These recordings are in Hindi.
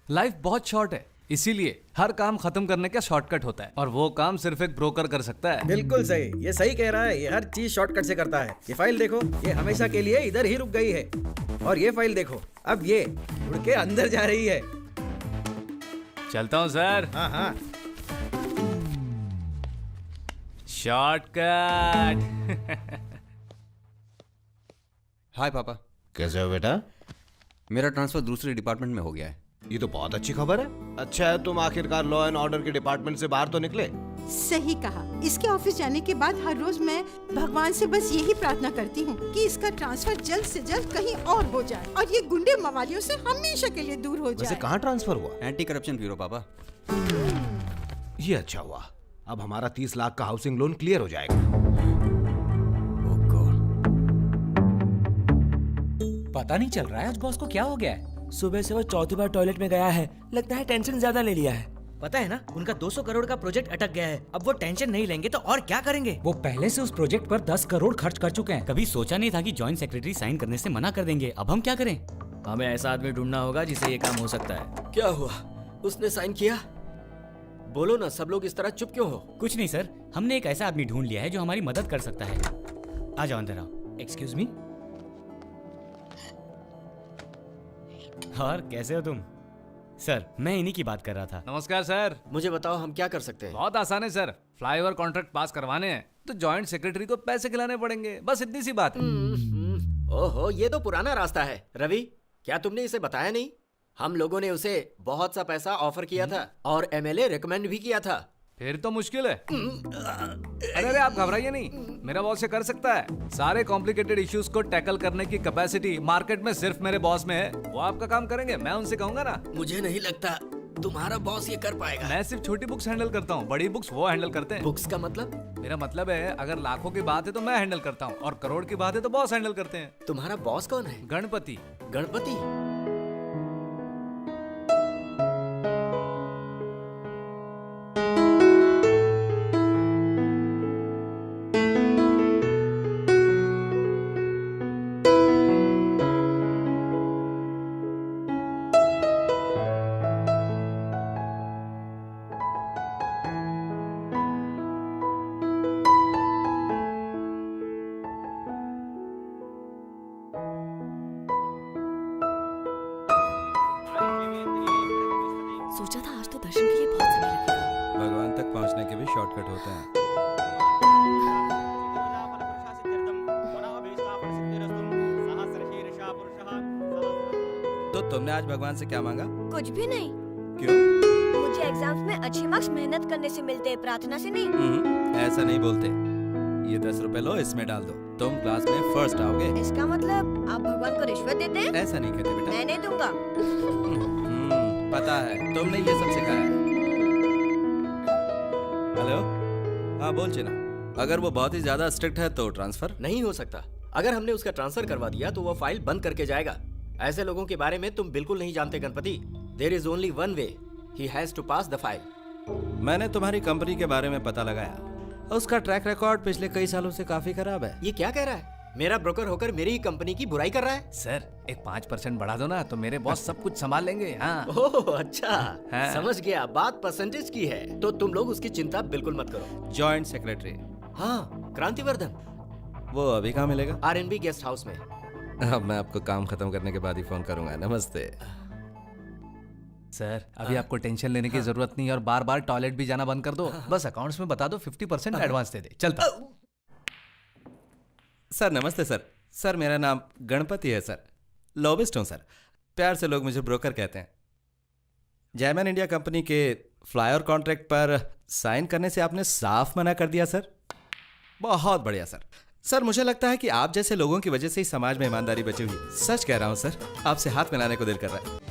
लाइफ बहुत शॉर्ट है, इसीलिए हर काम खत्म करने का शॉर्टकट होता है और वो काम सिर्फ एक ब्रोकर कर सकता है। बिल्कुल सही, ये सही कह रहा है। ये हर चीज शॉर्टकट से करता है। ये फाइल देखो, ये हमेशा के लिए इधर ही रुक गई है। और ये फाइल देखो, अब ये उड़ के अंदर जा रही है। चलता हूँ सर। हाँ हाँ, शॉर्टकट। हाय पापा, कैसे हो बेटा? मेरा ट्रांसफर दूसरे डिपार्टमेंट में हो गया है। ये तो बहुत अच्छी खबर है। अच्छा है तुम आखिरकार लॉ एंड ऑर्डर के डिपार्टमेंट से बाहर तो निकले। सही कहा। इसके ऑफिस जाने के बाद हर रोज मैं भगवान से बस यही प्रार्थना करती हूँ कि इसका ट्रांसफर जल्द से जल्द कहीं और हो जाए और ये गुंडे मवालियों से हमेशा के लिए दूर हो वैसे जाए। कहाँ ट्रांसफर हुआ? एंटी करप्शन ब्यूरो पापा। ये अच्छा हुआ, अब हमारा 30 लाख का हाउसिंग लोन क्लियर हो जाएगा। ओह गॉड, पता नहीं चल रहा है आज बॉस को क्या हो गया है। सुबह से वो चौथी बार टॉयलेट में गया है, लगता है टेंशन ज्यादा ले लिया है। पता है ना, उनका 200 करोड़ का प्रोजेक्ट अटक गया है। अब वो टेंशन नहीं लेंगे तो और क्या करेंगे। वो पहले से उस प्रोजेक्ट पर 10 करोड़ खर्च कर चुके हैं। कभी सोचा नहीं था कि जॉइंट सेक्रेटरी साइन करने से मना कर देंगे। अब हम क्या करें? हमें ऐसा आदमी ढूंढना होगा जिसे ये काम हो सकता है। क्या हुआ? उसने साइन किया? बोलो ना, सब लोग इस तरह चुप क्यों हो? कुछ नहीं सर, हमने एक ऐसा आदमी ढूंढ लिया है जो हमारी मदद कर सकता है। आ जाओ अंदर आओ। Excuse me. और कैसे हो तुम? सर, मैं इन्हीं की बात कर रहा था। नमस्कार सर। मुझे बताओ हम क्या कर सकते हैं? बहुत आसान है सर, फ्लाईओवर कॉन्ट्रैक्ट पास करवाने हैं तो जॉइंट सेक्रेटरी को पैसे खिलाने पड़ेंगे, बस इतनी सी बात है। ओहो, ये तो पुराना रास्ता है। रवि, क्या तुमने इसे बताया नहीं? हम लोगों ने उसे बहुत सा पैसा ऑफर किया था और एमएलए रिकमेंड भी किया था। फिर तो मुश्किल है। अरे अरे, आप घबराइए नहीं, मेरा बॉस ये कर सकता है। सारे कॉम्प्लिकेटेड इश्यूज को टैकल करने की कैपेसिटी मार्केट में सिर्फ मेरे बॉस में है। वो आपका काम करेंगे, मैं उनसे कहूंगा ना। मुझे नहीं लगता तुम्हारा बॉस ये कर पाएगा। मैं सिर्फ छोटी बुक्स हैंडल करता हूँ, बड़ी बुक्स वो हैंडल करते हैं। बुक्स का मतलब? मेरा मतलब है, अगर लाखों की बात है तो मैं हैंडल करता हूँ और करोड़ की बात है तो बॉस हैंडल करते हैं। तुम्हारा बॉस कौन है? गणपति। गणपति? सोचा था आज तो दर्शन के लिए बहुत समय लगेगा। भगवान तक पहुंचने के भी शॉर्टकट होते हैं। तो तुमने आज भगवान से क्या मांगा? कुछ भी नहीं। क्यों? मुझे एग्जाम्स में अच्छे मार्क्स मेहनत करने से मिलते हैं, प्रार्थना से नहीं। ऐसा नहीं बोलते। ये 10 रुपए लो, इसमें डाल दो, तुम क्लास में फर्स्ट आओगे। इसका मतलब आप भगवान को रिश्वत देते हैं? ऐसा नहीं कहते बेटा। मैं नहीं दूंगा। पता है, तुमने ये सब सिखाया है। हेलो, हाँ बोल चिना। अगर वो बहुत ही ज्यादा स्ट्रिक्ट है तो ट्रांसफर नहीं हो सकता। अगर हमने उसका ट्रांसफर करवा दिया तो वो फाइल बंद करके जाएगा। ऐसे लोगों के बारे में तुम बिल्कुल नहीं जानते Ganpati. There is only one way, he has to pass the file. मैंने तुम्हारी कंपनी के बारे में पता लगाया, उसका ट्रैक रिकॉर्ड पिछले कई सालों से काफी खराब है। ये क्या कह रहा है? मेरा ब्रोकर होकर मेरी ही कंपनी की बुराई कर रहा है? सर, एक 5% बढ़ा दो ना तो मेरे बॉस सब कुछ संभाल लेंगे। हाँ। ओह अच्छा, हाँ। समझ गया। बात परसेंटेज की है तो तुम लोग उसकी चिंता बिल्कुल मत करो। Joint secretary? हाँ, क्रांतिवर्धन। वो अभी कहाँ मिलेगा? आरएनबी गेस्ट हाउस में। अब मैं आपको काम खत्म करने के बाद ही फोन करूंगा। नमस्ते सर, अभी आपको टेंशन लेने की जरूरत नहीं और बार बार टॉयलेट भी जाना बंद कर दो। बस अकाउंट्स में बता दो 50% एडवांस दे दे। चलता। सर नमस्ते सर। सर मेरा नाम गणपति है सर, लॉबिस्ट हूँ सर। प्यार से लोग मुझे ब्रोकर कहते हैं। जैमन इंडिया कंपनी के फ्लाईओवर कॉन्ट्रैक्ट पर साइन करने से आपने साफ मना कर दिया सर। बहुत बढ़िया सर। सर मुझे लगता है कि आप जैसे लोगों की वजह से ही समाज में ईमानदारी बची हुई है। सच कह रहा हूँ सर, आपसे हाथ मिलाने को दिल कर रहा है।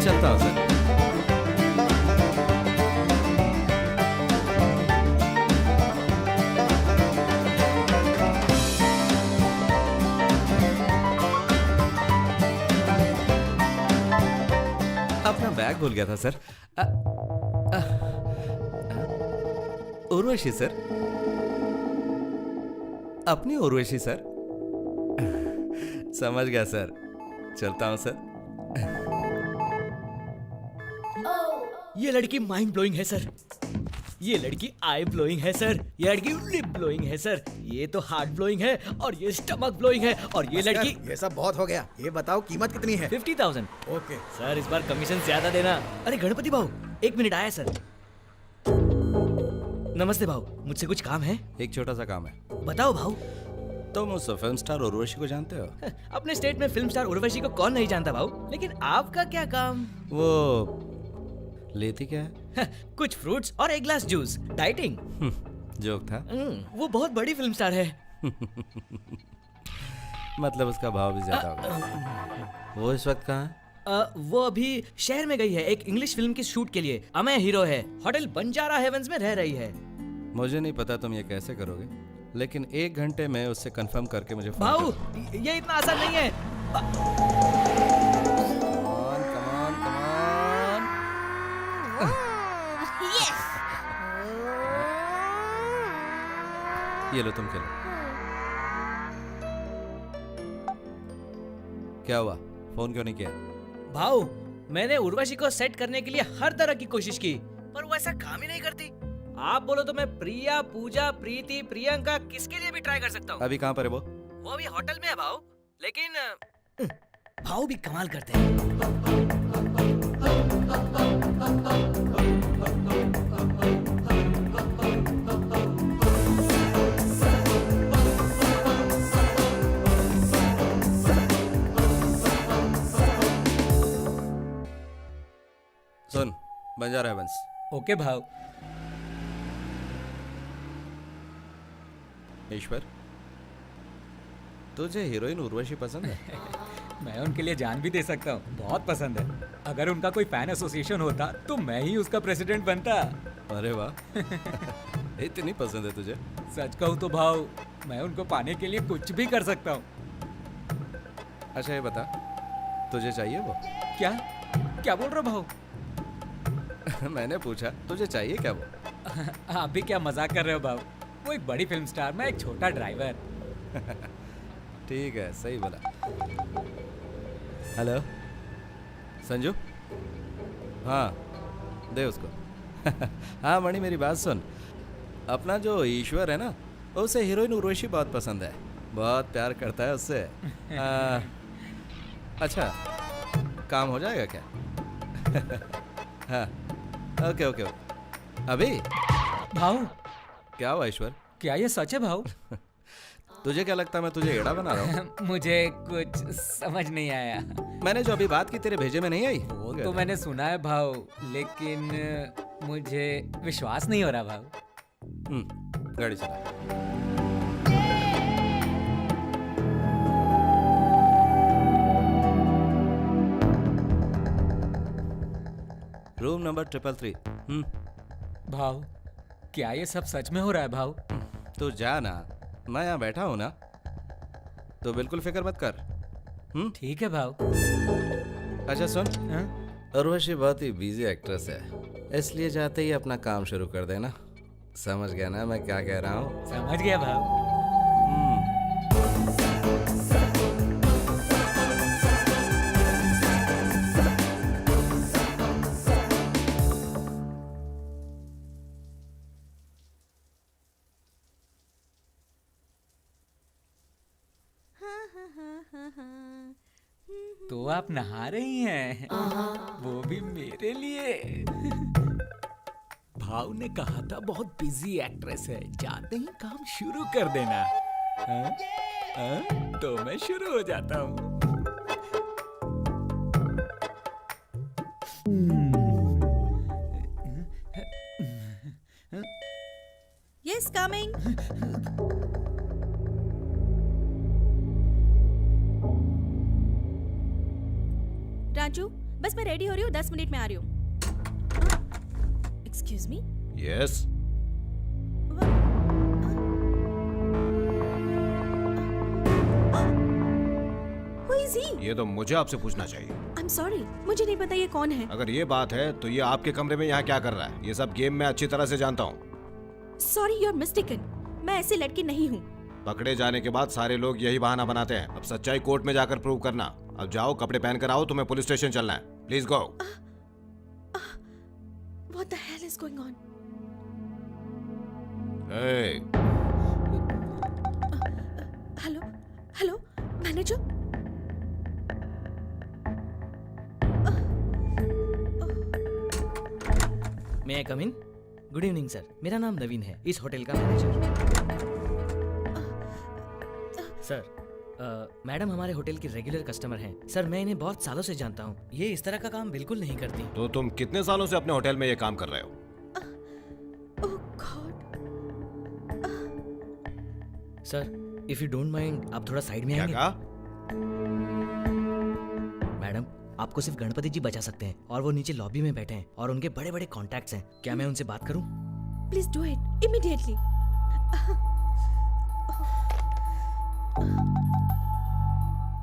चलता हूँ सर। अपना बैग भूल गया था सर। उर्वशी सर। अपनी उर्वशी सर। समझ गया सर, चलता हूँ सर। ये लड़की माइंड ब्लोइंग है सर, ये लड़की आई ब्लोइंग है सर, ये लड़की लिप ब्लोइंग है सर, ये तो हार्ट ब्लोइंग है, और ये स्टमक ब्लोइंग है, और ये लड़की। ये सब बहुत हो गया, ये बताओ कीमत कितनी है? 50,000। ओके सर इस बार कमीशन ज्यादा देना। अरे गणपति भाऊ, 1 मिनट आया सर। नमस्ते भाऊ, मुझसे कुछ काम है? एक छोटा सा काम है। बताओ भाऊ। तुम उस फिल्म स्टार उर्वशी को जानते हो? अपने स्टेट में फिल्म स्टार उर्वशी को कौन नहीं जानता भाऊ, लेकिन आपका क्या काम? वो लेती क्या है? कुछ फ्रूट्स और एक ग्लास जूस, डाइटिंग। जोक था। वो बहुत बड़ी फिल्म स्टार है। मतलब उसका भाव भी ज्यादा होगा। वो इस वक्त कहाँ है? वो अभी शहर में गई है एक इंग्लिश फिल्म की शूट के लिए। अमय हीरो है, होटल बंजारा हेवंस में रह रही है। मुझे नहीं पता तुम ये कैसे करोगे, लेकिन 1 घंटे में उससे कंफर्म करके मुझे फोन भाऊ करो। ये इतना आसान नहीं है। ये लो, तुम खेलो। क्या हुआ, फोन क्यों नहीं किया? भाऊ मैंने उर्वशी को सेट करने के लिए हर तरह की कोशिश की, पर वो ऐसा काम ही नहीं करती। आप बोलो तो मैं प्रिया, पूजा, प्रीति, प्रियंका किसके लिए भी ट्राई कर सकता हूँ। अभी कहाँ पर है वो? वो अभी होटल में है भाऊ, लेकिन भाऊ भी कमाल करते हैं। सुन, बंजारा हेवंस। ओके भाव। ईश्वर, तुझे हीरोइन उर्वशी पसंद है? मैं उनके लिए जान भी दे सकता हूँ, बहुत पसंद है। अगर उनका कोई फैन एसोसिएशन होता तो मैं ही उसका प्रेसिडेंट बनता। अरे वाह, इतनी पसंद है तुझे? सच कहूँ तो भाव, मैं उनको पाने के लिए कुछ भी कर सकता हूँ। अच्छा ये बता, तुझे चाहिए वो? क्या क्या बोल रहे हो भाव? मैंने पूछा तुझे चाहिए क्या वो? आप भी क्या मजाक कर रहे हो भाव? वो एक बड़ी फिल्म स्टार, मैं एक छोटा ड्राइवर। ठीक है, सही बोला। हेलो संजू? हाँ दे उसको। हाँ मणि, मेरी बात सुन। अपना जो ईश्वर है ना, उसे हीरोइन उर्वशी बहुत पसंद है, बहुत प्यार करता है उससे। अच्छा, काम हो जाएगा क्या? हाँ ओके ओके ओके। अभी भाव क्या हुआ ईश्वर? क्या ये सच है भाव? तुझे क्या लगता है मैं तुझे एड़ा बना रहा हूँ? मुझे कुछ समझ नहीं आया। मैंने जो अभी बात की तेरे भेजे में नहीं आई? वो तो मैंने सुना है भाव, लेकिन मुझे विश्वास नहीं हो रहा भाव। गाड़ी चला। Room number 333। भाव क्या ये सब सच में हो रहा है भाव? तो जा ना, मैं यहाँ बैठा हूँ ना, तो बिल्कुल फिक्र मत कर। ठीक है भाव। अच्छा सुन, उर्वशी बहुत ही बिजी एक्ट्रेस है, इसलिए जाते ही अपना काम शुरू कर देना। समझ गया ना मैं क्या कह रहा हूँ? समझ गया भाव। तो आप नहा रही हैं? वो भी मेरे लिए? भाव ने कहा था बहुत बिजी एक्ट्रेस है, जाते ही काम शुरू कर देना। तो मैं शुरू हो जाता हूँ। Yes, coming. राजू, बस मैं रेडी हो रही हूँ, 10 मिनट में आ रही हूँ। Excuse me. Yes. Who is he? ये तो मुझे आपसे पूछना चाहिए। I'm sorry, मुझे नहीं पता ये कौन है। अगर ये बात है तो ये आपके कमरे में यहाँ क्या कर रहा है? ये सब गेम मैं अच्छी तरह से जानता हूँ। Sorry, you're mistaken. मैं ऐसी लड़की नहीं हूँ। पकड़े जाने के बाद सारे लोग यही बहाना बनाते हैं। अब सच्चाई कोर्ट में जाकर प्रूव करना। अब जाओ, कपड़े पहन कर आओ, तुम्हें पुलिस स्टेशन चलना है। Please go. What the hell is going on? Hello hello manager. May I come in? Good evening sir, मेरा नाम नवीन है, इस होटल का मैनेजर। सर मैडम हमारे होटल की रेगुलर कस्टमर हैं। सर मैं इन्हें बहुत सालों से जानता हूँ, ये इस तरह का काम बिल्कुल नहीं करती। तो तुम कितने सालों से अपने होटल में ये काम कर रहे हो? Oh God. Sir if you don't mind आप थोड़ा साइड में क्या आएंगे? कहा? मैडम आपको सिर्फ गणपति जी बचा सकते हैं और वो नीचे लॉबी में बैठे हैं और उनके बड़े बड़े कॉन्टैक्ट्स हैं। क्या मैं उनसे बात करूं? Please do it immediately.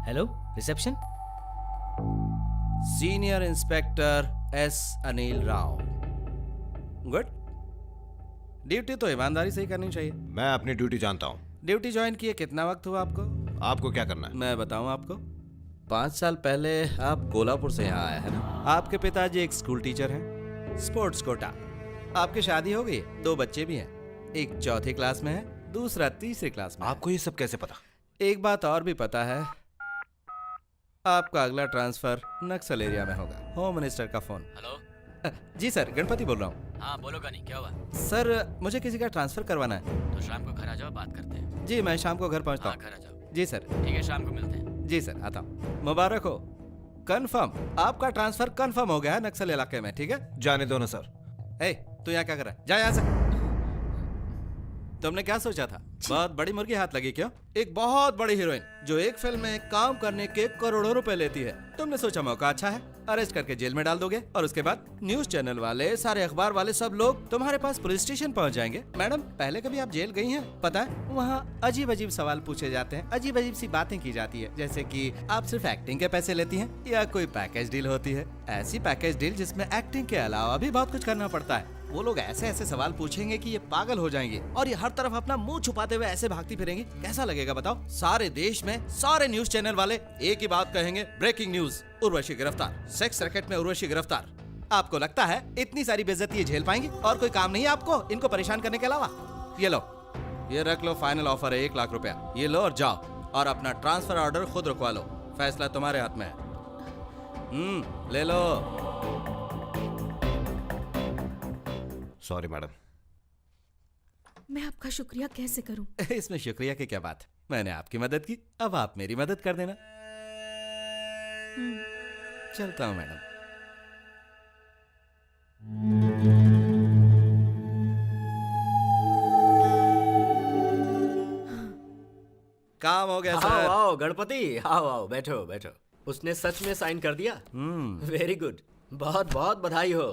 Hello reception. Senior inspector S Anil Rao. Good. Duty तो ईमानदारी से ही करनी चाहिए। मैं अपनी ड्यूटी जानता हूँ। ड्यूटी ज्वाइन किए कितना वक्त हुआ आपको? आपको क्या करना है? मैं बताऊं आपको, 5 साल पहले आप कोल्हापुर से यहाँ आए हैं ना? आपके पिताजी एक स्कूल टीचर हैं, स्पोर्ट्स कोटा। आपकी शादी हो गई, 2 बच्चे भी हैं। एक 4th क्लास में है, दूसरा 3री क्लास में। आपको ये सब कैसे पता? एक बात और भी पता है, आपका अगला ट्रांसफर नक्सल एरिया में होगा। होम मिनिस्टर का फोन। हेलो। जी सर, गणपति बोल रहा हूँ। हाँ बोलो गनी, क्या हुआ? सर मुझे किसी का ट्रांसफर करवाना है। तो शाम को घर आ जाओ, बात करते हैं। जी मैं शाम को घर पहुँचता हाँ हूँ। घर आ जाओ। जी सर। ठीक है, शाम को मिलते हैं। जी सर, आता हूँ। मुबारक हो। कंफर्म, आपका ट्रांसफर कंफर्म हो गया है नक्सल इलाके में। ठीक है, जाने दो ना सर। ए तू यहाँ क्या कर रहा है? जा यहाँ से। तुमने क्या सोचा था? बहुत बड़ी मुर्गी हाथ लगी क्यों? एक बहुत बड़ी हीरोइन जो एक फिल्म में काम करने के करोड़ों रुपए लेती है। तुमने सोचा मौका अच्छा है, अरेस्ट करके जेल में डाल दोगे और उसके बाद न्यूज चैनल वाले, सारे अखबार वाले, सब लोग तुम्हारे पास पुलिस स्टेशन पहुंच जाएंगे। मैडम पहले कभी आप जेल गई हैं? पता है वहाँ अजीब अजीब सवाल पूछे जाते हैं, अजीब अजीब सी बातें की जाती है, जैसे कि आप सिर्फ एक्टिंग के पैसे लेती हैं या कोई पैकेज डील होती है। ऐसी पैकेज डील जिसमें एक्टिंग के अलावा भी बहुत कुछ करना पड़ता है। वो लोग ऐसे ऐसे सवाल पूछेंगे कि ये पागल हो जाएंगे और ये हर तरफ अपना मुंह छुपाते हुए ऐसे भागती फिरेंगी। कैसा लगेगा बताओ? सारे देश में सारे न्यूज चैनल वाले एक ही बात कहेंगे, ब्रेकिंग न्यूज, उर्वशी गिरफ्तार, सेक्स रैकेट में उर्वशी गिरफ्तार। आपको लगता है इतनी सारी बेइज्जती ये झेल पाएंगी और कोई काम नहीं है आपको इनको परेशान करने के अलावा? ये लो, ये रख लो, फाइनल ऑफर है 1 लाख रुपया। ये लो और जाओ और अपना ट्रांसफर ऑर्डर खुद रुकवा लो। फैसला तुम्हारे हाथ में है। ले लो। Sorry madam. मैं आपका शुक्रिया कैसे करूं? इसमें शुक्रिया की क्या बात है? मैंने आपकी मदद की, अब आप मेरी मदद कर देना। चलता हूँ मैडम। काम हो गया आओ सर। आओ गणपति, आओ आओ, बैठो बैठो। उसने सच में साइन कर दिया? वेरी गुड, बहुत बहुत बधाई हो।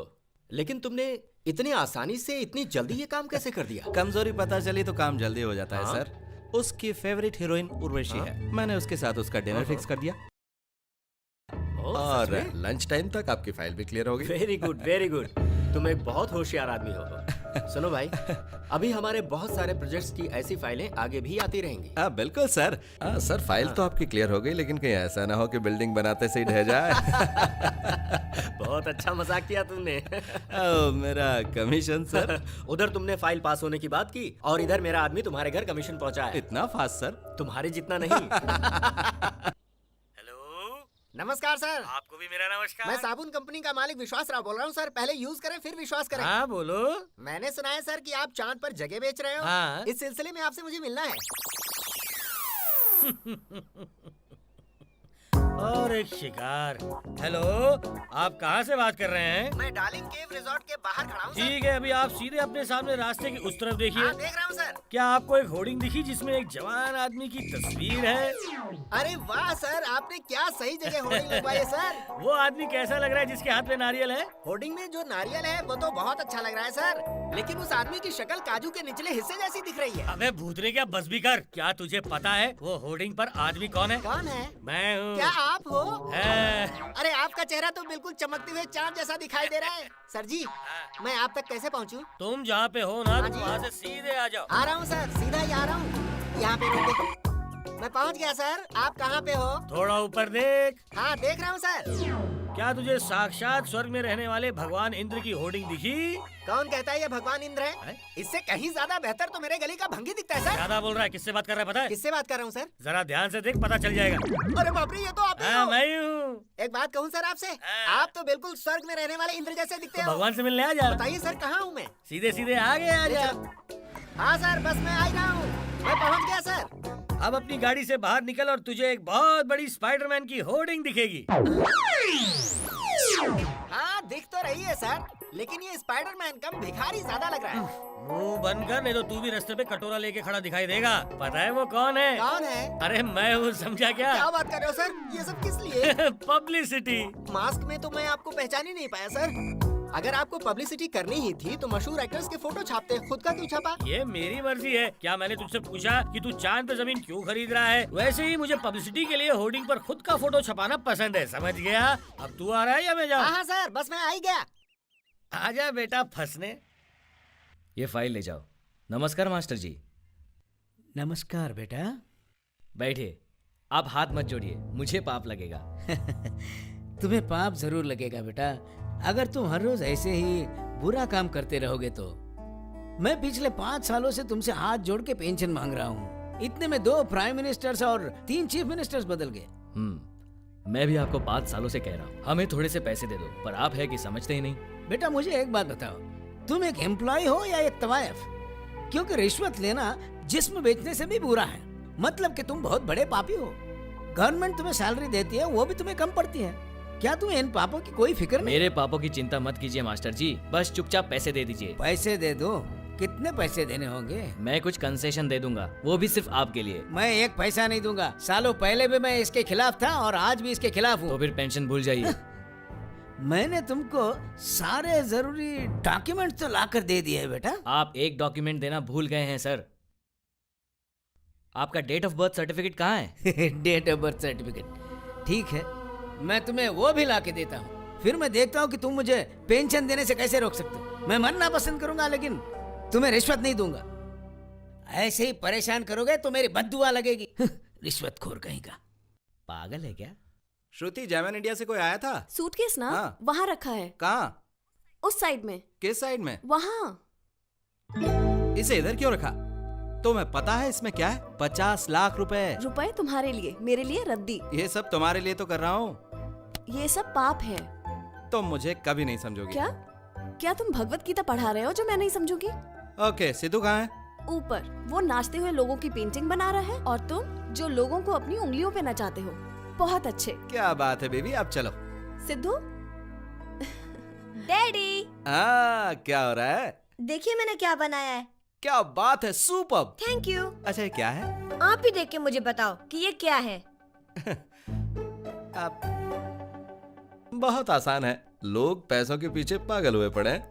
लेकिन तुमने इतनी आसानी से इतनी जल्दी ये काम कैसे कर दिया? कमजोरी पता चली तो काम जल्दी हो जाता है हाँ? सर। उसकी फेवरेट हीरोइन उर्वशी है, मैंने उसके साथ उसका डिनर फिक्स कर दिया और लंच टाइम तक आपकी फाइल भी क्लियर हो गई। वेरी गुड वेरी गुड, तुम एक बहुत होशियार आदमी हो। सुनो भाई, अभी हमारे बहुत सारे प्रोजेक्ट्स की ऐसी फाइलें आगे भी आती रहेंगी। हाँ बिल्कुल सर। सर फाइल तो आपकी क्लियर हो गई, लेकिन कहीं ऐसा ना हो कि बिल्डिंग बनाते से ही ढह जाए। बहुत अच्छा मजाक किया तुमने। मेरा कमीशन सर। उधर तुमने फाइल पास होने की बात की और इधर मेरा आदमी तुम्हारे घर कमीशन पहुंचा है। इतना फास्ट सर? तुम्हारे जितना नहीं। नमस्कार सर। आपको भी मेरा नमस्कार। मैं साबुन कंपनी का मालिक विश्वास राव बोल रहा हूँ सर। पहले यूज करें फिर विश्वास करें। हाँ बोलो। मैंने सुना है सर कि आप चांद पर जगह बेच रहे हो। हाँ। इस सिलसिले में आपसे मुझे मिलना है। और एक शिकार। हेलो, आप कहाँ से बात कर रहे हैं? मैं डार्लिंग केव रिजॉर्ट के बाहर खड़ा हूँ। ठीक है, अभी आप सीधे अपने सामने रास्ते की उस तरफ देखिए। हाँ, देख रहा हूँ सर। क्या आपको एक होर्डिंग दिखी जिसमें एक जवान आदमी की तस्वीर है? अरे वाह सर, आपने क्या सही जगह होर्डिंग लगवाई है सर। वो आदमी कैसा लग रहा है जिसके हाथ में नारियल है? होर्डिंग में जो नारियल है वो तो बहुत अच्छा लग रहा है सर, लेकिन उस आदमी की शक्ल काजू के निचले हिस्से जैसी दिख रही है। अबे भूतरे, क्या बस भी कर। क्या तुझे पता है वो होर्डिंग पर आदमी कौन है? कौन है? मैं हूँ। क्या आप हो? है। अरे आपका चेहरा तो बिल्कुल चमकते हुए चांद जैसा दिखाई दे रहा है। सर जी, मैं आप तक कैसे पहुंचूं? तुम जहाँ पे हो ना, हाँ तुम जी। वहाँ से सीधे आ जाओ। आ रहा हूँ सर, सीधा ही आ रहा हूँ। यहाँ पे रोक दे। मैं पहुँच गया सर, आप कहाँ पे हो? थोड़ा ऊपर देख। हाँ देख रहा हूँ सर। क्या तुझे साक्षात स्वर्ग में रहने वाले भगवान इंद्र की होर्डिंग दिखी? कौन कहता है ये भगवान इंद्र है? इससे कहीं ज्यादा बेहतर तो मेरे गली का भंगी दिखता है सर। ज्यादा बोल रहा है, किससे बात कर रहा है पता है? किससे बात कर रहा हूँ सर? जरा ध्यान से देख, पता चल जाएगा। अरे बाप रे, ये तो आप ही हाँ हो। मैं ही हूँ। एक बात कहूँ सर आपसे, आप तो बिल्कुल स्वर्ग में रहने वाले इंद्र जैसे दिखते हो। भगवान से मिलने आ जा। बताइए सर कहाँ हूँ मैं? सीधे सीधे आगे आ जा। हाँ सर, बस मैं आ ही रहा हूँ, मैं पहुँच गया सर। अब अपनी गाड़ी से बाहर निकल और तुझे एक बहुत बड़ी स्पाइडरमैन की होर्डिंग दिखेगी। हाँ दिख तो रही है सर, लेकिन ये स्पाइडरमैन कम भिखारी ज्यादा लग रहा है। मुंह बंद कर, नहीं तो तू भी रास्ते पे कटोरा लेके खड़ा दिखाई देगा। पता है वो कौन है? कौन है? अरे मैं हूँ, समझा क्या? क्या बात कर रहे हो सर? ये सब किस लिए? पब्लिसिटी। मास्क में तो मैं आपको पहचान ही नहीं पाया सर। अगर आपको पब्लिसिटी करनी ही थी तो मशहूर एक्टर्स के फोटो छापते, खुद का क्यों छापा? ये मेरी मर्जी है। क्या मैंने तुझसे पूछा कि तू चांद पे जमीन क्यों खरीद रहा है? वैसे ही मुझे पब्लिसिटी के लिए होर्डिंग पर खुद का फोटो छपाना पसंद है, समझ गया? अब तू आ रहा है या मैं जाऊँ? हाँ सर, बस मैं आ ही गया। आजा बेटा फंसने। ये फाइल ले जाओ। नमस्कार मास्टर जी। नमस्कार बेटा। बैठिए। आप हाथ मत जोड़िए, मुझे पाप लगेगा। तुम्हें पाप जरूर लगेगा बेटा, अगर तुम हर रोज ऐसे ही बुरा काम करते रहोगे तो। मैं पिछले 5 सालों से तुमसे हाथ जोड़ के पेंशन मांग रहा हूँ। इतने में 2 प्राइम मिनिस्टर्स और 3 चीफ मिनिस्टर्स बदल गए। मैं भी आपको 5 सालों से कह रहा हूँ, हमें थोड़े से पैसे दे दो, पर आप है कि समझते ही नहीं। बेटा मुझे एक बात बताओ, तुम एक एम्प्लॉय हो या एक तवायफ? क्योंकि रिश्वत लेना जिस्म बेचने से भी बुरा है। मतलब कि तुम बहुत बड़े पापी हो। गवर्नमेंट तुम्हें सैलरी देती है, वो भी तुम्हें कम पड़ती है। क्या तुम्हें इन पापों की कोई फिक्र नहीं? मेरे पापों की चिंता मत कीजिए मास्टर जी, बस चुपचाप पैसे दे दीजिए। पैसे दे दो? कितने पैसे देने होंगे? मैं कुछ कंसेशन दे दूंगा, वो भी सिर्फ आपके लिए। मैं 1 पैसा नहीं दूंगा। सालों पहले भी मैं इसके खिलाफ था और आज भी इसके खिलाफ हूँ। तो फिर पेंशन भूल जाइए। मैंने तुमको सारे जरूरी डॉक्यूमेंट तो लाकर दे दिए बेटा। आप एक डॉक्यूमेंट देना भूल गए हैं सर। आपका डेट ऑफ बर्थ सर्टिफिकेट कहाँ है? डेट ऑफ बर्थ सर्टिफिकेट ठीक है, मैं तुम्हें वो भी ला के देता हूँ। फिर मैं देखता हूँ कि तुम मुझे पेंशन देने से कैसे रोक सकते हो। मैं मरना पसंद करूंगा लेकिन तुम्हें रिश्वत नहीं दूंगा। ऐसे ही परेशान करोगे तो मेरी बद्दुआ लगेगी। रिश्वतखोर कहीं का। पागल है क्या? श्रुति, जैमन इंडिया से कोई आया था? सूटकेस ना हाँ। वहाँ रखा है, कहाँ? उस साइड में। किस साइड में? वहाँ। इसे इधर क्यों रखा? तुम्हें पता है इसमें क्या है? 50 लाख रुपए। रुपए तुम्हारे लिए, मेरे लिए रद्दी। ये सब तुम्हारे लिए तो कर रहा हूँ। ये सब पाप है। तुम मुझे कभी नहीं समझोगी। क्या? क्या तुम भगवत गीता पढ़ा रहे हो जो मैं नहीं समझूंगी? ओके, सिद्धू कहाँ है? ऊपर, वो नाचते हुए लोगों की पेंटिंग बना रहा है, और तुम जो लोगों को अपनी उंगलियों पे नचाते हो। बहुत अच्छे। क्या बात है बेबी, अब चलो। सिद्धू। डैडी। क्या हो रहा है? देखिए मैंने क्या बनाया है। क्या बात है, सुपर्ब। Thank you. अच्छा, ये क्या है? आप ही देख के मुझे बताओ कि ये क्या है। अब बहुत आसान है, लोग पैसों के पीछे पागल हुए पड़े हैं।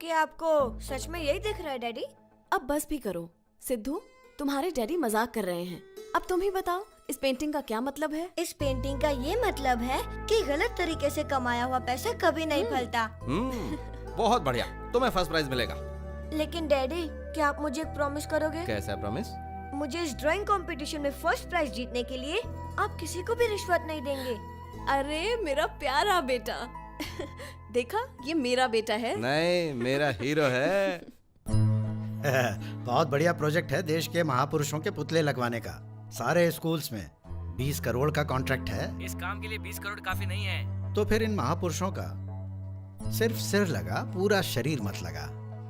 क्या आपको सच में यही दिख रहा है डैडी? अब बस भी करो सिद्धू, तुम्हारे डैडी मजाक कर रहे हैं। अब तुम ही बताओ इस पेंटिंग का क्या मतलब है? इस पेंटिंग का ये मतलब है कि गलत तरीके से कमाया हुआ पैसा कभी नहीं फलता। बहुत बढ़िया, तुम्हें फर्स्ट प्राइज मिलेगा। लेकिन डैडी, क्या आप मुझे एक प्रॉमिस करोगे? कैसा प्रॉमिस? मुझे इस ड्राइंग कंपटीशन में फर्स्ट प्राइज जीतने के लिए आप किसी को भी रिश्वत नहीं देंगे। अरे मेरा प्यारा बेटा। देखा, ये मेरा बेटा है। नहीं, मेरा हीरो है। बहुत बढ़िया प्रोजेक्ट है देश के महापुरुषों के पुतले लगवाने का। सारे स्कूल्स में 20 करोड़ का कॉन्ट्रैक्ट है। इस काम के लिए 20 करोड़ काफी नहीं है। तो फिर इन महापुरुषों का सिर्फ सिर लगा, पूरा शरीर मत लगा।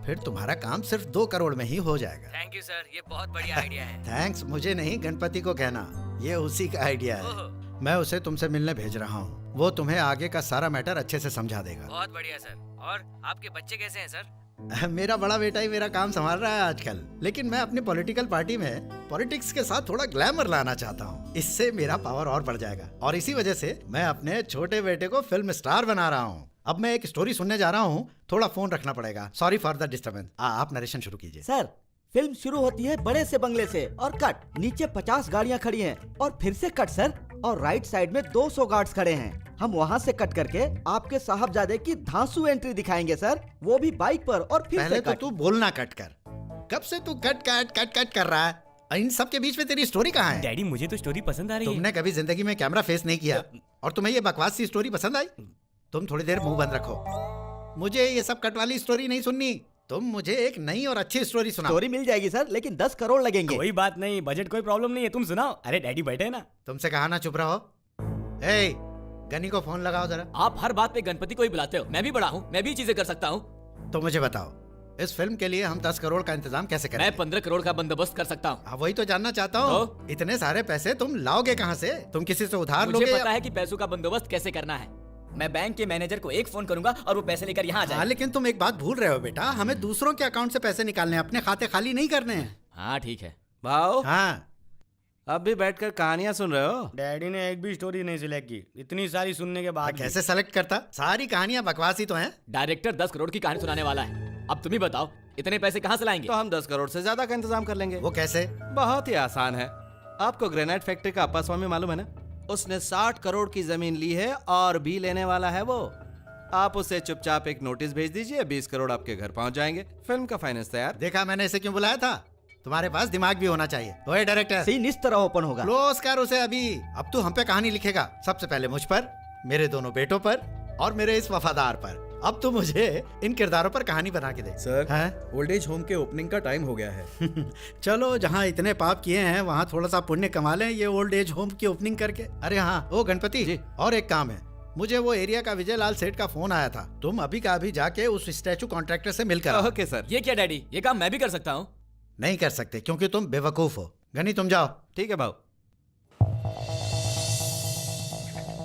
फिर तुम्हारा काम सिर्फ 2 करोड़ में ही हो जाएगा। थैंक यू सर, ये बहुत बढ़िया आइडिया है। थैंक्स मुझे नहीं, गणपति को कहना, ये उसी का आइडिया है। मैं उसे तुमसे मिलने भेज रहा हूँ, वो तुम्हें आगे का सारा मैटर अच्छे से समझा देगा। बहुत बढ़िया सर। और आपके बच्चे कैसे हैं सर? मेरा बड़ा बेटा ही मेरा काम संभाल रहा है आजकल, लेकिन मैं अपनी पॉलिटिकल पार्टी में पॉलिटिक्स के साथ थोड़ा ग्लैमर लाना चाहता हूँ। इससे मेरा पावर और बढ़ जाएगा, और इसी वजह से मैं अपने छोटे बेटे को फिल्म स्टार बना रहा हूँ। अब मैं एक स्टोरी सुनने जा रहा हूँ, थोड़ा फोन रखना पड़ेगा। Sorry for the disturbance. आप नरेशन शुरू कीजिए। सर, फिल्म शुरू होती है बड़े से बंगले से और कट, नीचे 50 गाड़ियाँ खड़ी हैं और फिर से कट सर, और राइट साइड में 200 गार्ड्स खड़े हैं। हम वहाँ से कट करके आपके साहबजादे की धांसू एंट्री दिखाएंगे सर, वो भी बाइक पर, और फिर पहले से तो कट। तू बोलना कट कर। कब से तू कट कट कट कट कर रहा है? इन सब के बीच में तेरी स्टोरी कहाँ है? डैडी मुझे तो स्टोरी पसंद आ रही है। तुमने कभी जिंदगी में कैमरा फेस नहीं किया और तुम्हें ये बकवास सी स्टोरी पसंद आई? तुम थोड़ी देर मुंह बंद रखो, मुझे ये सब कट वाली स्टोरी नहीं सुननी। तुम मुझे एक नई और अच्छी स्टोरी सुनाओ। स्टोरी मिल जाएगी सर, लेकिन 10 करोड़ लगेंगे। कोई बात नहीं, बजट कोई प्रॉब्लम नहीं है, तुम सुनाओ। अरे डैडी बैठे हैं ना। तुमसे कहा ना चुप रहो। ए, गनी को फोन लगाओ जरा। आप हर बात पे गणपति को ही बुलाते हो। मैं भी बड़ा हूँ, मैं भी चीजें कर सकता हूँ। तो मुझे बताओ, इस फिल्म के लिए हम 10 करोड़ का इंतजाम कैसे करें? मैं 15 करोड़ का बंदोबस्त कर सकता हूँ। वही तो जानना चाहता हूँ। इतने सारे पैसे तुम लाओगे कहाँ से? तुम किसी से उधार मुझे लोगे? पता है कि पैसों का बंदोबस्त कैसे करना है। मैं बैंक के मैनेजर को एक फोन करूंगा और वो पैसे लेकर यहाँ आ जाएगा। हाँ, लेकिन तुम एक बात भूल रहे हो बेटा, हमें दूसरों के अकाउंट से पैसे निकालने हैं, अपने खाते खाली नहीं करने हैं। हाँ ठीक है। भाव, हाँ, अब भी बैठकर कहानियां सुन रहे हो? डैडी ने एक भी स्टोरी नहीं सिलेक्ट की, इतनी सारी सुनने के बाद। कैसे सेलेक्ट करता? सारी कहानियां बकवास ही तो हैं। डायरेक्टर 10 करोड़ की कहानी सुनाने वाला है। अब तुम ही बताओ इतने पैसे कहाँ से लाएंगे? तो हम 10 करोड़ से ज्यादा का इंतजाम कर लेंगे। वो कैसे? बहुत ही आसान है। आपको ग्रेनाइट फैक्ट्री का अप्पा स्वामी मालूम है ना? उसने 60 करोड़ की जमीन ली है और भी लेने वाला है वो। आप उसे चुपचाप एक नोटिस भेज दीजिए, 20 करोड़ आपके घर पहुंच जाएंगे। फिल्म का फाइनेंस तैयार। देखा मैंने इसे क्यों बुलाया था? तुम्हारे पास दिमाग भी होना चाहिए। ओए डायरेक्टर, सीन इस तरह ओपन होगा। क्लोज कर उसे अभी। अब तू हम पे कहानी लिखेगा, सबसे पहले मुझ पर, मेरे दोनों बेटों पर और मेरे इस वफादार पर। अब तू मुझे इन किरदारों पर कहानी बना के दे। सर, ओल्ड एज होम के ओपनिंग का टाइम हो गया है। चलो, जहाँ इतने पाप किए हैं वहाँ थोड़ा सा पुण्य कमा लें ये ओल्ड एज होम की ओपनिंग करके। अरे हाँ, ओ गणपति जी, और एक काम है। मुझे वो एरिया का विजय लाल सेठ का फोन आया था। तुम अभी का अभी जाके उस स्टैचू कॉन्ट्रैक्टर से मिलकर आओ। Okay sir. ये क्या डैडी, ये काम मैं भी कर सकता हूँ? नहीं कर सकते क्योंकि तुम बेवकूफ हो। गनी तुम जाओ। ठीक है भाव।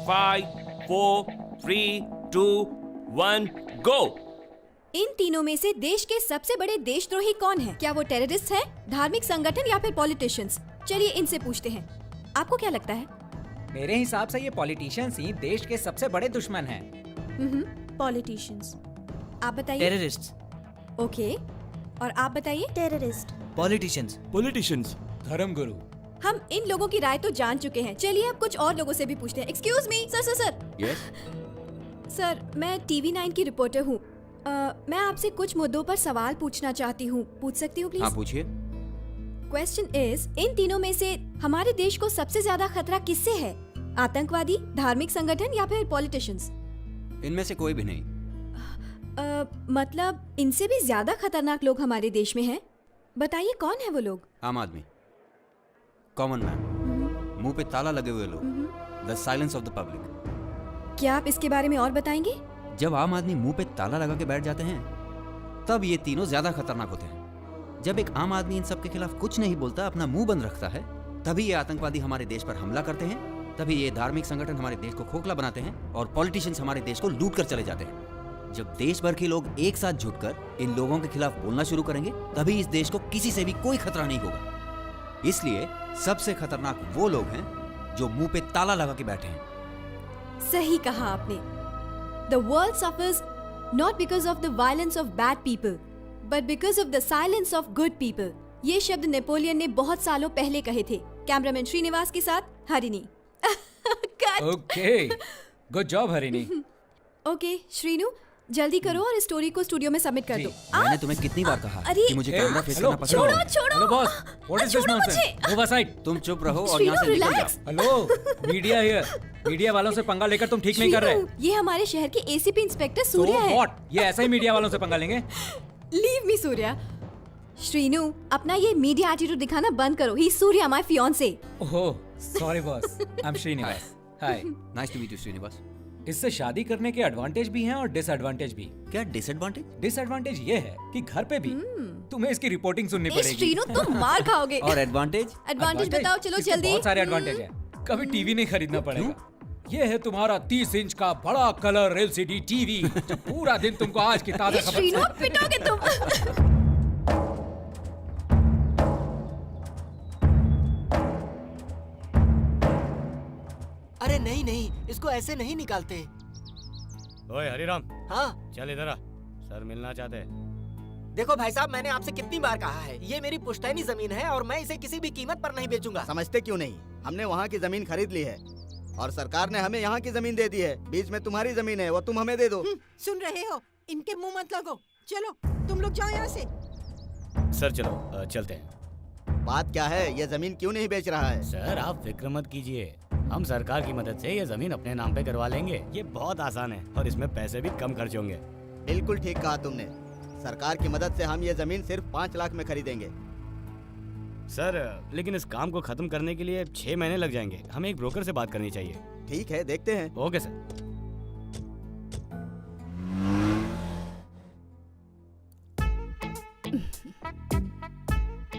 5, 4, 3, 2, 1, गो। इन तीनों में से देश के सबसे बड़े देशद्रोही कौन है? क्या वो टेररिस्ट है, धार्मिक संगठन या फिर पॉलिटिशियंस? चलिए इनसे पूछते हैं, आपको क्या लगता है? मेरे हिसाब से ये पॉलिटिशियंस ही देश के सबसे बड़े दुश्मन हैं। पॉलिटिशियंस। आप बताइए। टेररिस्ट। ओके, और आप बताइए। टेररिस्ट। पॉलिटिशियंस। पॉलिटिशियंस। धर्मगुरु। हम इन लोगों की राय तो जान चुके हैं, चलिए अब कुछ और लोगों से भी पूछते हैं। Excuse me, sir sir sir. Yes sir, मैं टीवी 9 की रिपोर्टर हूँ। मैं आपसे कुछ मुद्दों पर सवाल पूछना चाहती हूँ, पूछ सकती हूँ प्लीज? हाँ पूछिए। क्वेश्चन इज, इन तीनों में से हमारे देश को सबसे ज्यादा खतरा किससे है? आतंकवादी, धार्मिक संगठन या फिर पॉलिटिशियंस? इनमें से कोई भी नहीं। मतलब इनसे भी ज्यादा खतरनाक लोग हमारे देश में हैं। बताइए कौन है वो लोग? आम आदमी, कॉमन मैन, मुंह पे ताला लगे हुए लोग, the silence of the public. क्या आप इसके बारे में और बताएंगे? जब आम आदमी मुंह पे ताला लगा के बैठ जाते हैं तब ये तीनों ज्यादा खतरनाक होते हैं। जब एक आम आदमी इन सब के खिलाफ कुछ नहीं बोलता, अपना मुंह बंद रखता है, तभी ये आतंकवादी हमारे देश पर हमला करते हैं, तभी ये धार्मिक संगठन हमारे देश को खोखला बनाते हैं और पॉलिटिशियंस हमारे देश को लूट कर चले जाते हैं। जब देश भर के लोग एक साथ जुटकर इन लोगों के खिलाफ बोलना शुरू करेंगे, तभी इस देश को किसी से भी कोई खतरा नहीं होगा। इसलिए सबसे खतरनाक वो लोग हैं जो मुंह पे ताला लगा के बैठे हैं। सही कहा आपने। The world suffers not because of the violence of bad people, but because of the silence of good people. ये शब्द नेपोलियन ने बहुत सालों पहले कहे थे। कैमरामैन श्रीनिवास के साथ हरिणी। ओके, गुड जॉब हरिणी। ओके श्रीनु, जल्दी करो और इस स्टोरी को स्टूडियो में सबमिट कर दो। मैंने तुम्हें कितनी बार कहा अरे, कि मुझे कैमरा फेस करना पसंद छोड़ो है। छोड़ो। Hello boss, what is this छोड़ो नॉनसेंस? मुझे। Move aside. तुम चुप रहो और यहाँ से निकल जाओ। Hello, media here. मीडिया वालों से पंगा लेकर तुम ठीक नहीं कर रहे। श्रीनु, ये हमारे शहर के एसीपी इंस्पेक्टर So सूर्या है। what? ये ऐसा ही मीडिया वालों से पंगा लेंगे? Leave me Surya. श्रीनु, अपना ये मीडिया एटीट्यूड दिखाना बंद करो। He Surya my fiance. Oh, sorry boss. I am Srinivas. Hi. Nice to meet you Srinivas. इससे शादी करने के एडवांटेज भी हैं और डिसएडवांटेज भी। क्या डिसएडवांटेज? डिसएडवांटेज ये है कि घर पे भी तुम्हें इसकी रिपोर्टिंग सुननी पड़ेगी। श्रीनु, तुम मार खाओगे। और एडवांटेज? एडवांटेज बताओ, चलो इसके जल्दी। बहुत सारे एडवांटेज हैं। कभी टीवी नहीं खरीदना पड़ेगा। ये है तुम्हारा 30 इंच का बड़ा कलर एलसीडी टीवी जो पूरा दिन तुमको आज की ताजा खबर। श्रीनु, पिटोगे तुम। अरे नहीं नहीं, इसको ऐसे नहीं निकालते। ओए हरिराम, हाँ चल इधर आ, सर मिलना चाहते हैं। देखो भाई साहब, मैंने आपसे कितनी बार कहा है, ये मेरी पुश्तैनी जमीन है और मैं इसे किसी भी कीमत पर नहीं बेचूंगा। समझते क्यों नहीं? हमने वहाँ की जमीन खरीद ली है और सरकार ने हमें यहाँ की जमीन दे दी है। बीच में तुम्हारी जमीन है, वो तुम हमें दे दो। सुन रहे हो? इनके मुंह मत लगो। चलो तुम लोग जाओ यहाँ से। सर चलो चलते हैं। बात क्या है? ये जमीन क्यों नहीं बेच रहा है? सर आप फिक्र मत कीजिए, हम सरकार की मदद से ये जमीन अपने नाम पे करवा लेंगे। ये बहुत आसान है और इसमें पैसे भी कम खर्च होंगे। बिल्कुल ठीक कहा तुमने। सरकार की मदद से हम ये जमीन सिर्फ 5 लाख में खरीदेंगे। सर लेकिन इस काम को खत्म करने के लिए 6 महीने लग जाएंगे। हमें एक ब्रोकर से बात करनी चाहिए। ठीक है, देखते हैं। Okay sir.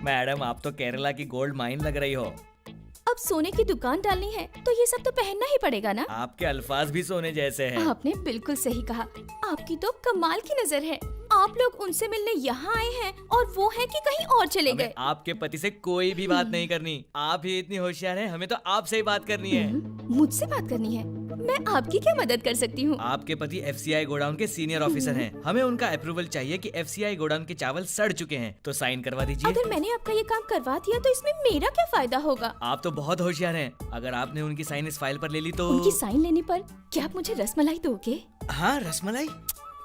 मैडम आप तो केरला की गोल्ड माइन लग रही हो। अब सोने की दुकान डालनी है तो ये सब तो पहनना ही पड़ेगा ना। आपके अल्फाज भी सोने जैसे हैं। आपने बिल्कुल सही कहा, आपकी तो कमाल की नजर है। आप लोग उनसे मिलने यहाँ आए हैं और वो है कि कहीं और चले गए। आपके पति से कोई भी बात नहीं करनी। आप ही इतनी होशियार हैं, हमें तो आपसे ही बात करनी है। मुझसे बात करनी है? मैं आपकी क्या मदद कर सकती हूँ? आपके पति FCI गोडाउन के सीनियर ऑफिसर हैं। हमें उनका अप्रूवल चाहिए कि FCI गोडाउन के चावल सड़ चुके हैं, तो साइन करवा दीजिए। अगर मैंने आपका ये काम करवा दिया तो इसमें मेरा क्या फायदा होगा? आप तो बहुत होशियार हैं। अगर आपने उनकी साइन इस फाइल पर ले ली तो उनकी साइन लेने पर क्या आप मुझे रसमलाई दोगे? हाँ, रसमलाई।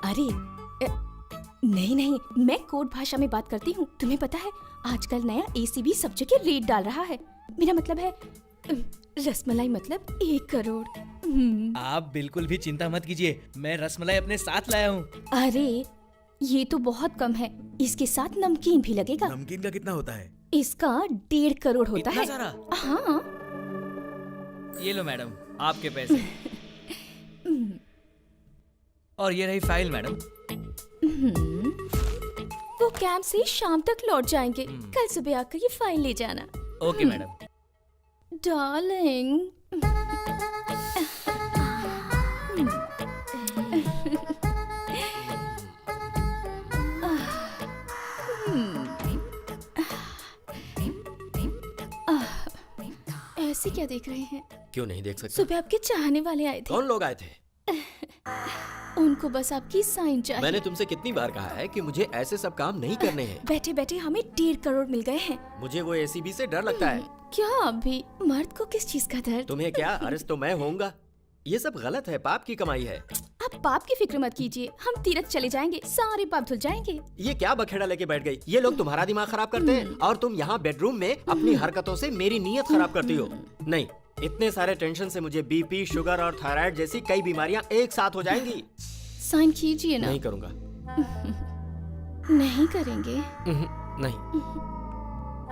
अरे नहीं, मैं कोड भाषा में बात करती हूँ। तुम्हें पता है आजकल नया ACB सब जगह रेट डाल रहा है। मेरा मतलब है रसमलाई मतलब 1 करोड़। आप बिल्कुल भी चिंता मत कीजिए, मैं रसमलाई अपने साथ लाया हूँ। अरे ये तो बहुत कम है, इसके साथ नमकीन भी लगेगा। नमकीन का कितना होता है? इसका 1.5 करोड़ होता है। इतना सारा? हाँ। ये लो मैडम आपके पैसे। और ये रही फाइल मैडम। वो कैंप से शाम तक लौट जाएंगे। कल सुबह आकर ये फाइल ले जाना। Okay madam. डार्लिंग। ऐसे क्या देख रहे हैं? क्यों नहीं देख सकते? सुबह आपके चाहने वाले आए थे। कौन लोग आए थे? उनको बस आपकी साइन चाहिए। मैंने तुमसे कितनी बार कहा है कि मुझे ऐसे सब काम नहीं करने हैं। बैठे बैठे हमें 1.5 करोड़ मिल गए हैं। मुझे वो ACB से डर लगता है। क्या अभी मर्द को किस चीज का डर? तुम्हें क्या? अरेस्ट तो मैं होऊंगा। ये सब गलत है, पाप की कमाई है। आप पाप की फिक्र मत कीजिए, हम तीरथ चले जाएंगे, सारे पाप धुल जाएंगे। ये क्या बखेड़ा लेके बैठ गई? ये लोग तुम्हारा दिमाग खराब करते हैं और तुम यहाँ बेडरूम में अपनी हरकतों से मेरी नीयत खराब करती हो। नहीं, इतने सारे टेंशन से मुझे BP, शुगर और थायराइड जैसी कई बीमारियाँ एक साथ हो जाएंगी। साइन कीजिए ना। नहीं करूँगा। नहीं करेंगे? नहीं।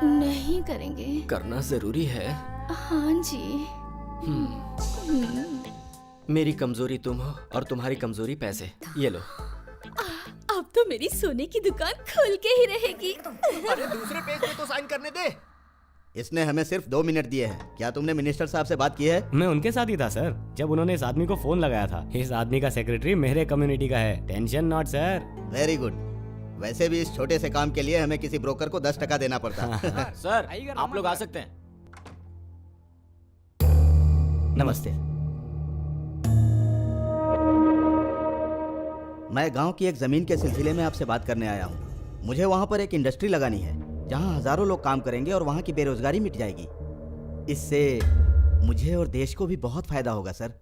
नहीं करेंगे? करना जरूरी है। हाँ जी। मेरी कमजोरी तुम हो और तुम्हारी कमजोरी पैसे। ये लो। अब तो मेरी सोने की दुकान खुल के ही रहेगी। अरे दूसरे पेज पे तो साइन करने दे। इसने हमें सिर्फ 2 मिनट दिए हैं। क्या तुमने मिनिस्टर साहब से बात की है? मैं उनके साथ ही था सर, जब उन्होंने इस आदमी को फोन लगाया था। इस आदमी का सेक्रेटरी मेरे कम्युनिटी का है। Tension not sir. Very good. वैसे भी इस छोटे से काम के लिए हमें किसी ब्रोकर को 10 टका देना पड़ता है। सर आप लोग आ सकते हैं। नमस्ते। मैं गांव की एक जमीन के सिलसिले में आपसे बात करने आया हूं। मुझे वहां पर एक इंडस्ट्री लगानी है जहां हजारों लोग काम करेंगे और वहां की बेरोजगारी मिट जाएगी। इससे मुझे और देश को भी बहुत फायदा होगा सर।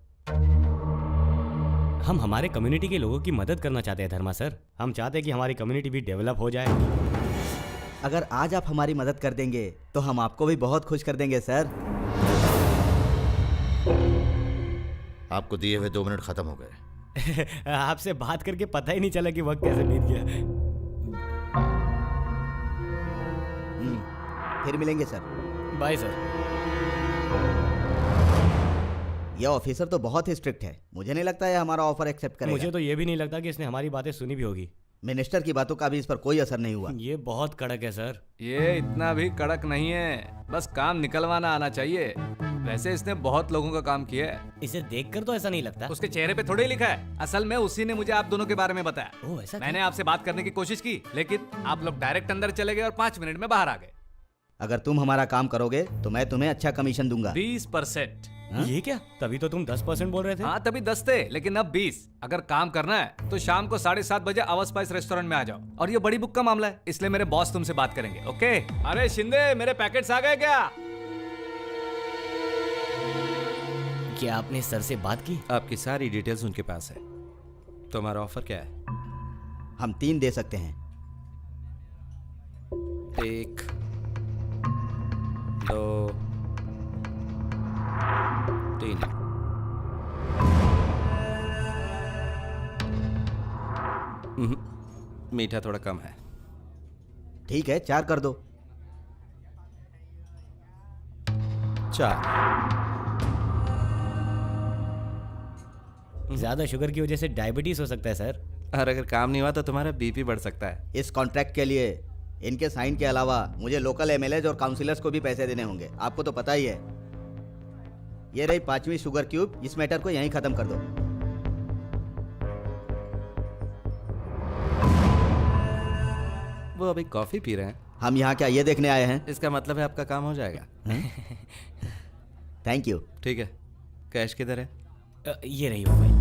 हम हमारे कम्युनिटी के लोगों की मदद करना चाहते हैं धर्मा सर। हम चाहते हैं कि हमारी कम्युनिटी भी डेवलप हो जाए। अगर आज आप हमारी मदद कर देंगे तो हम आपको भी बहुत खुश कर देंगे सर। आपको दिए हुए 2 मिनट खत्म हो गए। आपसे बात करके पता ही नहीं चला कि वक्त कैसे बीत गया। फिर मिलेंगे सर। Bye sir. यह ऑफिसर तो बहुत ही स्ट्रिक्ट है। मुझे नहीं लगता है हमारा ऑफर एक्सेप्ट करेगा। मुझे तो ये भी नहीं लगता कि इसने हमारी बातें सुनी भी होगी। मिनिस्टर की बातों का भी इस पर कोई असर नहीं हुआ। ये बहुत कड़क है सर। ये इतना भी कड़क नहीं है, बस काम निकलवाना आना चाहिए। वैसे इसने बहुत लोगों का काम किया है। इसे देखकर तो ऐसा नहीं लगता। उसके चेहरे पे थोड़े ही लिखा है। असल में उसी ने मुझे आप दोनों के बारे में बताया। ओह, ऐसा मैंने आपसे बात करने की कोशिश की, लेकिन आप लोग डायरेक्ट अंदर चले गए और 5 मिनट में बाहर आ गए। अगर तुम हमारा काम करोगे तो मैं तुम्हें अच्छा कमीशन दूंगा। 20%। ये क्या? तभी तो तुम 10% बोल रहे थे। हाँ तभी 10 थे, लेकिन अब 20। अगर काम करना है तो शाम को 7:30 बजे आवर स्पाइस रेस्टोरेंट में आ जाओ। और ये बड़ी बुक का मामला है, इसलिए मेरे बॉस तुमसे बात करेंगे। ओके? अरे शिंदे, मेरे पैकेट्स आ गए क्या? क्या आपने सर से बात की? आपकी सारी डिटेल्स उनके पास है। तो हमारा ऑफर क्या है? हम 3 दे सकते हैं। 1, 2 3 मीठा थोड़ा कम है। ठीक है 4 कर दो। 4। ज्यादा शुगर की वजह से डायबिटीज हो सकता है सर। और अगर काम नहीं हुआ तो तुम्हारा बीपी बढ़ सकता है। इस कॉन्ट्रैक्ट के लिए इनके साइन के अलावा मुझे लोकल एमएलएज और काउंसिलर्स को भी पैसे देने होंगे, आपको तो पता ही है। ये रही 5वीं शुगर क्यूब, इस मैटर को यहीं खत्म कर दो। वो अभी कॉफी पी रहे हैं। हम यहाँ क्या ये देखने आए हैं? इसका मतलब है आपका काम हो जाएगा। Thank you. ठीक है, कैश किधर है? ये रही वो फाइल।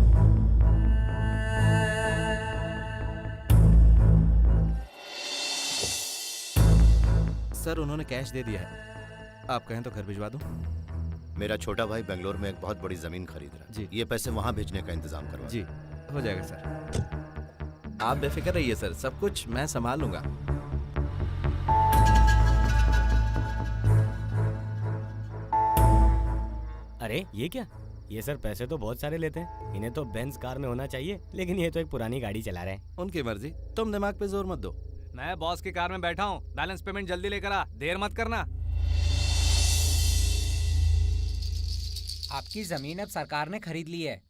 सर उन्होंने कैश दे दिया है, आप कहें तो घर भिजवा दूं? मेरा छोटा भाई बेंगलोर में एक बहुत बड़ी जमीन खरीद रहा है जी। ये पैसे वहां भेजने का इंतजाम करवा जी हो जाएगा सर, आप बेफिक्र रहिए सर, सब कुछ मैं संभाल लूंगा। अरे ये क्या, ये सर पैसे तो बहुत सारे लेते हैं। इन्हें तो बेंज कार में होना चाहिए, लेकिन ये तो एक पुरानी गाड़ी चला रहे हैं। उनकी मर्जी, तुम दिमाग पे जोर मत दो। मैं बॉस की कार में बैठा हूँ, बैलेंस पेमेंट जल्दी लेकर आ, देर मत करना। आपकी जमीन अब सरकार ने खरीद ली है।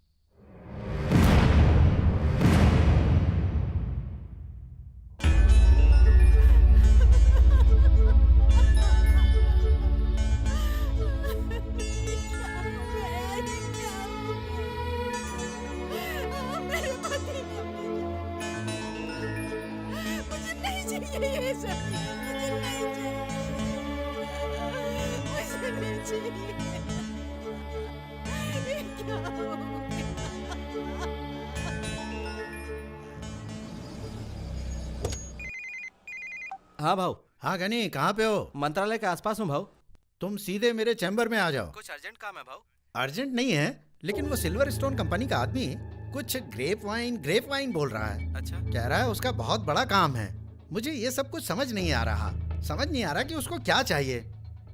हाँ भाऊ। हाँ गनी, कहाँ पे हो? मंत्रालय के आसपास हूँ भाऊ। तुम सीधे मेरे चैम्बर में आ जाओ। कुछ अर्जेंट काम है भाऊ। अर्जेंट नहीं है, लेकिन वो सिल्वर स्टोन कंपनी का आदमी कुछ ग्रेप वाइन बोल रहा है। अच्छा। कह रहा है उसका बहुत बड़ा काम है। मुझे ये सब कुछ समझ नहीं आ रहा कि उसको क्या चाहिए।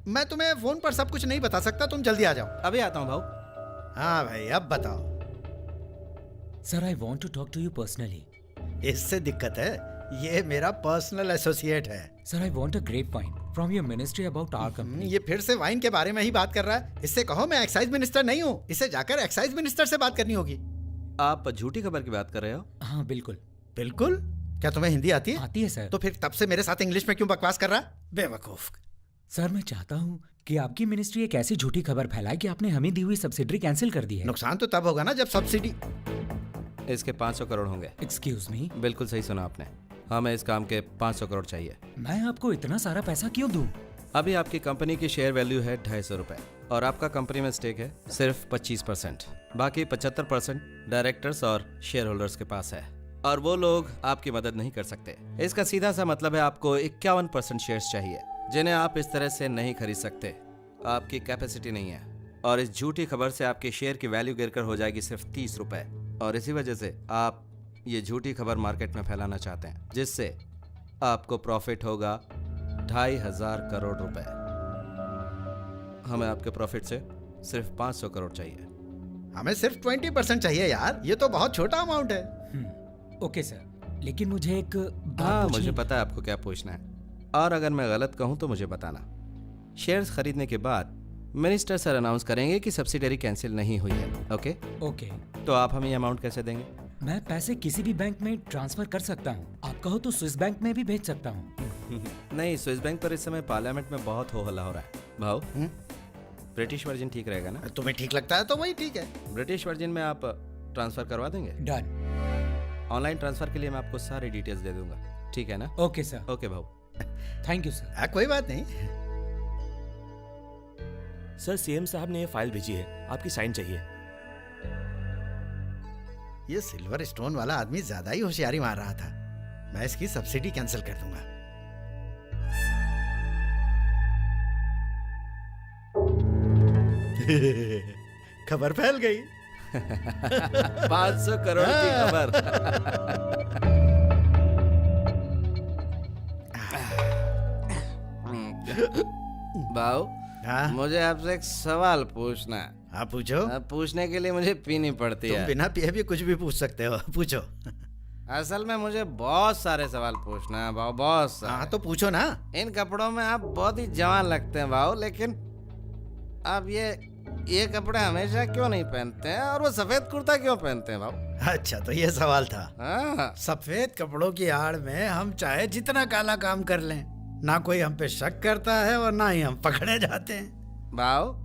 मैं तुम्हें फोन पर सब कुछ नहीं बता सकता, तुम जल्दी आ जाओ। अभी आता हूँ भाऊ। हाँ भाई, अब बताओ। Sir I want to talk to you personally. इससे दिक्कत है, ये मेरा पर्सनल एसोसिएट है। Sir I want a grape wine from your ministry about our company. ये फिर से वाइन के बारे में ही बात कर रहा है। इससे कहो मैं एक्साइज मिनिस्टर नहीं हूँ, इसे जाकर एक्साइज मिनिस्टर से बात करनी होगी। आप झूठी खबर की बात कर रहे हो? हाँ बिल्कुल। बिल्कुल? क्या तुम्हें हिंदी आती है? आती है सर। तो फिर तब से मेरे साथ इंग्लिश में क्यों बकवास कर रहा? बेवकूफ। सर मैं चाहता हूँ कि आपकी मिनिस्ट्री एक ऐसी झूठी खबर फैलाए कि आपने हमें दी हुई सब्सिडी कैंसिल कर दी है। नुकसान तो तब होगा ना जब सब्सिडी। इसके 500 करोड़ होंगे। Excuse me? बिल्कुल सही सुना आपने, हमें इस काम के 500 करोड़ चाहिए। मैं आपको इतना सारा पैसा क्यों दूं? अभी आपकी कंपनी की शेयर वैल्यू है 250 रुपए और आपका कंपनी में स्टेक है सिर्फ 25%। बाकी 75% डायरेक्टर्स और शेयर होल्डर्स के पास है और वो लोग आपकी मदद नहीं कर सकते। इसका सीधा सा मतलब है आपको 51% शेयर्स चाहिए, जिन्हें आप इस तरह से नहीं खरीद सकते। आपकी कैपेसिटी नहीं है और इस झूठी खबर से आपके शेयर की वैल्यू गिरकर हो जाएगी सिर्फ 30 रुपए। और इसी वजह से आप ये झूठी खबर मार्केट में फैलाना चाहते हैं, जिससे आपको प्रॉफिट होगा 2500 करोड़ रुपए। हमें आपके प्रॉफिट से सिर्फ 500 करोड़ चाहिए। हमें सिर्फ 20% चाहिए यार, ये तो बहुत छोटा अमाउंट है। ओके सर, लेकिन मुझे एक हाँ मुझे पता है आपको क्या पूछना है, और अगर मैं गलत कहूँ तो मुझे बताना। शेयर्स खरीदने के बाद मिनिस्टर सर अनाउंस करेंगे कि सब्सिडरी कैंसिल नहीं हुई है। Okay okay. तो आप हमें ये अमाउंट कैसे देंगे? मैं पैसे किसी भी बैंक में ट्रांसफर कर सकता हूँ, आप कहो तो स्विस बैंक में भी भेज सकता हूँ। नहीं, स्विस बैंक पर इस समय पार्लियामेंट में बहुत हो हल्ला हो रहा है। भाव ब्रिटिश वर्जिन ठीक रहेगा ना? तुम्हें ठीक लगता है तो वही ठीक है। ब्रिटिश वर्जिन में आप ट्रांसफर करवा देंगे? डन। ऑनलाइन ट्रांसफर के लिए मैं आपको सारी डिटेल्स दे दूंगा, ठीक है ना? Okay sir. ओके भाव, थैंक यू सर। कोई बात नहीं सर, सीएम साहब ने ये फाइल भेजी है, आपकी साइन चाहिए। ये सिल्वर स्टोन वाला आदमी ज्यादा ही होशियारी मार रहा था। मैं इसकी सब्सिडी कैंसिल कर दूंगा। खबर फैल गई। 500 करोड़ की खबर। भाव हाँ? मुझे आपसे एक सवाल पूछना है। हाँ पूछो। अब पूछने के लिए मुझे पीनी पड़ती तुम है। बिना पिए भी कुछ भी पूछ सकते हो, पूछो। असल में मुझे बहुत सारे सवाल पूछना है भाव, बहुत सारे। हाँ तो पूछो ना। इन कपड़ों में आप बहुत ही जवान लगते हैं भाव, लेकिन आप ये कपड़े हमेशा क्यों नहीं पहनते हैं, और वो सफेद कुर्ता क्यों पहनते हैं भाव? अच्छा तो ये सवाल था। हाँ। सफेद कपड़ों की आड़ में हम चाहे जितना काला काम कर लें, ना कोई हम पे शक करता है और ना ही हम पकड़े जाते हैं। भाव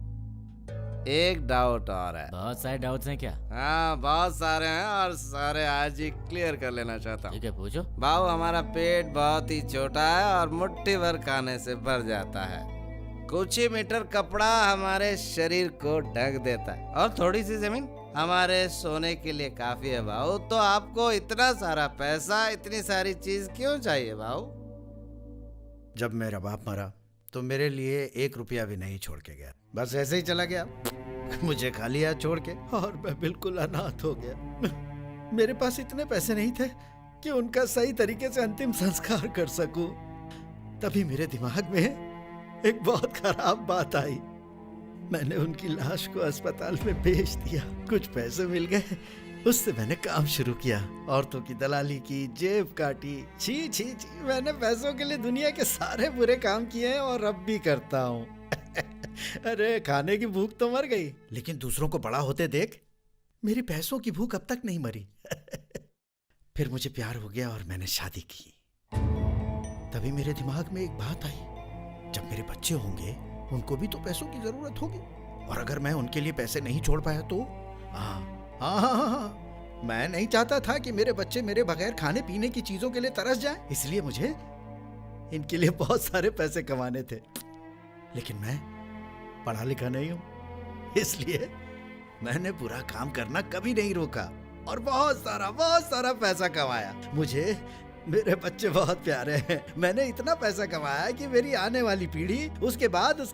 एक डाउट और है। बहुत सारे डाउट्स हैं क्या? हाँ बहुत सारे हैं, और सारे आज ही क्लियर कर लेना चाहता हूँ। ठीक है, पूछो। भाव हमारा पेट बहुत ही छोटा है और मुट्ठी भर खाने से भर जाता है। कुछ ही मीटर कपड़ा हमारे शरीर को ढक देता है, और थोड़ी सी जमीन हमारे सोने के लिए काफी है भाव। तो आपको इतना सारा पैसा, इतनी सारी चीज क्यों चाहिए भाव? जब मेरा बाप मरा तो मेरे लिए 1 रुपया भी नहीं छोड़ के गया, बस ऐसे ही चला गया। मुझे खाली हाथ छोड़ के, और मैं बिल्कुल अनाथ हो गया। मेरे पास इतने पैसे नहीं थे कि उनका सही तरीके से अंतिम संस्कार कर सकूं। तभी मेरे दिमाग में एक बहुत खराब बात आई। मैंने उनकी लाश को अस्पताल में बेच दिया। कुछ पैसे मिल गए, उससे मैंने काम शुरू किया। औरतों की दलाली की, जेब काटी। छी छी छी, मैंने पैसों के लिए दुनिया के सारे बुरे काम किए हैं और अब भी करता हूँ। अरे खाने की भूख तो मर गई, लेकिन दूसरों को बड़ा होते देख मेरी पैसों की भूख अब तक नहीं मरी। फिर मुझे प्यार हो गया और मैंने शादी की। तभी मेरे दिमाग में एक बात आई, जब मेरे बच्चे होंगे उनको भी तो पैसों की जरूरत होगी, और अगर मैं उनके लिए पैसे नहीं छोड़ पाया तो हाँ, मैं नहीं चाहता था कि मेरे बच्चे मेरे बगैर खाने पीने की चीजों के लिए तरस जाएं, इसलिए मुझे इनके लिए बहुत सारे पैसे कमाने थे। लेकिन मैं पढ़ा लिखा नहीं हूं, इसलिए मैंने बुरा काम करना कभी नहीं रोका और बहुत सारा पैसा कमाया। मुझे मेरे बच्चे बहुत प्यारे हैं। मैंने इतना पैसा कमाया कि मेरी आने वाली पीढ़ी, उसके बाद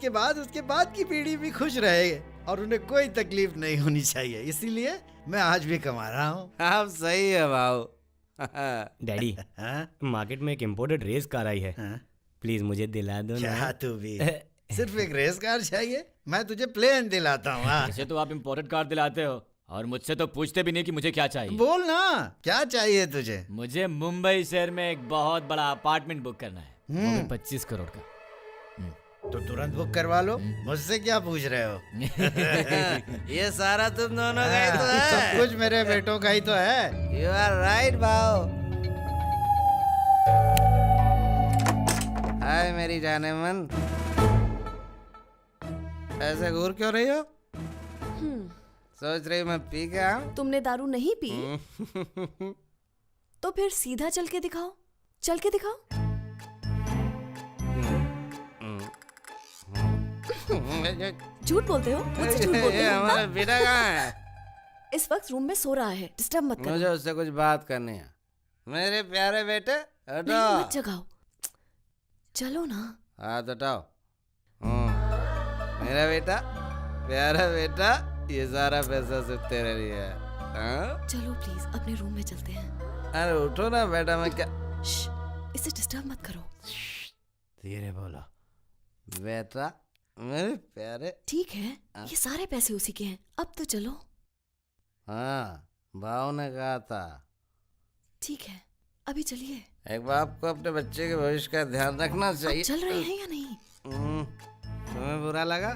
की पीढ़ी भी खुश रहे और उन्हें कोई तकलीफ नहीं होनी चाहिए। इसीलिए मैं आज भी कमा रहा हूँ। आप सही है भाव। डैडी, मार्केट में एक इम्पोर्टेड रेस कार आई है, प्लीज मुझे दिला दो ना। क्या तू भी सिर्फ एक रेस कार चाहिए? मैं तुझे प्लेन दिलाता हूँ। वैसे तो आप इम्पोर्टेड कार दिलाते हो, और मुझसे तो पूछते भी नहीं कि मुझे क्या चाहिए। बोल ना, क्या चाहिए तुझे? मुझे मुंबई शहर में एक बहुत बड़ा अपार्टमेंट बुक करना है, वो भी 25 करोड़ का। तो तुरंत बुक करवा लो, मुझसे क्या पूछ रहे हो? ये सारा तुम दोनों का ही तो है। सब कुछ मेरे बेटों का ही तो है। यू आर राइट भाव। हाय मेरी जाने मन, ऐसे घूर क्यों रही हो? सोच रही मैं पी के आऊं? तुमने दारू नहीं पी? तो फिर सीधा चल के दिखाओ, चल के दिखाओ। झूठ बोलते हो, मुझसे झूठ बोलते हो। हमारा बेटा कहाँ है? इस वक्त रूम में सो रहा है, डिस्टर्ब मत करो। मुझे उससे कुछ बात करनी है। मेरे प्यारे बेटे हटो। नहीं, मत जगाओ, चलो ना। हाथ हटाओ। मेरा बेटा, प्यारा बेटा, ये सारा पैसा सिर्फ तेरे लिए है। हाँ? चलो प्लीज अपने रूम में चलते हैं। अरे उठो ना बेटा, मैं क्या। इसे डिस्टर्ब मत करो। धीरे बोलो बेटा, मेरे प्यारे। ठीक है, ये सारे पैसे उसी के हैं, अब तो चलो। हाँ, भाव ने कहा था। ठीक है, अभी चलिए। एक बाप को अपने बच्चे के भविष्य का ध्यान रखना चाहिए। चल रहे हैं या नहीं? तुम्हें बुरा लगा?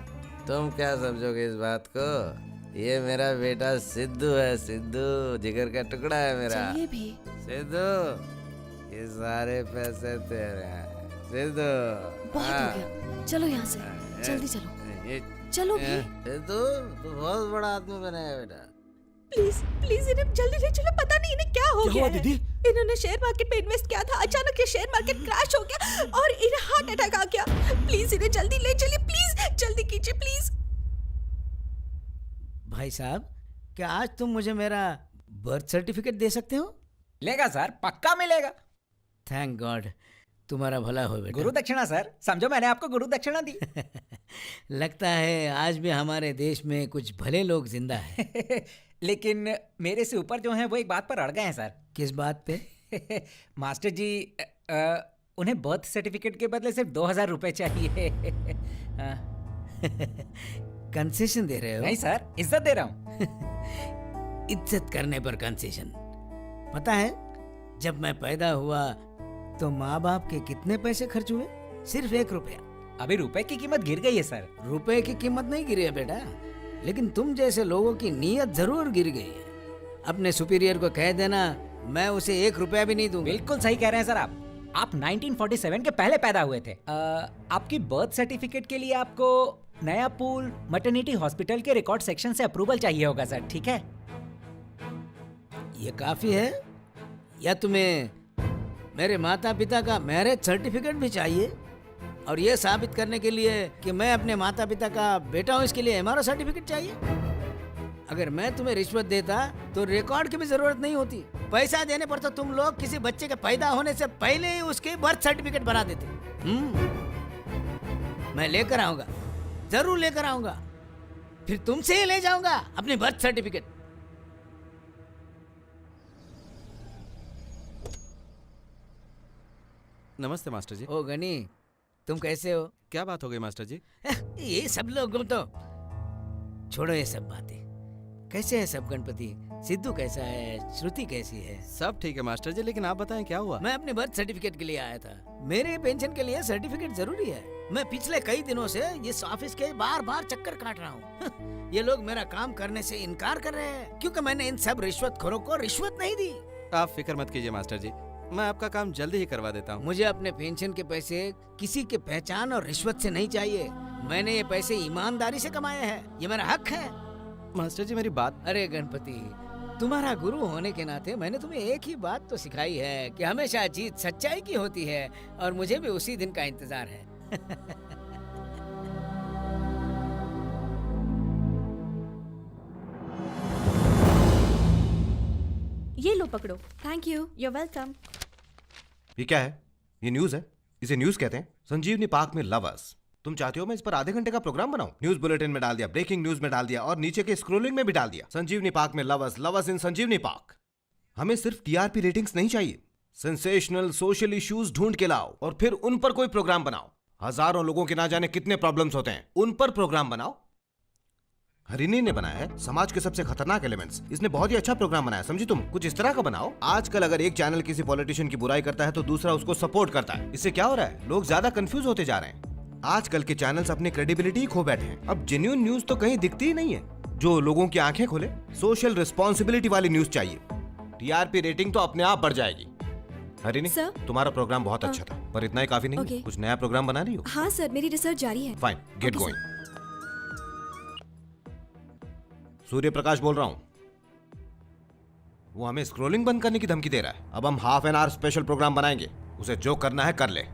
तुम क्या समझोगे इस बात को? ये मेरा बेटा सिद्धू है, सिद्धू, जिगर का टुकड़ा है मेरा। चलिए भी। सिद्धू, ये सारे पैसे तेरे हैं सिद्धू। बहुत हो गया, चलो यहाँ से, जल्दी चलो। चलो भी। सिद्धू, तू बहुत बड़ा आदमी बनेगा बेटा। प्लीज प्लीज इन्हें जल्दी ले चलो, पता नहीं इन्हें क्या हो गया है। इन्होंने शेयर मार्केट में इन्वेस्ट किया था, अचानक ये शेयर मार्केट क्रैश हो गया और इन्हें हार्ट अटैक आ गया। प्लीज इन्हें जल्दी ले चलिए, प्लीज जल्दी कीजिए प्लीज। भाई साहब, क्या आज तुम मुझे मेरा बर्थ सर्टिफिकेट दे सकते हो? लेगा सर, पक्का मिलेगा। थैंक गॉड, तुम्हारा भला हो बेटा। गुरु दक्षिणा सर, समझो मैंने आपको गुरु दक्षिणा दी। लगता है आज भी हमारे देश में कुछ भले लोग जिंदा हैं। लेकिन मेरे से ऊपर जो हैं वो एक बात पर अड़ गए हैं सर। किस बात पे? मास्टर जी, उन्हें बर्थ सर्टिफिकेट के बदले सिर्फ 2000 रुपए चाहिए। कंसेशन दे रहे हो? नहीं सर, इज्जत दे रहा हूँ। इज्जत करने पर कंसेशन। पता है जब मैं पैदा हुआ तो माँ बाप के कितने पैसे खर्च हुए? सिर्फ 1 रुपया। अभी रुपए की कीमत गिर गई है सर। रुपए की कीमत नहीं गिरी है बेटा, लेकिन तुम जैसे लोगों की नीयत जरूर गिर गई है। अपने सुपीरियर को कह देना मैं उसे 1 रुपया भी नहीं दूंगा। बिल्कुल सही कह रहे हैं सर आप 1947 के पहले पैदा हुए थे। आपकी बर्थ सर्टिफिकेट के लिए आपको नया पूल मैटरनिटी हॉस्पिटल के रिकॉर्ड सेक्शन से अप्रूवल चाहिए होगा सर, ठीक है? ये काफी है या तुम्हें मेरे माता पिता का मैरिज सर्टिफिकेट भी चाहिए? और ये साबित करने के लिए कि मैं अपने माता पिता का बेटा हूँ, इसके लिए एमआरओ सर्टिफिकेट चाहिए? अगर मैं तुम्हें रिश्वत देता तो रिकॉर्ड की भी जरूरत नहीं होती। पैसा देने पर तो तुम लोग किसी बच्चे के पैदा होने से पहले ही उसके बर्थ सर्टिफिकेट बना देते। मैं लेकर आऊंगा, जरूर लेकर आऊंगा, फिर तुमसे ही ले जाऊंगा अपनी बर्थ सर्टिफिकेट। नमस्ते मास्टर जी। ओ गनी, तुम कैसे हो? क्या बात हो गई मास्टर जी? ये सब लोग तो छोड़ो ये सब बातें। कैसे है सब गणपति? सिद्धू कैसा है? श्रुति कैसी है? सब ठीक है मास्टर जी, लेकिन आप बताएं क्या हुआ? मैं अपने बर्थ सर्टिफिकेट के लिए आया था। मेरे पेंशन के लिए सर्टिफिकेट जरूरी है। मैं पिछले कई दिनों से इस ऑफिस के बार बार चक्कर काट रहा हूँ। ये लोग मेरा काम करने से इनकार कर रहे हैं क्योंकि मैंने इन सब रिश्वतखोरों को रिश्वत नहीं दी। आप फिक्र मत कीजिए मास्टर जी, मैं आपका काम जल्दी ही करवा देता हूँ। मुझे अपने पेंशन के पैसे किसी के पहचान और रिश्वत से नहीं चाहिए। मैंने ये पैसे ईमानदारी से कमाए हैं, ये मेरा हक है। मास्टर जी मेरी बात। अरे गणपति, तुम्हारा गुरु होने के नाते मैंने तुम्हें एक ही बात तो सिखाई है कि हमेशा जीत सच्चाई की होती है, और मुझे भी उसी दिन का इंतजार है। ये लो पकड़ो। Thank you. You're welcome. ये क्या है? ये न्यूज है? इसे न्यूज कहते हैं? संजीवनी पार्क में लवर्स। तुम चाहते हो मैं इस पर आधे घंटे का प्रोग्राम बनाऊं? न्यूज बुलेटिन में डाल दिया, ब्रेकिंग न्यूज में डाल दिया, और नीचे के स्क्रोलिंग में भी डाल दिया। संजीवनी पार्क में लवर्स, लवर्स इन संजीवनी पार्क। हमें सिर्फ टीआरपी रेटिंग्स नहीं चाहिए, सेंसेशनल सोशल इश्यूज ढूंढ के लाओ और फिर उन पर कोई प्रोग्राम बनाओ। हजारों लोगों के ना जाने कितने प्रॉब्लम्स होते हैं, उन पर प्रोग्राम बनाओ। हरिनी ने बनाया है समाज के सबसे खतरनाक एलिमेंट्स। इसने बहुत ही अच्छा प्रोग्राम बनाया, समझी तुम? कुछ इस तरह का बनाओ। आजकल अगर एक चैनल किसी पॉलिटिशियन की बुराई करता है तो दूसरा उसको सपोर्ट करता है। इससे क्या हो रहा है? लोग ज्यादा कंफ्यूज होते जा रहे हैं। आजकल के चैनल्स अपनी क्रेडिबिलिटी खो बैठे हैं। अब जेन्युइन न्यूज तो कहीं दिखती ही नहीं है जो लोगों की आंखें खोले। सोशल रिस्पॉन्सिबिलिटी वाली न्यूज चाहिए। टीआरपी रेटिंग तो अपने आप बढ़ जाएगी। हरिनी, तुम्हारा प्रोग्राम बहुत अच्छा था, पर इतना ही काफी नहीं। Okay. कुछ नया प्रोग्राम बना रही हो? हाँ सर, मेरी रिसर्च जारी है। Fine, get going. Surya Prakash बोल रहा हूं। वो हमें स्क्रोलिंग बंद करने की धमकी दे रहा है। अब हम half an hour special program बनाएंगे, उसे जो करना है कर ले।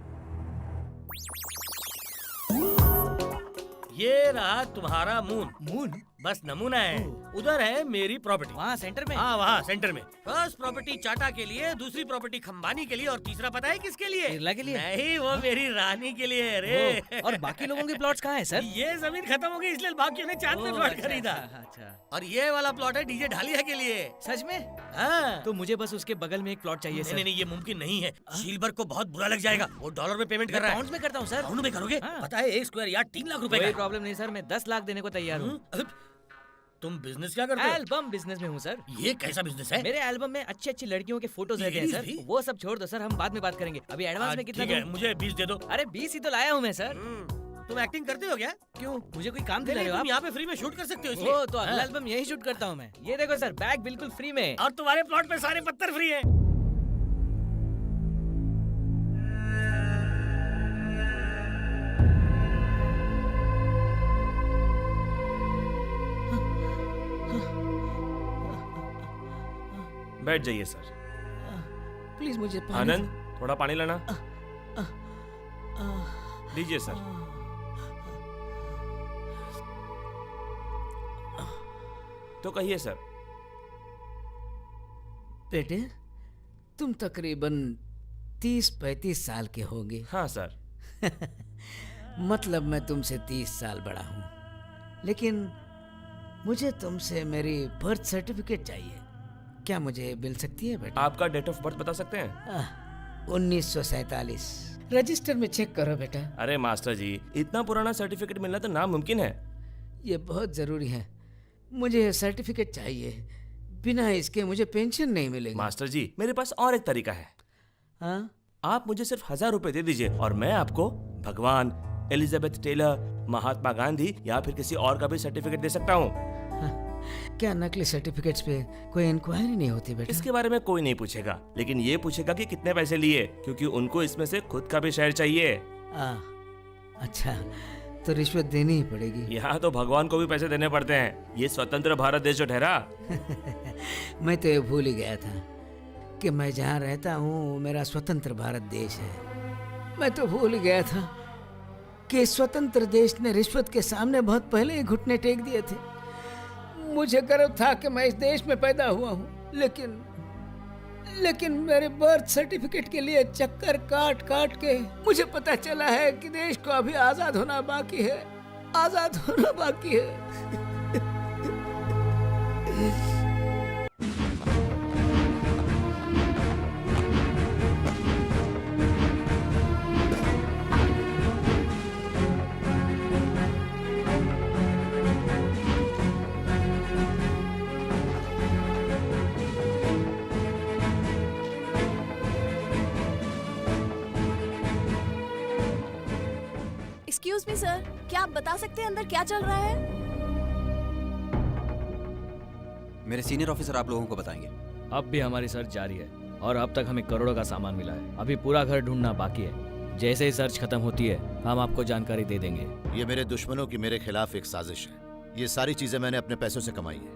ये रहा तुम्हारा मून। बस नमूना है। उधर है मेरी प्रॉपर्टी, वहाँ सेंटर में। हाँ वहाँ सेंटर में। फर्स्ट प्रॉपर्टी चाटा के लिए, दूसरी प्रॉपर्टी खंबानी के लिए, और तीसरा पता है किसके लिए? बिरला के लिए? नहीं, वो मेरी रानी के लिए। अरे और बाकी लोगों के प्लॉट्स कहाँ हैं सर? ये जमीन खत्म हो गई इसलिए बाकियों ने चाट में प्लॉट खरीदा। अच्छा। और ये वाला प्लॉट है डीजे ढालिया के लिए। सच में? हाँ। तो मुझे बस उसके बगल में एक प्लॉट चाहिए सर। नहीं, ये मुमकिन नहीं है। शीलबर्ग को बहुत बुरा लग जाएगा। वो डॉलर में पेमेंट कर रहा है। पाउंड में करता हूँ सर। पाउंड में करोगे? पता है 1 स्क्वायर यार्ड 3 लाख रुपए का। कोई प्रॉब्लम नहीं सर, मैं 10 लाख देने को तैयार हूँ। तुम बिजनेस क्या करते हो? एल्बम बिजनेस में हूँ सर। ये कैसा बिजनेस है? मेरे एल्बम में अच्छी अच्छी लड़कियों के फोटोज रहते हैं सर। वो सब छोड़ दो सर, हम बाद में बात करेंगे। अभी एडवांस में कितना ठीक है, दूं? मुझे 20 दे दो। अरे 20 ही तो लाया हूँ मैं सर। तुम एक्टिंग करते हो क्या? क्यों, मुझे कोई काम दिला नहीं, रहे हो तुम आप? यहाँ पे फ्री में शूट कर सकते हो इसलिए। ओ, तो अगला एल्बम यही शूट करता हूँ मैं। ये देखो सर, बैग बिल्कुल फ्री में। और तुम्हारे प्लॉट पे सारे पत्थर फ्री है। बैठ जाइए सर। प्लीज मुझे पानी। आनंद, थोड़ा पानी लाना। लीजिए सर। तो कहिए सर। बेटे, तुम तकरीबन 30-35 साल के होंगे। हाँ सर। मतलब मैं तुमसे 30 साल बड़ा हूँ, लेकिन मुझे तुमसे मेरी बर्थ सर्टिफिकेट चाहिए। क्या मुझे मिल सकती है बेटा? आपका डेट ऑफ बर्थ बता सकते हैं? 1947। रजिस्टर में चेक करो बेटा। अरे मास्टर जी, इतना पुराना सर्टिफिकेट मिलना तो नामुमकिन है। ये बहुत जरूरी है, मुझे ये सर्टिफिकेट चाहिए, बिना इसके मुझे पेंशन नहीं मिलेगी। मास्टर जी, मेरे पास और एक तरीका है। हाँ? आप मुझे सिर्फ 1000 रुपए दे दीजिए और मैं आपको भगवान, एलिजाबेथ टेलर, महात्मा गांधी या फिर किसी और का भी सर्टिफिकेट दे सकता हूँ। क्या नकली सर्टिफिकेट्स पे कोई इंक्वायरी नहीं होती बेटा? इसके बारे में कोई नहीं पूछेगा, लेकिन ये पूछेगा कि कितने पैसे लिए, क्योंकि उनको इसमें से खुद का भी शेयर चाहिए। अच्छा, तो रिश्वत देनी ही पड़ेगी। यहाँ तो भगवान को भी पैसे देने पड़ते हैं। ये स्वतंत्र भारत देश जो ठहरा। मैं तो ये भूल ही गया था कि मैं जहाँ रहता हूँ मेरा स्वतंत्र भारत देश है। मैं तो भूल ही गया था कि स्वतंत्र देश ने रिश्वत के सामने बहुत पहले ही घुटने टेक दिए थे। मुझे गर्व था कि मैं इस देश में पैदा हुआ हूँ, लेकिन मेरे बर्थ सर्टिफिकेट के लिए चक्कर काट काट के मुझे पता चला है कि देश को अभी आजाद होना बाकी है, आजाद होना बाकी है। एक्सक्यूज मी सर, क्या आप बता सकते हैं अंदर क्या चल रहा है? मेरे सीनियर ऑफिसर आप लोगों को बताएंगे। अब भी हमारी सर्च जारी है और अब तक हमें करोड़ों का सामान मिला है। अभी पूरा घर ढूंढना बाकी है। जैसे ही सर्च खत्म होती है हम आपको जानकारी दे देंगे। ये मेरे दुश्मनों की मेरे खिलाफ एक साजिश है। ये सारी चीजें मैंने अपने पैसों से कमाई है।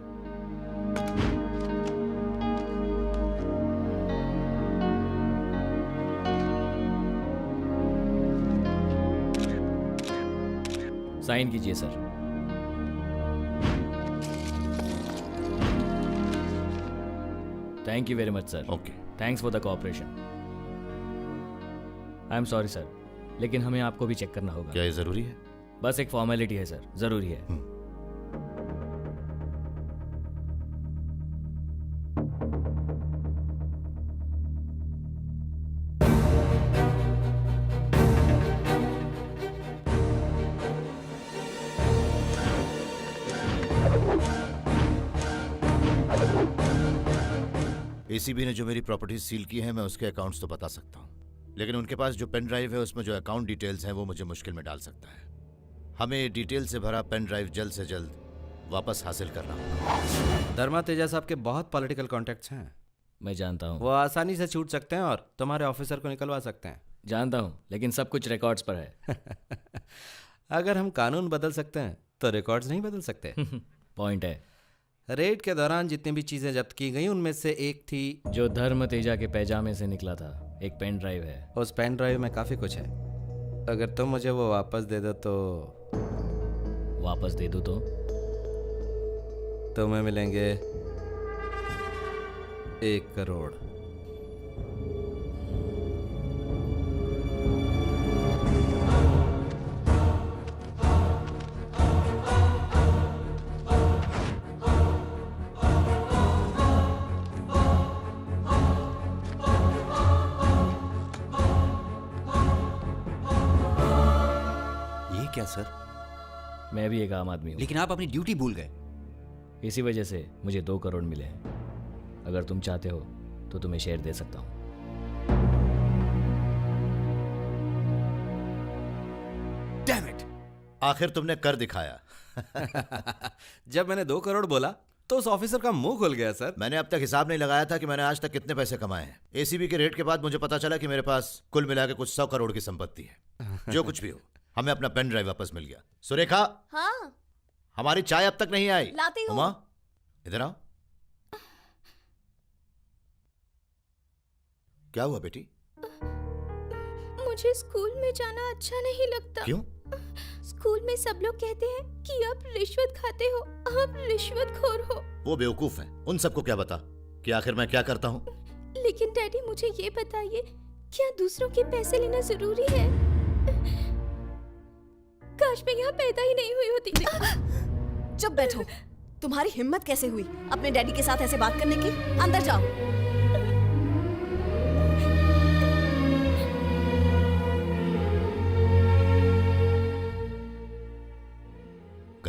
साइन कीजिए sir. Thank you very much sir. Okay, thanks for the cooperation. I am sorry sir, लेकिन हमें आपको भी चेक करना होगा। क्या ये जरूरी है? बस एक फॉर्मेलिटी है सर, जरूरी है। एसीबी ने जो मेरी प्रॉपर्टीज सील की हैं मैं उसके अकाउंट्स तो बता सकता हूं, लेकिन उनके पास जो पेन ड्राइव है उसमें जो अकाउंट डिटेल्स हैं वो मुझे मुश्किल में डाल सकता है। हमें डिटेल से भरा पेन ड्राइव जल्द से जल्द वापस हासिल करना होगा। धर्मा तेजा साहब के बहुत पॉलिटिकल कॉन्टैक्ट्स हैं। मैं जानता हूँ। वो आसानी से छूट सकते हैं और तुम्हारे ऑफिसर को निकलवा सकते हैं। जानता हूँ, लेकिन सब कुछ रिकॉर्ड्स पर है। अगर हम कानून बदल सकते हैं तो रिकॉर्ड्स नहीं बदल सकते। पॉइंट है। रेड के दौरान जितनी भी चीजें जब्त की गई उनमें से एक थी जो धर्म तेजा के पैजामे से निकला था। एक पेन ड्राइव है। उस पेन ड्राइव में काफी कुछ है। अगर तुम मुझे वो वापस दे दो तो वापस दे दो तो तुम्हें मिलेंगे 1 करोड़। क्या सर? मैं भी एक आम आदमी हूँ। लेकिन आप अपनी ड्यूटी भूल गए। इसी वजह से मुझे 2 करोड़ मिले हैं। अगर तुम चाहते हो तो तुम्हें शेयर दे सकता हूँ। Damn it! आखिर तुमने कर दिखाया। जब मैंने 2 करोड़ बोला तो उस ऑफिसर का मुंह खुल गया सर। मैंने अब तक हिसाब नहीं लगाया था कि मैंने आज तक कितने पैसे कमाए हैं। एसीबी के रेड के बाद मुझे पता चला कि मेरे पास कुल मिला के कुछ 100 करोड़ की संपत्ति है। जो कुछ भी हो, हमें अपना पेन ड्राइव वापस मिल गया। सुरेखा, हाँ हमारी चाय अब तक नहीं आई। लाती हूँ। उमा, इधर आओ। क्या हुआ बेटी? मुझे स्कूल में जाना अच्छा नहीं लगता। क्यों? स्कूल में सब लोग कहते हैं कि आप रिश्वत खाते हो, आप रिश्वतखोर हो। वो बेवकूफ हैं। उन सबको क्या बता कि आखिर मैं क्या करता हूँ। लेकिन डैडी मुझे ये बताइए, क्या दूसरों के पैसे लेना जरूरी है? काश मैं यहाँ पैदा ही नहीं हुई होती। चुप बैठो। तुम्हारी हिम्मत कैसे हुई अपने डैडी के साथ ऐसे बात करने की? अंदर जाओ।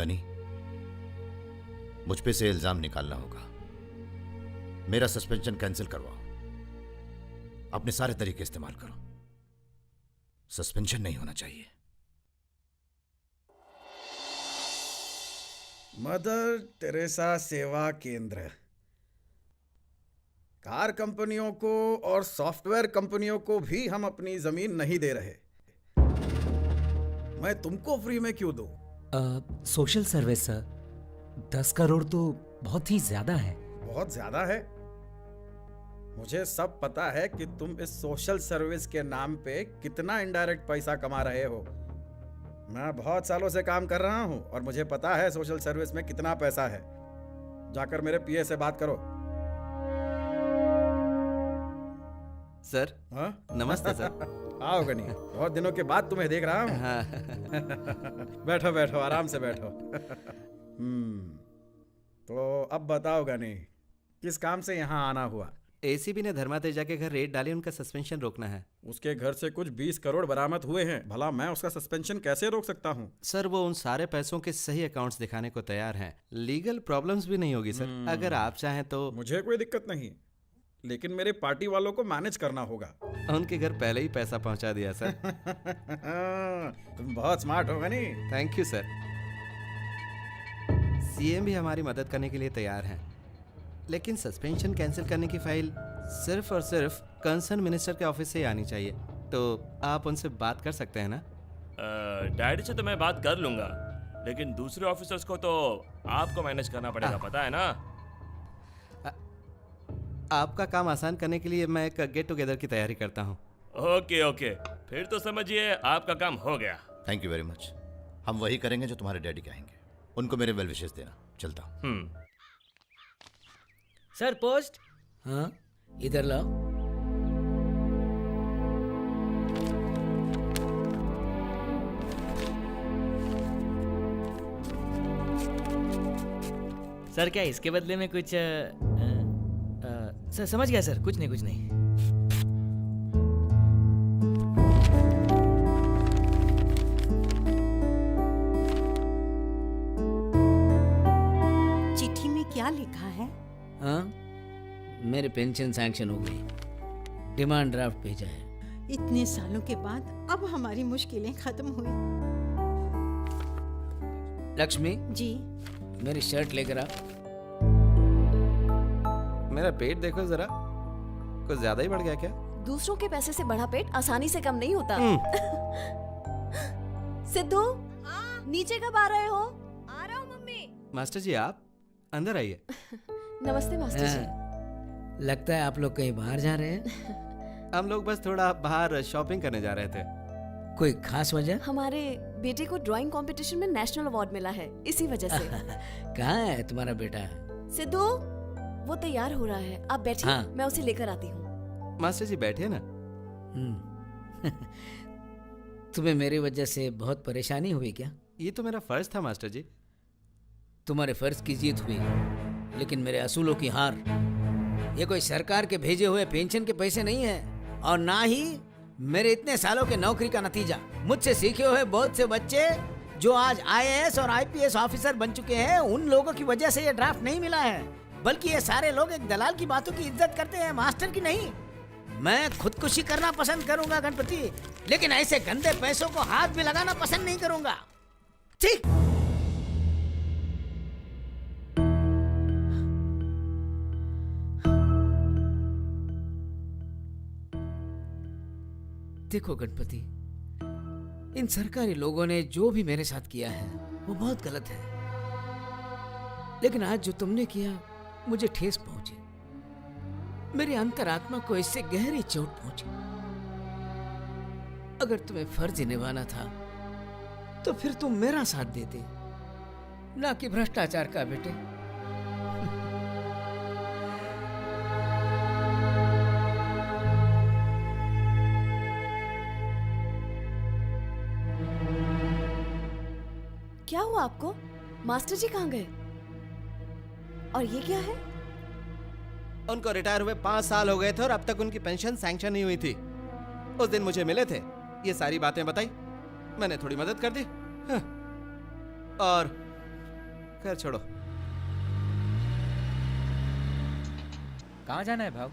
गनी, मुझ पे से इल्जाम निकालना होगा। मेरा सस्पेंशन कैंसिल करवाओ, अपने सारे तरीके इस्तेमाल करो, सस्पेंशन नहीं होना चाहिए। मदर टेरेसा सेवा केंद्र। कार कंपनियों को और सॉफ्टवेयर कंपनियों को भी हम अपनी जमीन नहीं दे रहे। मैं तुमको फ्री में क्यों दूं? सोशल सर्विस सर, 10 करोड़ तो बहुत ही ज्यादा है। बहुत ज्यादा है? मुझे सब पता है कि तुम इस सोशल सर्विस के नाम पे कितना इनडायरेक्ट पैसा कमा रहे हो। मैं बहुत सालों से काम कर रहा हूं और मुझे पता है सोशल सर्विस में कितना पैसा है। जाकर मेरे पीए से बात करो। सर। हाँ? नमस्ते सर। आओ गनी, बहुत दिनों के बाद तुम्हें देख रहा हूँ। हाँ। बैठो बैठो, आराम से बैठो। तो अब बताओ गनी, किस काम से यहाँ आना हुआ? एसीबी ने धर्मा तेजा के घर रेड डाली, उनका सस्पेंशन रोकना है। उसके घर से कुछ 20 करोड़ बरामद हुए हैं। भला मैं उसका सस्पेंशन कैसे रोक सकता हूँ? सर, वो उन सारे पैसों के सही अकाउंट्स दिखाने को तैयार हैं। लीगल प्रॉब्लम्स भी नहीं होगी सर, अगर आप चाहें तो। मुझे कोई दिक्कत नहीं, लेकिन मेरे पार्टी वालों को मैनेज करना होगा। उनके घर पहले ही पैसा पहुंचा दिया सर। तुम बहुत स्मार्ट हो Ghani. Thank you sir. CM भी हमारी मदद करने के लिए तैयार हैं, लेकिन सस्पेंशन कैंसिल करने की फाइल सिर्फ और सिर्फ कंसर्न मिनिस्टर के ऑफिस से ही आनी चाहिए। तो आप उनसे बात कर सकते हैं ना? डैडी से तो मैं बात कर लूंगा, लेकिन दूसरे ऑफिसर्स को तो आपको मैनेज करना पड़ेगा, पता है ना? आपका काम आसान करने के लिए मैं एक गेट टुगेदर की तैयारी करता हूँ। ओके ओके, फिर तो समझिए आपका काम हो गया। Thank you very much. हम वही करेंगे जो तुम्हारे डैडी कहेंगे। उनको मेरे वेल विशेस देना। चलता हूँ। Sir post. हाँ, इधर लाओ। सर क्या इसके बदले में कुछ सर समझ गया सर, कुछ नहीं कुछ नहीं। चिट्ठी में क्या लिखा है? हाँ, मेरे पेंशन सैंक्शन हो गई, डिमांड ड्राफ्ट भेजा है। इतने सालों के बाद अब हमारी मुश्किलें खत्म हुई। लक्ष्मी जी, मेरी शर्ट लेकर आ। मेरा पेट देखो जरा, कुछ ज्यादा ही बढ़ गया क्या? दूसरों के पैसे से बढ़ा पेट आसानी से कम नहीं होता। सिद्धू, नीचे कब आ रहे हो? आ रहा हूँ मम्मी। मास्टर जी आप अंदर आइए। नमस्ते मास्टर जी। लगता है आप लोग कहीं बाहर जा रहे हैं। हम लोग बस थोड़ा बाहर शॉपिंग करने जा रहे थे। कोई खास वजह? हमारे बेटे को ड्राइंग कंपटीशन में नेशनल अवार्ड मिला है, इसी वजह से। कहाँ है तुम्हारा बेटा? सिद्धू, वो तैयार हो रहा है, आप बैठिए। हाँ। मैं उसे लेकर आती हूँ। मास्टर जी बैठिए ना। तुम्हें मेरी वजह से बहुत परेशानी हुई क्या? ये तो मेरा फर्ज था मास्टर जी। तुम्हारे फर्ज की जीत हुई, लेकिन मेरे असूलों की हार। ये कोई सरकार के भेजे हुए पेंशन के पैसे नहीं है, और ना ही मेरे इतने सालों के नौकरी का नतीजा। मुझसे सीखे हुए बहुत से बच्चे जो आज आईएएस और आईपीएस ऑफिसर बन चुके हैं, उन लोगों की वजह से ये ड्राफ्ट नहीं मिला है, बल्कि ये सारे लोग एक दलाल की बातों की इज्जत करते हैं, मास्टर की नहीं। मैं खुदकुशी करना पसंद करूंगा गणपति, लेकिन ऐसे गंदे पैसों को हाथ भी लगाना पसंद नहीं करूंगा। ठीक। देखो गणपति, इन सरकारी लोगों ने जो भी मेरे साथ किया है वो बहुत गलत है, लेकिन आज जो तुमने किया मुझे ठेस पहुंची। मेरी अंतरात्मा को इससे गहरी चोट पहुंची। अगर तुम्हें फर्ज निभाना था तो फिर तुम मेरा साथ देते, ना कि भ्रष्टाचार का बेटे। क्या हुआ आपको? मास्टर जी कहाँ गए? और ये क्या है? उनको रिटायर हुए 5 साल हो गए थे और अब तक उनकी पेंशन सैंक्शन नहीं हुई थी। उस दिन मुझे मिले थे, ये सारी बातें बताई, मैंने थोड़ी मदद कर दी। हाँ। और खैर छोड़ो। कहाँ जाना है भाव?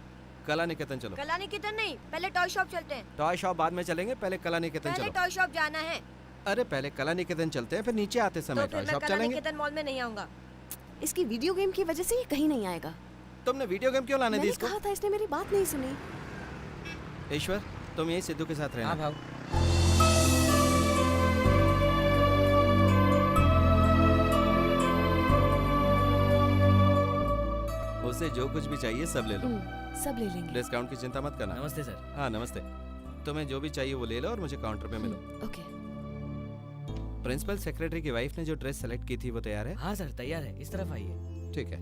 कला निकेतन चलो। कला निकेतन नहीं, पहले टॉय शॉप चलते हैं। टॉय शॉप बाद में चलेंगे, पहले कला निकेतन पहले चलो। टॉय शॉप जाना है। अरे पहले कला निकेतन चलते हैं, फिर नीचे आते समय तो टॉय फिर शॉप मैं कला चलेंगे। निकेतन मॉल में नहीं आऊंगा। इसकी वीडियो गेम की वजह से ये कहीं नहीं आएगा। तुमने वीडियो गेम क्यों लाने दी मैंने इसको? कहा था, इसने मेरी बात नहीं सुनी। ईश्वर तुम यही सिद्धू के साथ रहना। हाँ भाव। उसे जो कुछ भी चाहिए सब ले लो। सब ले लेंगे। डिस्काउंट की चिंता मत करना। नमस्ते सर। हाँ नमस्ते। तुम्हें जो भी चाहिए वो ले लो और मुझे काउंटर पे मिलो। ओके। प्रिंसिपल सेक्रेटरी की वाइफ ने जो ड्रेस सेलेक्ट की थी वो तैयार है? हाँ सर तैयार है, इस तरफ आइए। ठीक है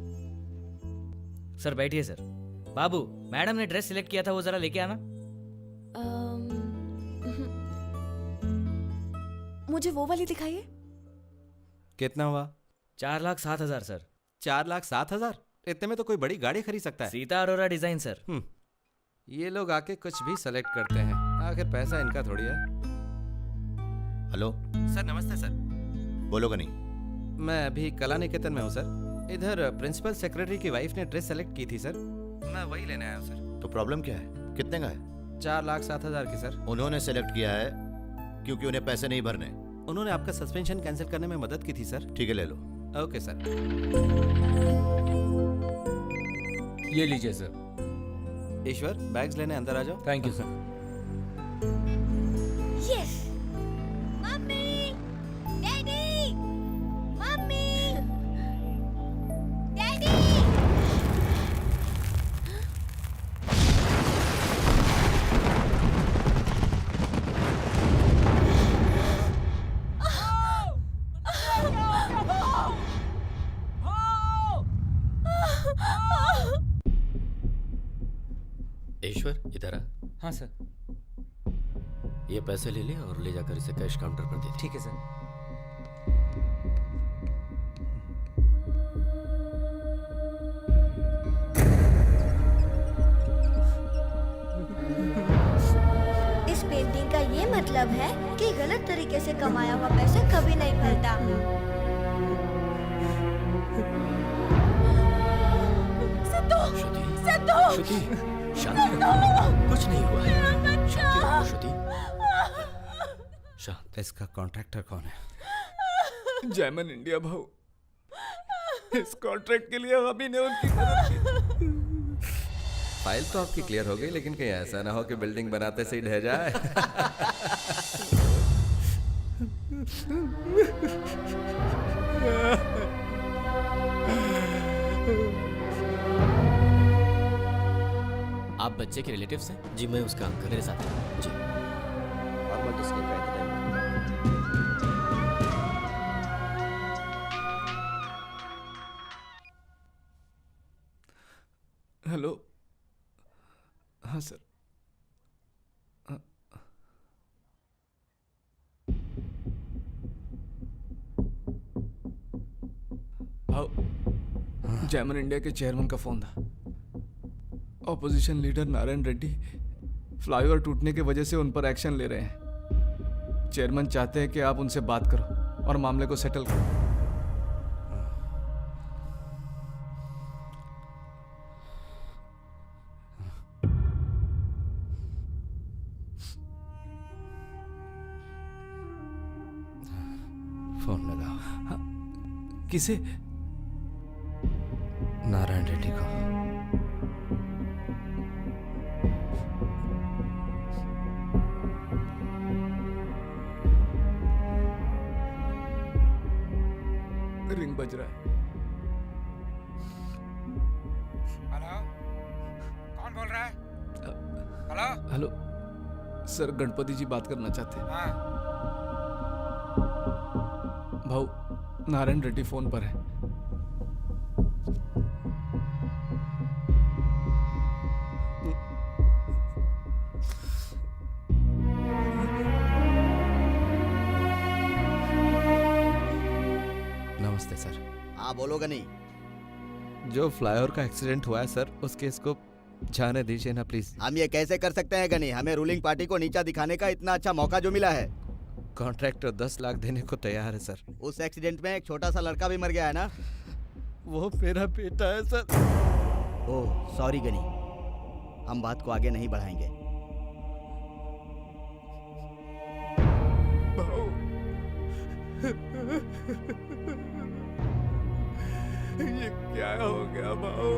सर बैठिए सर। बाबू मैडम ने ड्रेस सिलेक्ट किया था वो जरा लेके आना। मुझे वो वाली दिखाइए। कितना हुआ? 4,07,000 सर। 4,07,000? इतने में तो कोई बड़ी गाड़ी खरीद सकता है। Sita Arora design sir. ये लोग आके कुछ भी सेलेक्ट करते हैं, आखिर पैसा इनका थोड़ी है। हेलो सर नमस्ते सर। बोलो गनी। मैं अभी कला निकेतन में हूँ सर। इधर प्रिंसिपल सेक्रेटरी की वाइफ ने ड्रेस सेलेक्ट की थी सर, मैं वही लेने आया हूँ सर। तो प्रॉब्लम क्या है? कितने का है? 4,07,000 की सर। उन्होंने सेलेक्ट किया है क्योंकि उन्हें पैसे नहीं भरने। उन्होंने आपका सस्पेंशन कैंसिल करने में मदद की थी सर। ठीक है ले लो। Okay sir. ये लीजिए सर। ईश्वर बैग्स लेने अंदर आ जाओ। Thank you sir. Yes. Mummy, daddy, mummy, daddy. Ishwar इधर आ। हाँ सर। ये पैसे ले ले और ले जाकर इसे कैश काउंटर पर दे दे। ठीक है सर। इस पेंटिंग का ये मतलब है कि गलत तरीके से कमाया हुआ पैसा कभी नहीं फलता। श्रुति, शांति रखो। कुछ नहीं हुआ है। शांति रखो श्रुति। शांत। इसका कॉन्ट्रैक्टर कौन है? जैमन इंडिया भाऊ। इस कॉन्ट्रैक्ट के लिए हम ही ने उनकी मदद की। फाइल तो आपकी क्लियर हो गई, लेकिन कहीं ऐसा ना हो कि बिल्डिंग बनाते से ही ढह जाए। आप बच्चे के रिलेटिव्स हैं? जी मैं उसका अंकल। मेरे साथ है। जी। हेलो। हाँ सर। भाऊ, जैमन इंडिया के चेयरमैन का फोन था। Opposition leader Narayan Reddy flyover टूटने की वजह से उन पर एक्शन ले रहे हैं। चेयरमैन चाहते हैं कि आप उनसे बात करो और मामले को सेटल करो। फोन लगाओ। किसे? नारायण रेड्डी को। रिंग बज रहा है। हेलो, कौन बोल रहा है? हेलो। हेलो सर, गणपति जी बात करना चाहते हैं। हाँ। भाऊ, नारायण रेड्डी फोन पर है। नमस्ते सर। हाँ बोलो गनी। जो फ्लाईओवर का एक्सीडेंट हुआ है सर, उस केस को जाने दीजिए ना प्लीज। हम ये कैसे कर सकते हैं गनी? हमें रूलिंग पार्टी को नीचा दिखाने का इतना अच्छा मौका जो मिला है। कॉन्ट्रैक्टर 10 लाख देने को तैयार है सर। उस एक्सीडेंट में एक छोटा सा लड़का भी मर गया है ना? वो मेरा बेटा है सर। ओह सॉरी गनी, हम बात को आगे नहीं बढ़ाएंगे। ये क्या हो गया भाऊ?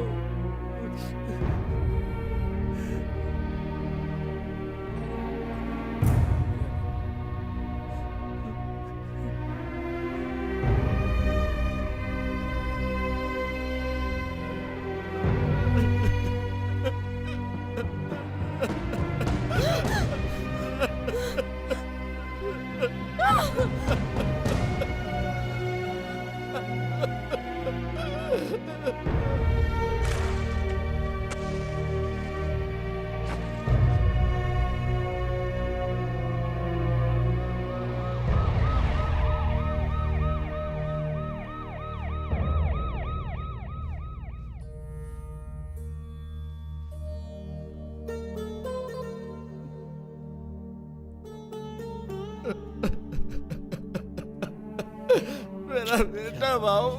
मेरा बेटा भाऊ।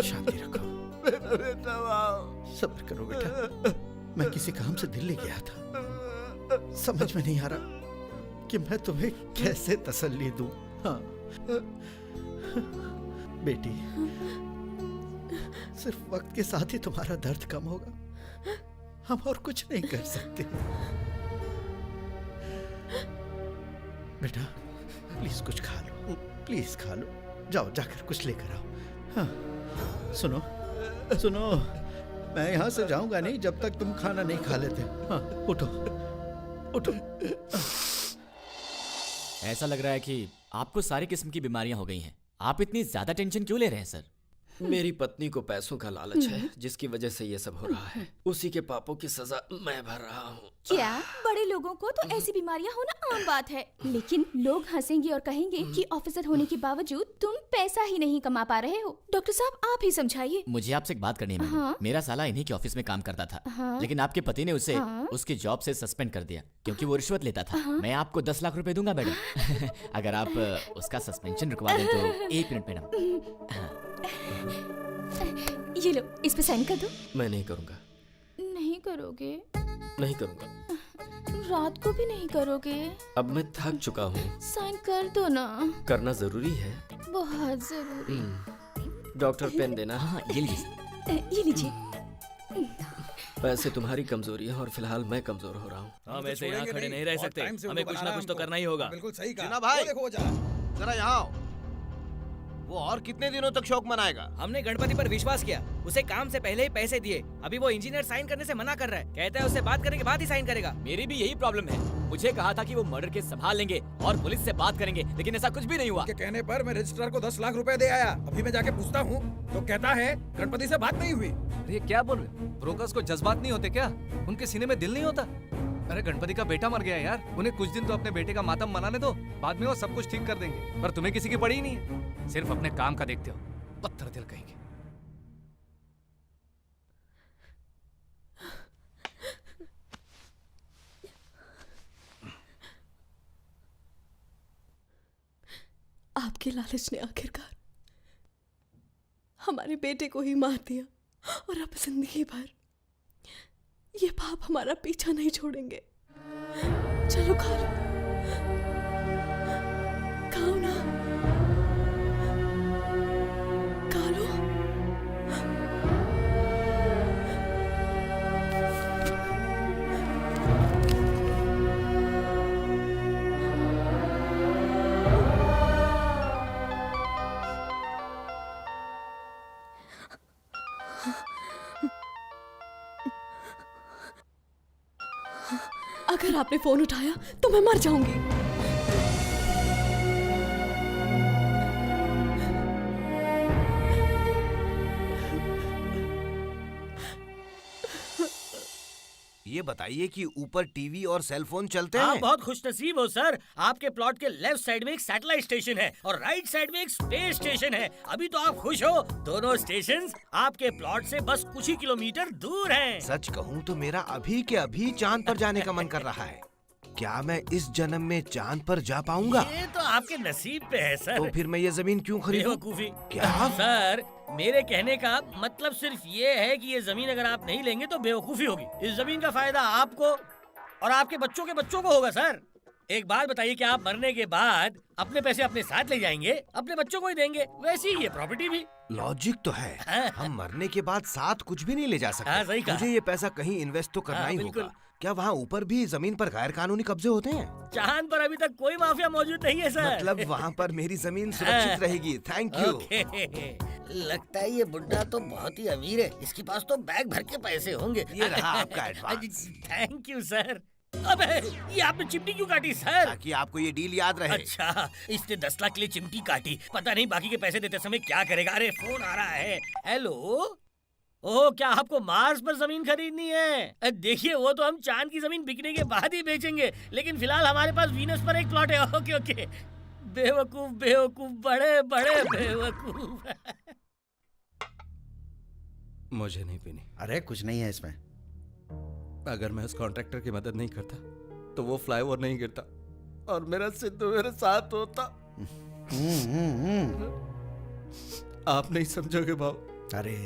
शांति रखो। मेरा बेटा भाऊ। सब्र करो बेटा। मैं किसी काम से दिल्ली गया था, समझ में नहीं आ रहा कि मैं तुम्हें कैसे तसल्ली दूं। हाँ बेटी, सिर्फ वक्त के साथ ही तुम्हारा दर्द कम होगा। हम और कुछ नहीं कर सकते। बेटा प्लीज कुछ खा लो, प्लीज खा लो। जाओ जाकर कुछ लेकर आओ। हाँ सुनो सुनो, मैं यहाँ से जाऊंगा नहीं जब तक तुम खाना नहीं खा लेते। हाँ उठो उठो। ऐसा लग रहा है कि आपको सारी किस्म की बीमारियां हो गई हैं। आप इतनी ज्यादा टेंशन क्यों ले रहे हैं सर? मेरी पत्नी को पैसों का लालच है, जिसकी वजह से ये सब हो रहा है। उसी के पापों की सजा मैं भर रहा हूँ। क्या बड़े लोगों को तो ऐसी बीमारियां होना आम बात है, लेकिन लोग हंसेंगे और कहेंगे कि ऑफिसर होने के बावजूद तुम पैसा ही नहीं कमा पा रहे हो। डॉक्टर साहब आप ही समझाइए। मुझे आपसे एक बात करनी है मैडम। हाँ? मेरा साला इन्हीं के ऑफिस में काम करता था, हाँ? लेकिन आपके पति ने उसे हाँ? उसकी जॉब से सस्पेंड कर दिया क्योंकि वो रिश्वत लेता था। हाँ? मैं आपको 10 लाख रुपए दूंगा मैडम। अगर आप उसका सस्पेंशन रुकवा दें तो। 1 मिनट मैडम। ये लो, इस पे साइन कर दो। मैं नहीं करूँगा। नहीं करोगे? नहीं करूँगा। रात को भी नहीं करोगे? अब मैं थक चुका हूँ। साइन कर दो ना। करना जरूरी है। बहुत जरूरी। डॉक्टर पेन देना। हाँ ये लीजिए। ये लीजिए। वैसे तुम्हारी कमजोरी है और फिलहाल मैं कमजोर हो रहा हूँ। हम ऐसे यहाँ खड़े नहीं रह सकते, हमें कुछ ना कुछ तो करना ही होगा। बिल्कुल सही कहा। जीना भाई, देखो जरा जरा यहाँ आओ। वो और कितने दिनों तक शौक मनाएगा? हमने गणपति पर विश्वास किया, उसे काम से पहले ही पैसे दिए। अभी वो इंजीनियर साइन करने से मना कर रहा है, कहता है उससे बात करने के बाद ही साइन करेगा। मेरी भी यही प्रॉब्लम है। मुझे कहा था कि वो मर्डर केस संभाल लेंगे और पुलिस से बात करेंगे, लेकिन ऐसा कुछ भी नहीं हुआ। के कहने पर मैं रजिस्ट्रार को 10 लाख रुपए दे आया। अभी मैं जाके पूछता हूँ तो कहता है गणपति से बात नहीं हुई। ये क्या बोल रहे? ब्रोकर्स को जज्बात नहीं होते क्या? उनके सीने में दिल नहीं होता? अरे गणपति का बेटा मर गया यार, उन्हें कुछ दिन तो अपने बेटे का मातम मनाने दो, बाद में वो सब कुछ ठीक कर देंगे। पर तुम्हें किसी की पड़ी ही नहीं है, सिर्फ अपने काम का देखते हो। पत्थर दिल कहेंगे। आपके लालच ने आखिरकार हमारे बेटे को ही मार दिया, और अब जिंदगी भर ये पाप हमारा पीछा नहीं छोड़ेंगे। चलो खा लो, खाओ ना, खा लो। अगर आपने फोन उठाया तो मैं मर जाऊंगी। ये बताइए कि ऊपर टीवी और सेल फोन चलते आप हैं? बहुत खुशनसीब हो सर। आपके प्लॉट के लेफ्ट साइड में एक सैटेलाइट स्टेशन है और राइट साइड में एक स्पेस स्टेशन है। अभी तो आप खुश हो। दोनों स्टेशन आपके प्लॉट से बस कुछ ही किलोमीटर दूर हैं। सच कहूँ तो मेरा अभी के अभी चांद पर जाने का मन कर रहा है। क्या मैं इस जन्म में चांद पर जा पाऊंगा? ये तो आपके नसीब पे है सर। तो फिर मैं ये जमीन क्यों खरीदूं? बेवकूफी। क्या? सर, मेरे कहने का मतलब सिर्फ ये है कि ये जमीन अगर आप नहीं लेंगे तो बेवकूफी होगी। इस जमीन का फायदा आपको और आपके बच्चों के बच्चों को होगा सर। एक बात बताइए, क्या आप मरने के बाद अपने पैसे अपने साथ ले जाएंगे, अपने बच्चों को ही देंगे? वैसे ही ये प्रॉपर्टी भी। लॉजिक तो है। हम मरने के बाद साथ कुछ भी नहीं ले जा सकते। हाँ, सही कहा। मुझे ये पैसा कहीं इन्वेस्ट तो करना ही बिल्कुल। होगा। क्या वहाँ ऊपर भी जमीन पर गैर कानूनी कब्जे होते हैं? चांद पर अभी तक कोई माफिया मौजूद नहीं है सर। मतलब वहाँ पर मेरी जमीन सुरक्षित रहेगी। Thank you. लगता है ये बुड्ढा तो बहुत ही अमीर है। इसके पास तो बैग भर के पैसे होंगे। ये रहा आपका एडवांस। Thank you sir. अबे, ये आपने चिमटी क्यों काटी सर? ताकि आपको ये डील याद रहे। अच्छा, इसने 10 लाख के लिए चिमटी काटी। पता नहीं बाकी के पैसे देते समय क्या करेगा। अरे फोन आ रहा है। हेलो, ओह, क्या आपको मार्स पर जमीन खरीदनी है? देखिए, वो तो हम चांद की जमीन बिकने के बाद ही बेचेंगे, लेकिन फिलहाल हमारे पास वीनस पर एक प्लॉट है। Okay okay. बेवकूफ बेवकूफ, बड़े बड़े बेवकूफ। मुझे नहीं पीनी। अरे कुछ नहीं है इसमें। अगर मैं उस कॉन्ट्रैक्टर की मदद नहीं करता तो वो फ्लाईओवर नहीं गिरता और मेरा सिद्धू मेरे साथ होता। आप नहीं समझोगे भाव। अरे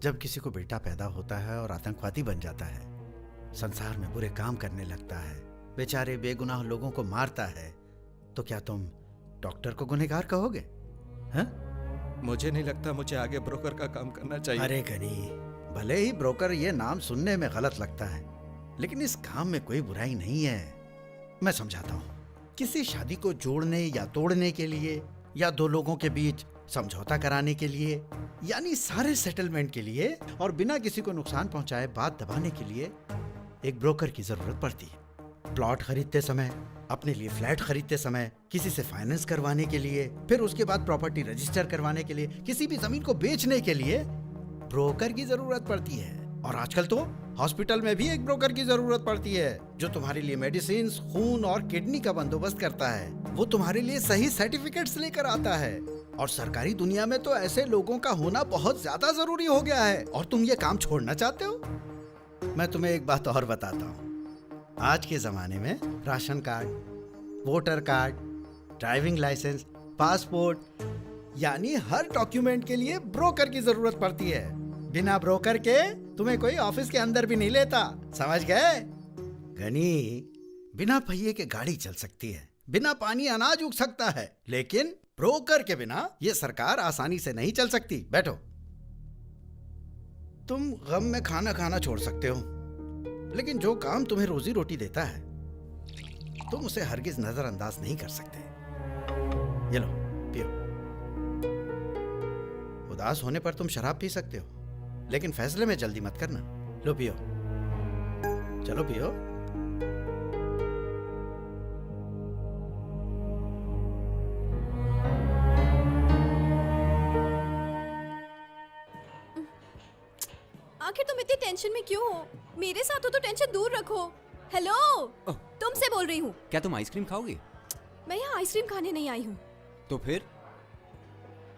जब किसी को बेटा पैदा होता है और आतंकवादी बन जाता है, संसार में बुरे काम करने लगता है, बेचारे बेगुनाह लोगों को मारता है, तो क्या तुम डॉक्टर को गुनहगार कहोगे? हाँ? मुझे नहीं लगता मुझे आगे ब्रोकर का काम करना चाहिए। अरे गनी, भले ही ब्रोकर ये नाम सुनने में गलत लगता है, लेकिन इस काम में कोई बुराई नहीं है। मैं समझाता हूँ। किसी शादी को जोड़ने या तोड़ने के लिए, या दो लोगों के बीच समझौता कराने के लिए, यानी सारे सेटलमेंट के लिए और बिना किसी को नुकसान पहुंचाए बात दबाने के लिए एक ब्रोकर की जरूरत पड़ती है। प्लॉट खरीदते समय, अपने लिए फ्लैट खरीदते समय, किसी से फाइनेंस करवाने के लिए, फिर उसके बाद प्रॉपर्टी रजिस्टर करवाने के लिए, किसी भी जमीन को बेचने के लिए ब्रोकर की जरूरत पड़ती है। और आजकल तो हॉस्पिटल में भी एक ब्रोकर की जरूरत पड़ती है, जो तुम्हारे लिए मेडिसिन, खून और किडनी का बंदोबस्त करता है। वो तुम्हारे लिए सही सर्टिफिकेट्स लेकर आता है। और सरकारी दुनिया में तो ऐसे लोगों का होना बहुत ज्यादा जरूरी हो गया है। और तुम ये काम छोड़ना चाहते हो? मैं तुम्हें एक बात और बताता हूँ। आज के जमाने में ration card, voter card, driving licence, passport, यानी हर डॉक्यूमेंट के लिए ब्रोकर की जरूरत पड़ती है। बिना ब्रोकर के तुम्हें कोई ऑफिस के अंदर भी नहीं लेता। समझ गए? गनी, बिना पहिए के गाड़ी चल सकती है, बिना पानी अनाज उग सकता है, लेकिन ब्रोकर के बिना ये सरकार आसानी से नहीं चल सकती। बैठो। तुम गम में खाना खाना छोड़ सकते हो, लेकिन जो काम तुम्हें रोजी रोटी देता है, तुम उसे हरगिज नजरअंदाज नहीं कर सकते। ये लो, पियो। उदास होने पर तुम शराब पी सकते हो, लेकिन फैसले में जल्दी मत करना। लो पियो, चलो पियो। आखिर तुम इतनी टेंशन में क्यों हो? मेरे साथ हो तो टेंशन दूर रखो। हेलो, तुमसे बोल रही हूँ। क्या तुम आइसक्रीम खाओगी? मैं यहाँ आइसक्रीम खाने नहीं आई हूँ। तो फिर?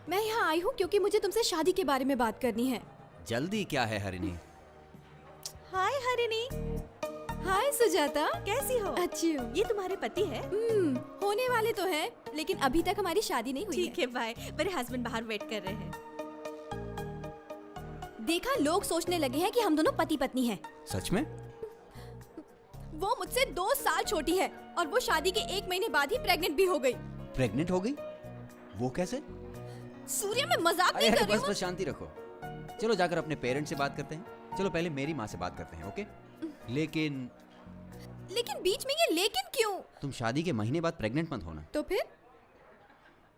मैं यहाँ आई हूँ क्योंकि मुझे तुमसे शादी के बारे में बात करनी है। जल्दी क्या है हरिणी? हाय हरिणी। हाय सुजाता, कैसी हो? अच्छी हूँ। ये तुम्हारे पति है? होने वाले तो हैं, लेकिन अभी तक हमारी शादी नहीं हुई। ठीक है, बाय। मेरे हस्बैंड बाहर वेट कर रहे हैं। देखा, लोग सोचने लगे हैं कि हम दोनों पति पत्नी हैं। सच में? वो मुझसे 2 साल छोटी है और वो शादी के 1 महीने बाद ही प्रेग्नेंट भी हो गई। प्रेग्नेंट हो गई? वो कैसे? सूर्य, में मजाक नहीं कर रही हूँ। बस शांति रखो। चलो जाकर अपने पेरेंट्स से बात करते हैं। चलो पहले मेरी माँ से बात करते हैं, ओके? लेकिन बीच में ये लेकिन क्यों? तुम शादी के महीने बाद प्रेग्नेंट मत होना। तो फिर?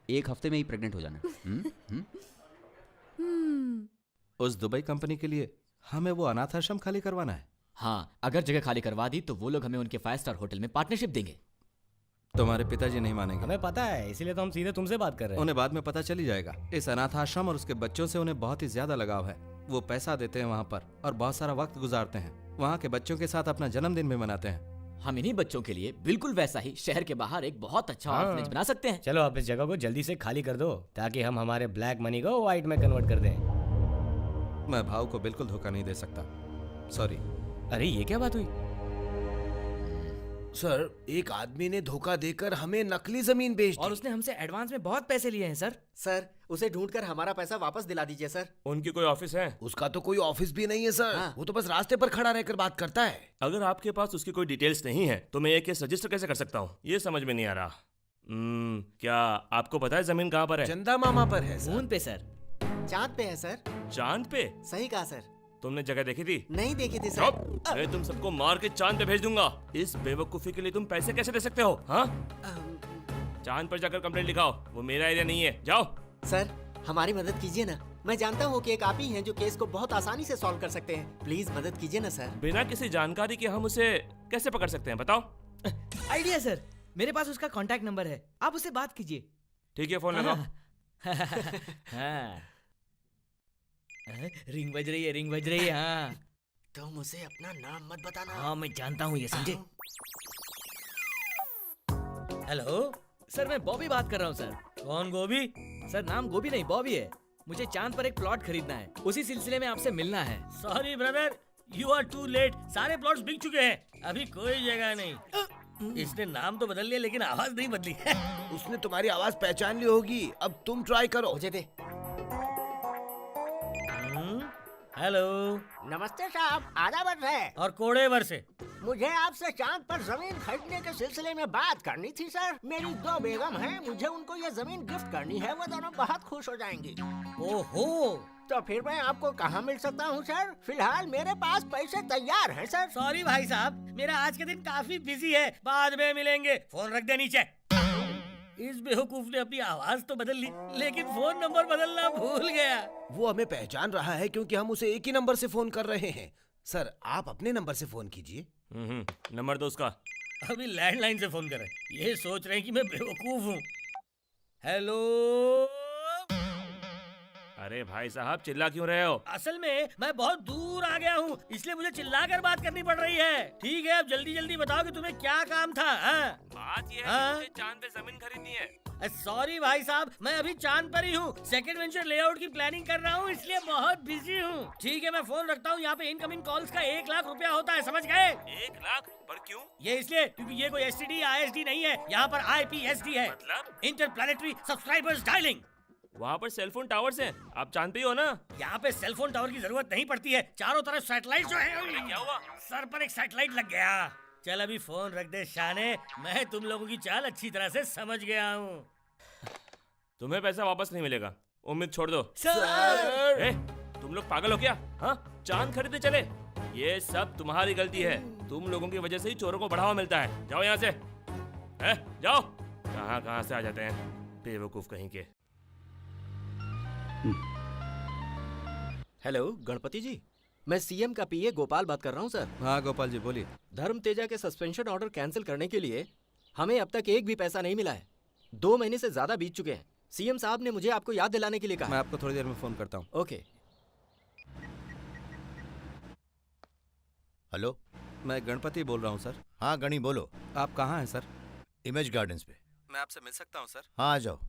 1 हफ्ते में ही प्रेग्नेंट हो जाना। उस दुबई कंपनी के लिए हमें वो अनाथ आश्रम खाली करवाना है। हाँ, अगर जगह खाली करवा दी तो वो लोग हमें उनके 5 स्टार होटल में पार्टनरशिप देंगे। तुम्हारे पिताजी नहीं मानेंगे। हमें पता है, इसीलिए तो हम सीधे तुमसे बात कर रहे हैं। उन्हें बाद में पता चल ही जाएगा। इस अनाथ आश्रम और उसके बच्चों से उन्हें बहुत ही ज्यादा लगाव है। वो पैसा देते हैं वहाँ पर और बहुत सारा वक्त गुजारते हैं। वहाँ के बच्चों के साथ अपना जन्मदिन भी मनाते हैं। हम इन्हीं बच्चों के लिए बिल्कुल वैसा ही शहर के बाहर एक बहुत अच्छा हाँ। ऑर्फनेज बना सकते हैं। चलो आप इस जगह को जल्दी से खाली कर दो ताकि हम हमारे ब्लैक मनी को व्हाइट में कन्वर्ट कर दें। मैं भाव को बिल्कुल धोखा नहीं दे सकता, सॉरी। अरे ये क्या बात हुई? सर, एक आदमी ने धोखा देकर हमें नकली जमीन बेच दी। और उसने हमसे एडवांस में बहुत पैसे लिए हैं सर। सर, उसे ढूंढकर हमारा पैसा वापस दिला दीजिए सर। उनकी कोई ऑफिस है? उसका तो कोई ऑफिस भी नहीं है सर। हाँ। वो तो बस रास्ते पर खड़ा रहकर बात करता है। अगर आपके पास उसकी कोई डिटेल्स नहीं है तो मैं ये केस रजिस्टर कैसे कर सकता हूँ? ये समझ में नहीं आ रहा। क्या आपको पता है जमीन कहाँ पर है? चंदा मामा पर है सर। मून पे सर। चांद पे है सर। चांद पे? सही कहा सर। तुमने जगह देखी थी? नहीं देखी थी सर। मैं तुम सबको मार के चांद पे भेज दूंगा। इस बेवकूफी के लिए तुम पैसे कैसे दे सकते हो? हाँ? चांद पर जाकर कंप्लेंट लिखाओ। वो मेरा एरिया नहीं है, जाओ। सर, हमारी मदद कीजिए ना। मैं जानता हूँ कि एक आप ही हैं जो केस को बहुत आसानी से सॉल्व कर सकते हैं। प्लीज मदद कीजिए ना सर। बिना किसी जानकारी के हम उसे कैसे पकड़ सकते हैं, बताओ? आइडिया सर, मेरे पास उसका कांटेक्ट नंबर है, आप उससे बात कीजिए। ठीक है, फोन लगाओ। हाँ। रिंग बज रही है, रिंग बज रही है। हाँ, तुम उसे अपना नाम मत बताना। हाँ मैं जानता हूँ, ये समझे। हेलो सर, मैं बॉबी बात कर रहा हूँ सर। कौन गोभी? सर नाम गोभी नहीं, बॉबी है। मुझे चांद पर एक प्लॉट खरीदना है, उसी सिलसिले में आपसे मिलना है। Sorry brother, you are too late. सारे प्लॉट्स बिक चुके हैं, अभी कोई जगह नहीं। इसने नाम तो बदल लिया लेकिन आवाज नहीं बदली। उसने तुम्हारी आवाज पहचान ली होगी। अब तुम ट्राई करो। मुझे दे। हेलो, नमस्ते साहब, आदाबर है। और कोड़ेवर से। मुझे आपसे चांद पर जमीन खरीदने के सिलसिले में बात करनी थी सर। मेरी 2 बेगम हैं, मुझे उनको ये जमीन गिफ्ट करनी है। वो दोनों बहुत खुश हो जाएंगी। ओहो, तो फिर मैं आपको कहाँ मिल सकता हूँ सर? फिलहाल मेरे पास पैसे तैयार हैं सर। सॉरी भाई साहब, मेरा आज के दिन काफी बिजी है, बाद में मिलेंगे। फोन रख दे नीचे। इस बेवकूफ ने अपनी आवाज तो बदल ली लेकिन फोन नंबर बदलना भूल गया। वो हमें पहचान रहा है क्योंकि हम उसे एक ही नंबर से फोन कर रहे हैं। सर, आप अपने नंबर से फोन कीजिए। नंबर दो उसका। अभी लैंडलाइन से फोन करें, ये सोच रहे हैं कि मैं बेवकूफ हूँ। हेलो। अरे भाई साहब, चिल्ला क्यों रहे हो? असल में मैं बहुत दूर आ गया हूँ, इसलिए मुझे चिल्लाकर बात करनी पड़ रही है। ठीक है, अब जल्दी जल्दी बताओ कि तुम्हें क्या काम था। बात ये है कि मुझे चांद पे जमीन खरीदनी है। सॉरी भाई साहब, मैं अभी चांद पर ही हूँ। सेकंड वेंचर लेआउट की प्लानिंग कर रहा हूँ, इसलिए बहुत बिजी हूँ। ठीक है, मैं फोन रखता हूँ। यहाँ पे इनकमिंग कॉल्स का 1 लाख रुपया होता है, समझ गए? 1 लाख? पर क्यों? ये इसलिए क्योंकि ये कोई STD ISD नहीं है, यहाँ पर IPSD है। मतलब? Interplanetary subscribers dialling. वहाँ पर सेलफोन टावर्स हैं, आप चांद पे ही हो ना? यहाँ पे सेलफोन टावर की जरूरत नहीं पड़ती है, चारों तरफ सैटेलाइट जो है। क्या हुआ? सर पर एक सैटेलाइट लग गया। चल अभी फोन रख दे शाने, मैं तुम लोगों की चाल अच्छी तरह से समझ गया हूँ। तुम्हें पैसा वापस नहीं मिलेगा, उम्मीद छोड़ दो। सर! ए, तुम लोग पागल हो क्या? हाँ, चांद खरीदने चले? ये सब तुम्हारी गलती है। तुम लोगों की वजह से ही चोरों को बढ़ावा मिलता है। जाओ यहाँ से। जाओ। कहाँ से आ जाते हैं बेवकूफ कहीं के। हेलो गणपति जी, मैं CM का PA गोपाल बात कर रहा हूँ सर। हाँ गोपाल जी, बोलिए। धर्म तेजा के सस्पेंशन ऑर्डर कैंसिल करने के लिए हमें अब तक एक भी पैसा नहीं मिला है। 2 महीने से ज्यादा बीत चुके हैं। CM साहब ने मुझे आपको याद दिलाने के लिए कहा। मैं आपको थोड़ी देर में फोन करता हूँ। ओके। हेलो, मैं गणपति बोल रहा हूँ सर। हाँ गणी, बोलो। आप कहाँ हैं सर? इमेज गार्डन्स पे। मैं आपसे मिल सकता हूँ सर? हाँ, आ जाओ।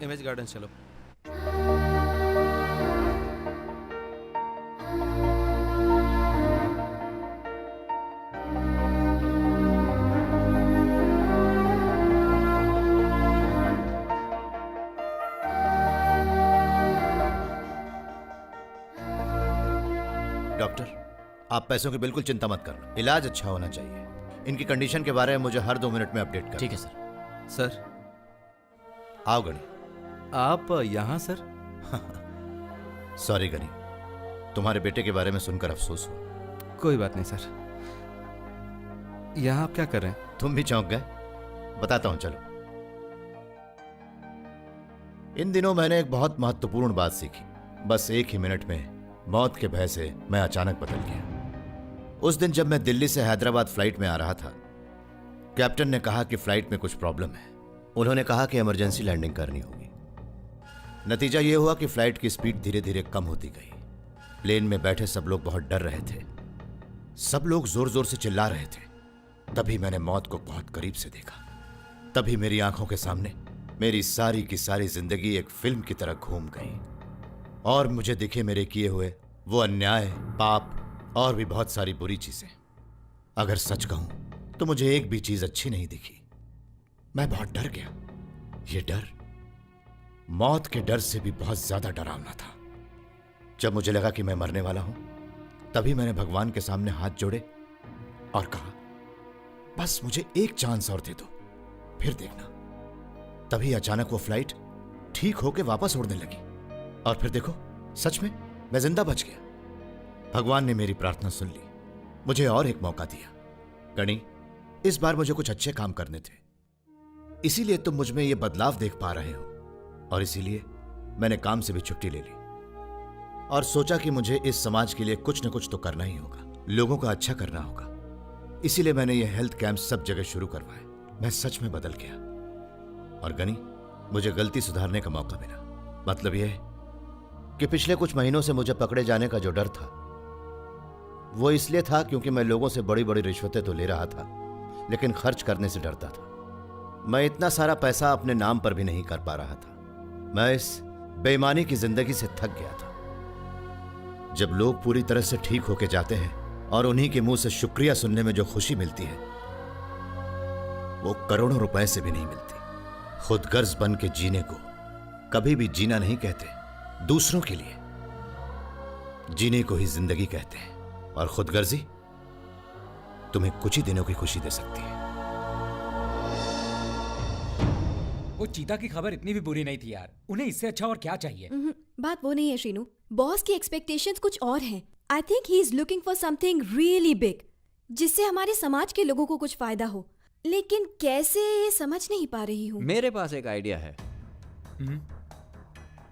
इमेज गार्डन्स चलो। डॉक्टर, आप पैसों की बिल्कुल चिंता मत करना। इलाज अच्छा होना चाहिए। इनकी कंडीशन के बारे में मुझे हर 2 मिनट में अपडेट कर। ठीक है सर। सर, आओ गणी। आप यहाँ सर? सॉरी गनी, तुम्हारे बेटे के बारे में सुनकर अफसोस हुआ। कोई बात नहीं सर। यहाँ आप क्या कर रहे हैं? तुम भी चौंक गए? बताता हूँ, चलो। इन दिनों मैंने एक बहुत महत्वपूर्ण बात सीखी। बस 1 ही मिनट में मौत के भय से मैं अचानक बदल गया। उस दिन जब मैं दिल्ली से हैदराबाद फ्लाइट में आ रहा था, कैप्टन ने कहा कि फ्लाइट में कुछ प्रॉब्लम है। उन्होंने कहा कि इमरजेंसी लैंडिंग करनी होगी। नतीजा यह हुआ कि फ्लाइट की स्पीड धीरे धीरे कम होती गई। प्लेन में बैठे सब लोग बहुत डर रहे थे। सब लोग जोर जोर से चिल्ला रहे थे। तभी मैंने मौत को बहुत करीब से देखा। तभी मेरी आंखों के सामने मेरी सारी की सारी जिंदगी एक फिल्म की तरह घूम गई और मुझे दिखे मेरे किए हुए वो अन्याय, पाप और भी बहुत सारी बुरी चीजें। अगर सच कहूं तो मुझे एक भी चीज अच्छी नहीं दिखी। मैं बहुत डर गया। ये डर मौत के डर से भी बहुत ज्यादा डरावना था। जब मुझे लगा कि मैं मरने वाला हूं, तभी मैंने भगवान के सामने हाथ जोड़े और कहा, बस मुझे एक चांस और दे दो, फिर देखना। तभी अचानक वो फ्लाइट ठीक होके वापस उड़ने लगी और फिर देखो, सच में मैं जिंदा बच गया। भगवान ने मेरी प्रार्थना सुन ली, मुझे और एक मौका दिया। गणी, इस बार मुझे कुछ अच्छे काम करने थे, इसीलिए तुम मुझ में ये बदलाव देख पा रहे हो और इसीलिए मैंने काम से भी छुट्टी ले ली और सोचा कि मुझे इस समाज के लिए कुछ न कुछ तो करना ही होगा, लोगों का अच्छा करना होगा। इसीलिए मैंने ये हेल्थ कैंप सब जगह शुरू करवाए। मैं सच में बदल गया और गनी, मुझे गलती सुधारने का मौका मिला। मतलब यह कि पिछले कुछ महीनों से मुझे पकड़े जाने का जो डर था वो इसलिए था क्योंकि मैं लोगों से बड़ी बड़ी रिश्वतें तो ले रहा था, लेकिन खर्च करने से डरता था। मैं इतना सारा पैसा अपने नाम पर भी नहीं कर पा रहा था। मैं इस बेईमानी की जिंदगी से थक गया था। जब लोग पूरी तरह से ठीक होके जाते हैं और उन्हीं के मुंह से शुक्रिया सुनने में जो खुशी मिलती है वो करोड़ों रुपए से भी नहीं मिलती। खुदगर्ज बन के जीने को कभी भी जीना नहीं कहते, दूसरों के लिए जीने को ही जिंदगी कहते हैं। और खुदगर्जी तुम्हें कुछ ही दिनों की खुशी दे सकती है। वो चीता की खबर इतनी भी बुरी नहीं थी यार, उन्हें इससे अच्छा और क्या चाहिए। बात वो नहीं है श्रीनू, बॉस की एक्सपेक्टेशंस कुछ और हैं। I think he is looking for something really big, जिससे हमारे समाज के लोगों को कुछ फायदा हो, लेकिन कैसे ये समझ नहीं पा रही हूँ। मेरे पास एक आइडिया है।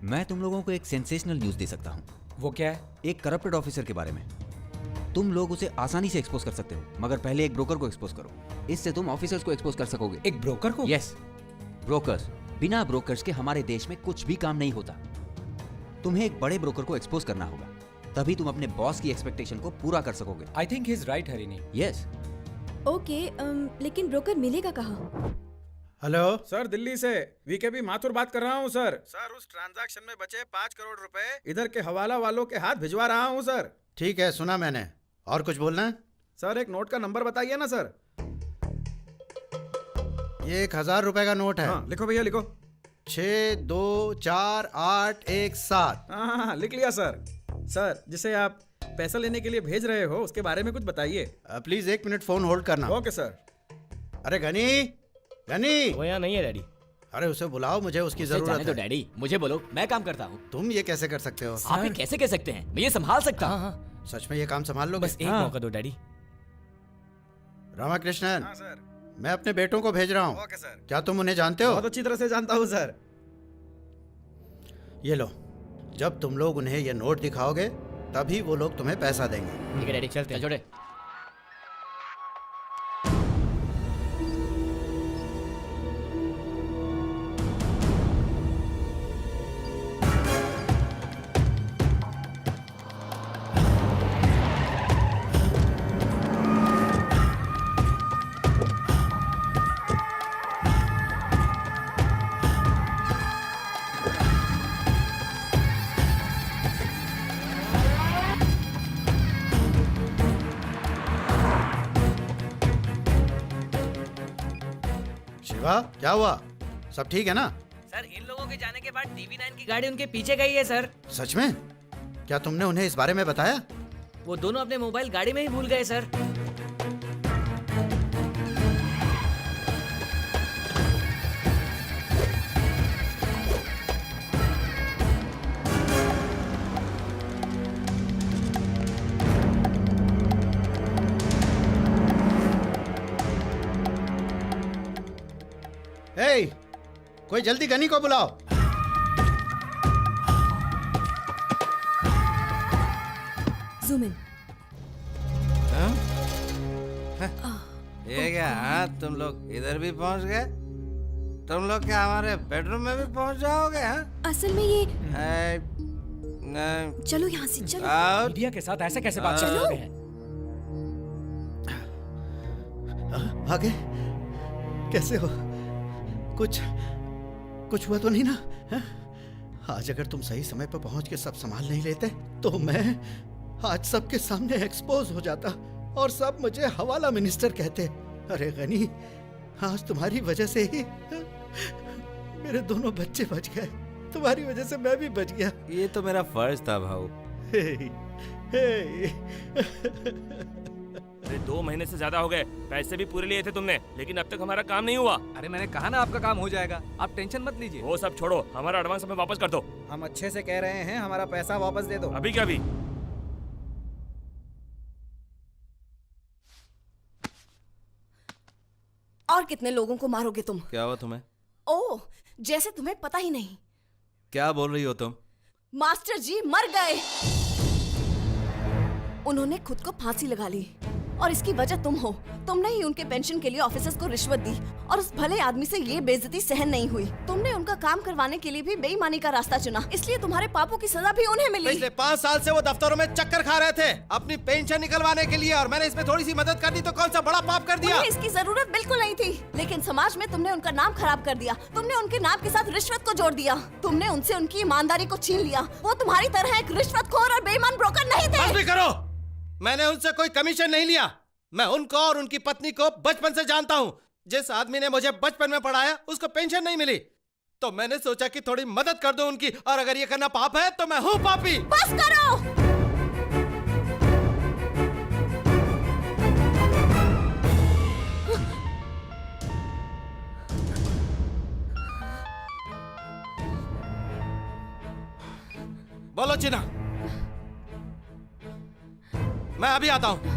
मैं तुम लोगों को एक सेंसेशनल न्यूज दे सकता हूँ। वो क्या है? एक करप्टेड ऑफिसर के बारे में। तुम लोग उसे आसानी से एक्सपोज कर सकते हो, मगर पहले एक ब्रोकर को एक्सपोज करो। इससे तुम ऑफिसर्स को एक्सपोज कर सकोगे। एक ब्रोकर को? Yes, brokers. बिना ब्रोकर्स के हमारे देश में कुछ भी काम नहीं होता। तुम्हें एक बड़े ब्रोकर को एक्सपोज करना होगा, तभी तुम अपने बॉस की एक्सपेक्टेशन को पूरा कर सकोगे। I think he is right Harini. Yes. Okay, लेकिन ब्रोकर मिलेगा कहाँ? हेलो सर, दिल्ली से वीकेबी माथुर बात कर रहा हूँ सर। सर, उस ट्रांजैक्शन में बचे 5 करोड़ रुपए इधर के हवाला वालों के हाथ भिजवा रहा हूँ सर। ठीक है, सुना मैंने। और कुछ बोलना है? सर, एक नोट का नंबर बताइए ना सर। ये 1000 रुपए का नोट है। हाँ, लिखो भैया लिखो। 624817। हाँ, लिख लिया सर। सर, जिसे आप पैसा लेने के लिए भेज रहे हो उसके बारे में कुछ बताइए। प्लीज 1 मिनट फोन होल्ड करना। Okay sir. अरे गनी, गनी वो यहाँ नहीं है डैडी। अरे उसे बुलाओ, मुझे उसकी जरूरत है। तो डैडी, मुझे बोलो, मैं काम करता हूँ। तुम ये कैसे कर सकते हो? आप ये कैसे कह सकते हैं? मैं ये संभाल सकता हूँ। सच में ये काम संभाल लोगे? बस एक मौका दो डैडी। रामाकृष्णन। हाँ सर। मैं अपने बेटों को भेज रहा हूँ। Okay sir. क्या तुम उन्हें जानते हो? बहुत अच्छी तरह से जानता हूँ सर। ये लो, जब तुम लोग उन्हें ये नोट दिखाओगे तभी वो लोग तुम्हें पैसा देंगे। ठीक है डैडी, चलते हैं। छोड़े। शिवा, क्या हुआ? सब ठीक है ना? सर, इन लोगों के जाने के बाद DB9 की गाड़ी उनके पीछे गई है सर। सच में? क्या तुमने उन्हें इस बारे में बताया? वो दोनों अपने मोबाइल गाड़ी में ही भूल गए सर। हे, कोई जल्दी गनी को बुलाओ। Zoom in. ये क्या? हाँ, तुम लोग इधर भी पहुंच गए? तुम लोग क्या हमारे बेडरूम में भी पहुंच जाओगे? हाँ, असल में ये नहीं। चलो यहाँ से, चलो। मीडिया के साथ ऐसे कैसे बात कर चलो। सकते हैं? आगे कैसे हो? कुछ हुआ तो नहीं ना? है? आज अगर तुम सही समय पर पहुंच के सब संभाल नहीं लेते तो मैं आज सबके सामने एक्सपोज हो जाता और सब मुझे हवाला मिनिस्टर कहते। अरे गनी, आज तुम्हारी वजह से ही मेरे दोनों बच्चे बच गए। तुम्हारी वजह से मैं भी बच गया। ये तो मेरा फर्ज था भाऊ। अरे 2 महीने से ज्यादा हो गए, पैसे भी पूरे लिए थे तुमने, लेकिन अब तक हमारा काम नहीं हुआ। अरे मैंने कहा ना आपका काम हो जाएगा, आप टेंशन मत लीजिए। वो सब छोड़ो, हमारा एडवांस हमें वापस कर दो। हम अच्छे से कह रहे हैं, हमारा पैसा वापस दे दो। अभी क्या अभी? और कितने लोगों को मारोगे तुम? क्या हुआ तुम्हें? ओह, जैसे तुम्हें पता ही नहीं। क्या बोल रही हो तुम? मास्टर जी मर गए। उन्होंने खुद को फांसी लगा ली और इसकी वजह तुम हो। तुमने ही उनके पेंशन के लिए ऑफिसर्स को रिश्वत दी और उस भले आदमी से ये बेइज्जती सहन नहीं हुई। तुमने उनका काम करवाने के लिए भी बेईमानी का रास्ता चुना, इसलिए तुम्हारे पापों की सजा भी उन्हें मिली। पिछले 5 साल से वो दफ्तरों में चक्कर खा रहे थे अपनी पेंशन निकलवाने के लिए, और मैंने इसमें थोड़ी सी मदद कर दी तो कौन सा बड़ा पाप कर दिया? उन्हें इसकी जरूरत बिल्कुल नहीं थी, लेकिन समाज में तुमने उनका नाम खराब कर दिया। तुमने उनके नाम के साथ रिश्वत को जोड़ दिया। तुमने उनसे उनकी ईमानदारी को छीन लिया। वो तुम्हारी तरह एक रिश्वतखोर और बेईमान ब्रोकर नहीं थे। बस भी करो, मैंने उनसे कोई कमीशन नहीं लिया। मैं उनको और उनकी पत्नी को बचपन से जानता हूँ। जिस आदमी ने मुझे बचपन में पढ़ाया उसको पेंशन नहीं मिली, तो मैंने सोचा कि थोड़ी मदद कर दो उनकी, और अगर ये करना पाप है तो मैं हूँ पापी। बस करो। बोलो चिना, मैं अभी आता हूँ।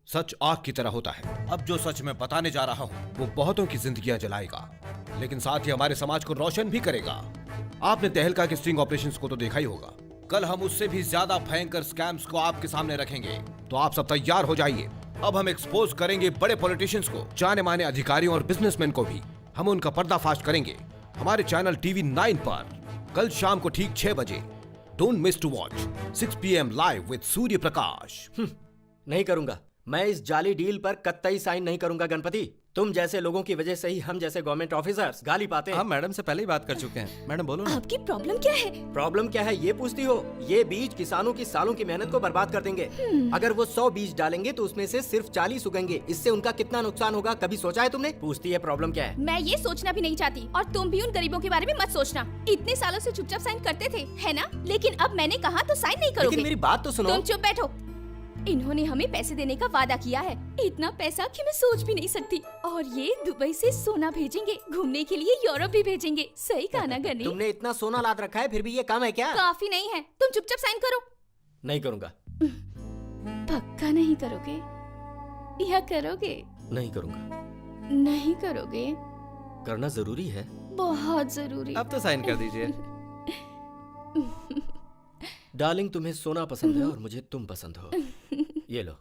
सच आग की तरह होता है। अब जो सच मैं बताने जा रहा हूँ वो बहुतों की जिंदगियां जलाएगा, लेकिन साथ ही हमारे समाज को रोशन भी करेगा। आपने तहलका के स्टिंग ऑपरेशंस को तो देखा ही होगा। कल हम उससे भी ज्यादा भयंकर स्कैम्स को आपके सामने रखेंगे, तो आप सब तैयार हो जाइए। अब हम एक्सपोज करेंगे बड़े पॉलिटिशियंस को, जाने माने अधिकारियों और बिजनेसमैन को भी। हम उनका पर्दाफाश करेंगे हमारे चैनल टीवी 9 पर कल शाम को ठीक 6 बजे। Don't miss to watch 6 PM live with Surya Prakash. नहीं करूंगा, मैं इस जाली डील पर कतई साइन नहीं करूंगा गणपति। तुम जैसे लोगों की वजह से ही हम जैसे गवर्नमेंट ऑफिसर्स गाली पाते हैं। हम मैडम से पहले ही बात कर चुके हैं। मैडम बोलो ना। आपकी प्रॉब्लम क्या है? प्रॉब्लम क्या है ये पूछती हो? ये बीज किसानों की सालों की मेहनत को बर्बाद कर देंगे। अगर वो 100 बीज डालेंगे तो उसमें से सिर्फ 40 उगेंगे। इससे उनका कितना नुकसान होगा कभी सोचा है तुमने? पूछती है प्रॉब्लम क्या है। मैं ये सोचना भी नहीं चाहती और तुम भी उन गरीबों के बारे में मत सोचना। इतने सालों से चुपचाप साइन करते थे, है ना? लेकिन अब मैंने कहा तो साइन नहीं करोगे। लेकिन मेरी बात तो सुनो। तुम चुप बैठो। इन्होंने हमें पैसे देने का वादा किया है, इतना पैसा कि मैं सोच भी नहीं सकती। और ये दुबई से सोना भेजेंगे, घूमने के लिए यूरोप भी भेजेंगे। सही कहा ना गनी? तुमने इतना सोना लाद रखा है फिर भी ये काम है क्या? काफी नहीं है, तुम चुपचाप साइन करो। नहीं करूँगा। पक्का नहीं करोगे या करोगे? नहीं करूँगा। नहीं करोगे? करना जरूरी है। बहुत जरूरी। अब तो साइन कर दीजिए। डार्लिंग तुम्हें सोना पसंद है और मुझे तुम पसंद हो। ये लो।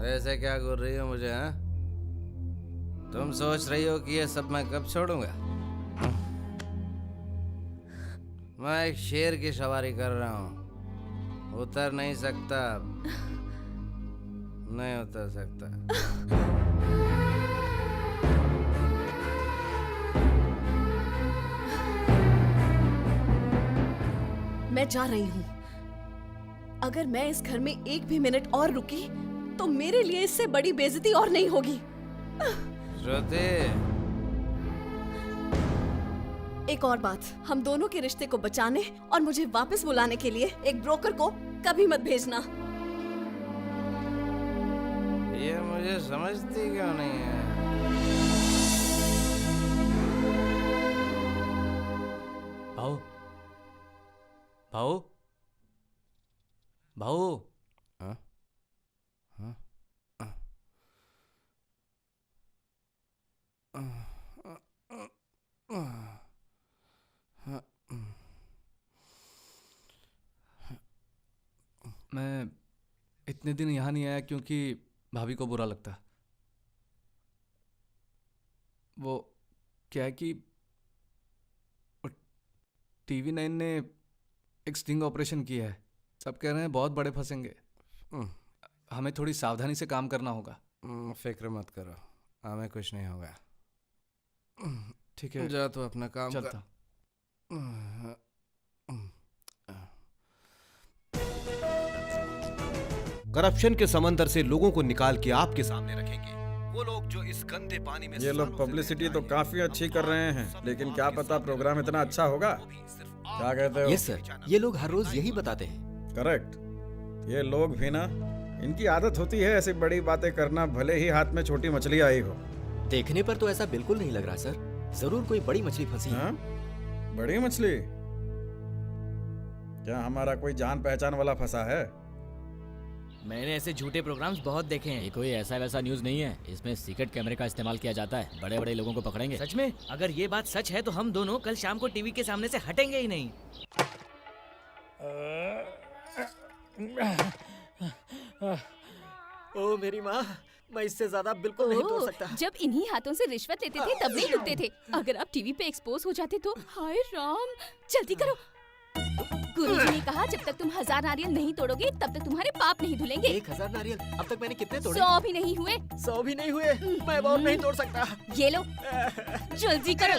ऐसे क्या घूर रही हो मुझे? हाँ, तुम सोच रही हो कि ये सब मैं कब छोड़ूंगा? मैं एक शेर की सवारी कर रहा हूँ, उतर नहीं सकता, नहीं उतर सकता। मैं जा रही हूँ। अगर मैं इस घर में एक भी मिनट और रुकी तो मेरे लिए इससे बड़ी बेइज्जती और नहीं होगी। श्रुति, एक और बात, हम दोनों के रिश्ते को बचाने और मुझे वापस बुलाने के लिए एक ब्रोकर को कभी मत भेजना। ये मुझे समझती क्यों नहीं है? भाऊ, भाऊ, भाऊ। हाँ? हाँ? मैं इतने दिन यहाँ नहीं आया क्योंकि भाभी को बुरा लगता। वो क्या है कि TV9 ने एक स्टिंग ऑपरेशन किया है। सब कह रहे हैं बहुत बड़े फंसेंगे। हमें थोड़ी सावधानी से काम करना होगा। फिक्र मत करो, हमें कुछ नहीं होगा। ठीक है, जा तो अपना काम चलता। कर। करप्शन के समंदर से लोगों को निकाल के आपके सामने रखेंगे वो लोग जो इस गंदे पानी में। ये लोग पब्लिसिटी तो काफी अच्छी कर रहे हैं, लेकिन क्या पता प्रोग्राम इतना अच्छा होगा। क्या कहते हो? यस सर, ये लोग हर रोज यही बताते हैं। करेक्ट। ये लोग भी ना, इनकी आदत होती है ऐसी बड़ी बातें करना, भले ही हाथ में छोटी मछली आई हो। देखने पर तो ऐसा बिल्कुल नहीं लग रहा सर, जरूर कोई बड़ी मछली फंसी है। बड़ी मछली? क्या हमारा कोई जान पहचान वाला फंसा है? मैंने ऐसे झूठे प्रोग्राम्स बहुत देखे हैं। ये कोई ऐसा वैसा न्यूज़ नहीं है, इसमें सीक्रेट कैमरे का इस्तेमाल किया जाता है। बड़े बड़े लोगों को पकड़ेंगे। सच में? अगर ये बात सच है तो हम दोनों कल शाम को टीवी के सामने से हटेंगे ही नहीं। ओ मेरी माँ, मैं इससे ज्यादा बिल्कुल नहीं तोड़ सकता। जब इन्हीं हाथों से रिश्वत लेते थे तब नहीं रुकते थे। अगर आप टीवी पे एक्सपोज हो जाते तो हाय राम। जल्दी करो। गुरुजी ने कहा जब तक तुम 1000 नारियल नहीं तोड़ोगे तब तक तुम्हारे पाप नहीं धुलेंगे। 1000 नारियल? अब तक मैंने कितने तोड़े? 100 भी नहीं हुए। 100 भी नहीं हुए? मैं और नहीं तोड़ सकता। ये लो, जल्दी करो।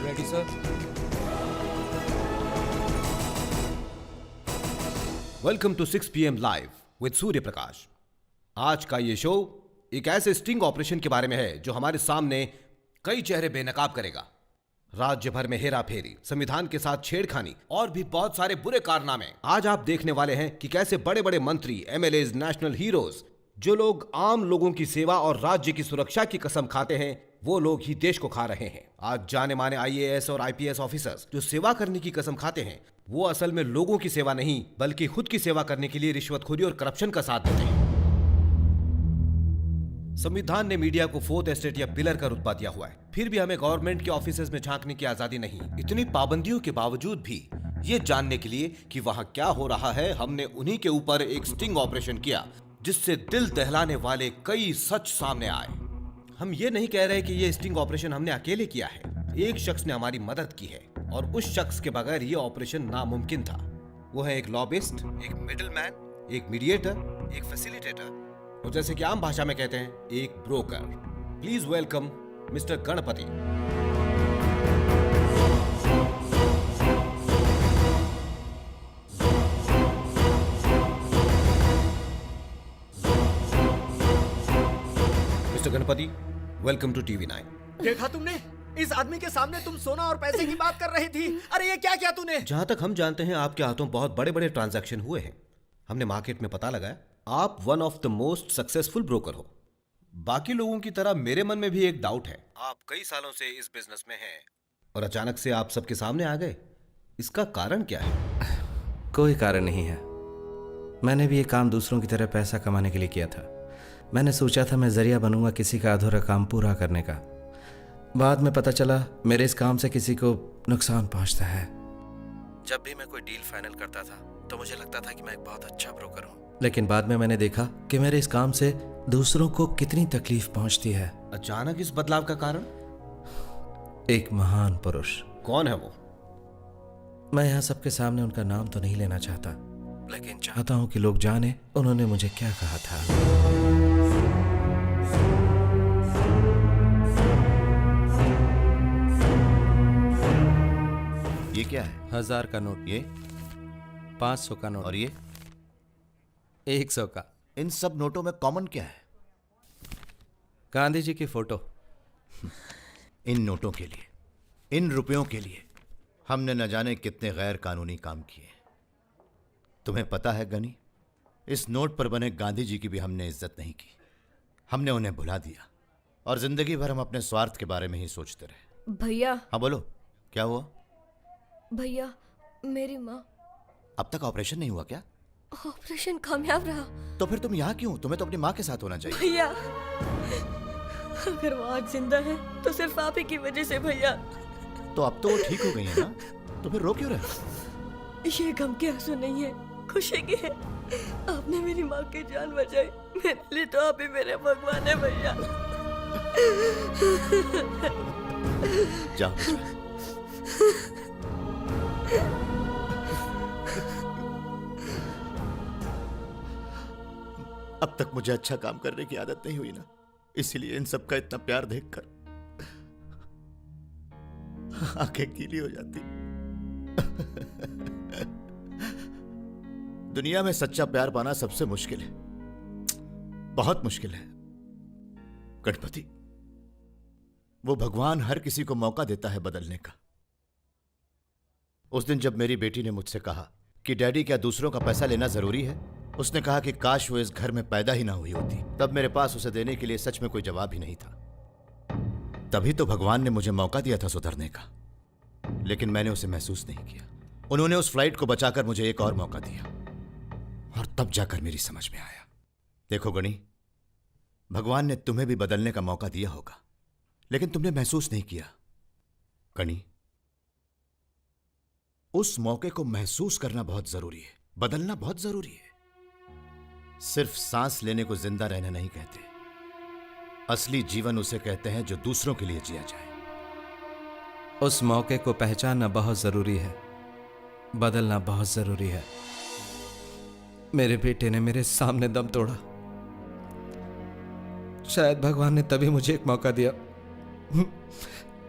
Ready sir? Welcome to 6 PM live with Surya Prakash. आज का ये शो एक ऐसे स्टिंग ऑपरेशन के बारे में है जो हमारे सामने कई चेहरे बेनकाब करेगा। राज्य भर में हेरा फेरी, संविधान के साथ छेड़खानी और भी बहुत सारे बुरे कारनामे। आज आप देखने वाले हैं कि कैसे बड़े बड़े मंत्री, MLAs, नेशनल हीरोज जो लोग आम लोगों की सेवा और राज्य की सुरक्षा की कसम खाते हैं, वो लोग ही देश को खा रहे हैं। आज जाने माने IAS और IPS ऑफिसर्स जो सेवा करने की कसम खाते हैं, वो असल में लोगों की सेवा नहीं बल्कि खुद की सेवा करने के लिए रिश्वतखोरी और करप्शन का साथ देते हैं। संविधान ने मीडिया को फोर्थ एस्टेट या पिलर का रुतबा दिया हुआ है, फिर भी हमें गवर्नमेंट के ऑफिसेज में झांकने की आजादी नहीं। इतनी पाबंदियों के बावजूद भी ये जानने के लिए कि वहां क्या हो रहा है, हमने उन्हीं के ऊपर एक स्टिंग ऑपरेशन किया, जिससे दिल दहलाने वाले कई सच सामने आए। हम ये नहीं कह रहे कि ये स्टिंग ऑपरेशन हमने अकेले किया है, एक शख्स ने हमारी मदद की है और उस शख्स के बगैर ये ऑपरेशन नामुमकिन था। वो है एक लॉबिस्ट, एक मिडलमैन, एक मीडिएटर, एक फैसिलिटेटर और जैसे कि आम भाषा में कहते हैं, एक broker. Please welcome mister Ganpati. Mister Ganpati, welcome to TV9। देखा तुमने? इस आदमी के सामने तुम सोना और पैसे की बात कर रही थी। अरे ये क्या किया तूने? जहां तक हम जानते हैं, आपके हाथों बहुत बड़े बड़े ट्रांजैक्शन हुए हैं। हमने मार्केट में पता लगाया, आप one of the most successful broker हो। बाकी लोगों की तरह मेरे मन में भी एक डाउट है। आप कई सालों से इस बिजनेस में हैं और अचानक से आप सबके सामने आ गए, इसका कारण क्या है? कोई कारण नहीं है। मैंने भी ये काम दूसरों की तरह पैसा कमाने के लिए किया था। मैंने सोचा था मैं जरिया बनूंगा किसी का अधूरा काम पूरा करने का। बाद में पता चला मेरे इस काम से किसी को नुकसान पहुंचता है। जब भी मैं कोई डील फाइनल करता था तो मुझे लगता था कि मैं एक बहुत अच्छा ब्रोकर हूं, लेकिन बाद में मैंने देखा कि मेरे इस काम से दूसरों को कितनी तकलीफ पहुंचती है। अचानक इस बदलाव का कारण? एक महान पुरुष। कौन है वो? मैं यहाँ सबके सामने उनका नाम तो नहीं लेना चाहता, लेकिन चाहता हूँ कि लोग जाने उन्होंने मुझे क्या कहा था। ये क्या है? 1000 का नोट। ये 500 का नोट। और ये 100 का। इन सब नोटों में कॉमन क्या है? गांधी जी की फोटो। इन नोटों के लिए, इन रुपयों के लिए हमने न जाने कितने गैर कानूनी काम किए। तुम्हें पता है गनी, इस नोट पर बने गांधी जी की भी हमने इज्जत नहीं की। हमने उन्हें भुला दिया और जिंदगी भर हम अपने स्वार्थ के बारे में ही सोचते रहे। भैया। हाँ बोलो, क्या हुआ? भैया, मेरी माँ। अब तक ऑपरेशन नहीं हुआ क्या? ऑपरेशन कामयाब रहा। तो फिर तुम यहाँ क्यों? तुम्हें तो अपनी माँ के साथ होना चाहिए। भैया, अगर वो आज जिंदा है तो सिर्फ आप ही की वजह से भैया। तो अब तो वो ठीक हो गई है ना, तो फिर रो क्यों रहे? ये गम के आंसू नहीं है, खुशी के है। आपने मेरी माँ की जान बचाई, मेरे लिए तो आप ही मेरे भगवान है भैया। जाओ। अब तक मुझे अच्छा काम करने की आदत नहीं हुई ना, इसीलिए इन सब का इतना प्यार देखकर आंखें गीली हो जाती। दुनिया में सच्चा प्यार पाना सबसे मुश्किल है, बहुत मुश्किल है। गणपति, वो भगवान हर किसी को मौका देता है बदलने का। उस दिन जब मेरी बेटी ने मुझसे कहा कि डैडी क्या दूसरों का पैसा लेना जरूरी है, उसने कहा कि काश वो इस घर में पैदा ही ना हुई होती। तब मेरे पास उसे देने के लिए सच में कोई जवाब ही नहीं था। तभी तो भगवान ने मुझे मौका दिया था सुधरने का, लेकिन मैंने उसे महसूस नहीं किया। उन्होंने उस फ्लाइट को बचाकर मुझे एक और मौका दिया और तब जाकर मेरी समझ में आया। देखो गणी, भगवान ने तुम्हें भी बदलने का मौका दिया होगा, लेकिन तुमने महसूस नहीं किया। गणी, उस मौके को महसूस करना बहुत जरूरी है, बदलना बहुत जरूरी है। सिर्फ सांस लेने को जिंदा रहना नहीं कहते, असली जीवन उसे कहते हैं जो दूसरों के लिए जिया जाए। उस मौके को पहचानना बहुत जरूरी है, बदलना बहुत जरूरी है। मेरे बेटे ने मेरे सामने दम तोड़ा, शायद भगवान ने तभी मुझे एक मौका दिया,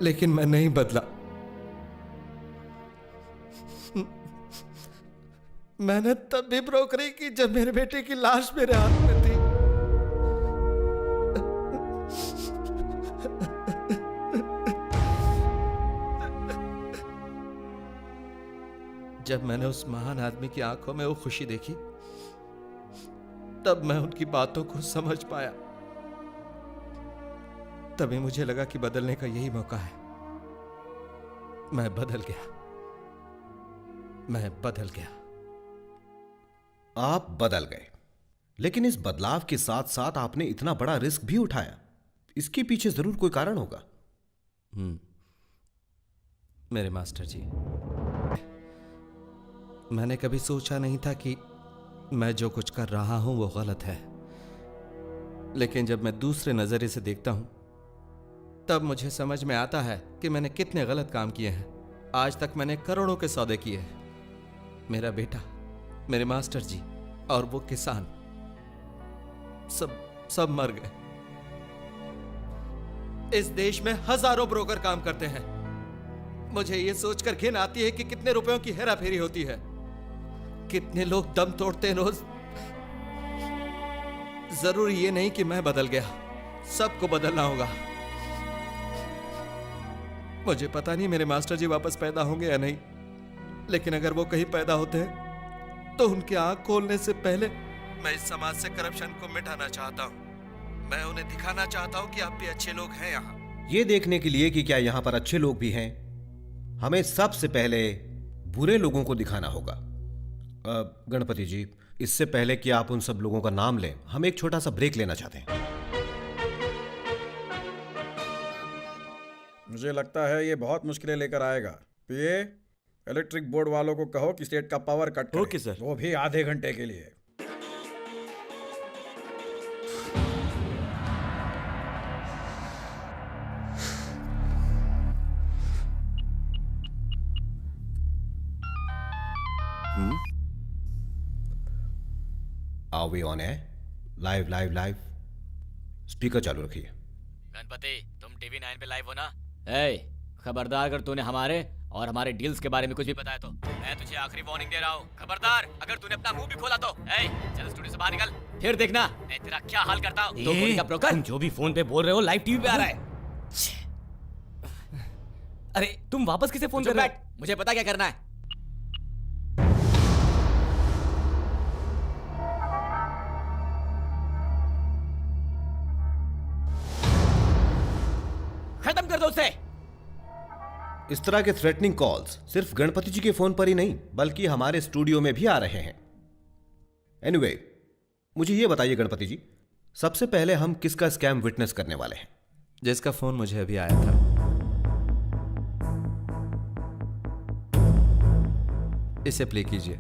लेकिन मैं नहीं बदला। मैंने तब भी ब्रोकरी की जब मेरे बेटे की लाश मेरे हाथ में थी। जब मैंने उस महान आदमी की आंखों में वो खुशी देखी तब मैं उनकी बातों को समझ पाया। तभी मुझे लगा कि बदलने का यही मौका है। मैं बदल गया। आप बदल गए, लेकिन इस बदलाव के साथ साथ आपने इतना बड़ा रिस्क भी उठाया। इसके पीछे जरूर कोई कारण होगा। मेरे मास्टर जी, मैंने कभी सोचा नहीं था कि मैं जो कुछ कर रहा हूं वो गलत है, लेकिन जब मैं दूसरे नजरिए से देखता हूं तब मुझे समझ में आता है कि मैंने कितने गलत काम किए हैं। आज तक मैंने करोड़ों के सौदे किए हैं। मेरा बेटा, मेरे मास्टर जी और वो किसान सब मर गए। इस देश में हजारों ब्रोकर काम करते हैं। मुझे यह सोचकर घिन आती है कि कितने रुपयों की हेराफेरी होती है, कितने लोग दम तोड़ते हैं रोज। जरूरी ये नहीं कि मैं बदल गया, सबको बदलना होगा। मुझे पता नहीं मेरे मास्टर जी वापस पैदा होंगे या नहीं, लेकिन अगर वो कहीं पैदा होते हैं तो उनकी आंख खोलने से पहले मैं इस समाज से करप्शन को मिटाना चाहता हूं। मैं उन्हें दिखाना चाहता हूं कि आप भी अच्छे लोग हैं। यहाँ ये देखने के लिए कि क्या यहाँ पर अच्छे लोग भी हैं, हमें सबसे पहले बुरे लोगों को दिखाना होगा। गणपति जी, इससे पहले कि आप उन सब लोगों का नाम लें, हम एक छोटा सा ब्रेक लेना चाहते हैं। मुझे लगता है ये बहुत मुश्किलें लेकर आएगा। पीए, इलेक्ट्रिक बोर्ड वालों को कहो कि स्टेट का पावर कट करें। Okay sir. वो भी आधे घंटे के लिए। Are we on air? Live. Speaker चालू रखिए। गणपति, तुम टीवी 9 पे लाइव हो ना? खबरदार, अगर तूने हमारे और हमारे डील्स के बारे में कुछ भी बताया तो मैं तुझे आखिरी वार्निंग दे रहा हूँ। खबरदार, अगर तूने अपना मुंह भी खोला तो चल स्टूडियो से बाहर निकल, फिर देखना मैं तेरा क्या हाल करता हूँ। तो फोन का ब्रोकर, तुम जो भी फोन पे बोल रहे हो लाइव टीवी पे आ रहा है। अरे तुम वापस किसे फोन कर रहे हो? मुझे पता क्या करना है। खत्म कर दो उसे। इस तरह के थ्रेटनिंग कॉल्स सिर्फ गणपति जी के फोन पर ही नहीं, बल्कि हमारे स्टूडियो में भी आ रहे हैं। एनीवे, मुझे यह बताइए गणपति जी, सबसे पहले हम किसका स्कैम विटनेस करने वाले हैं? जिसका फोन मुझे अभी आया था। इसे प्ले कीजिए।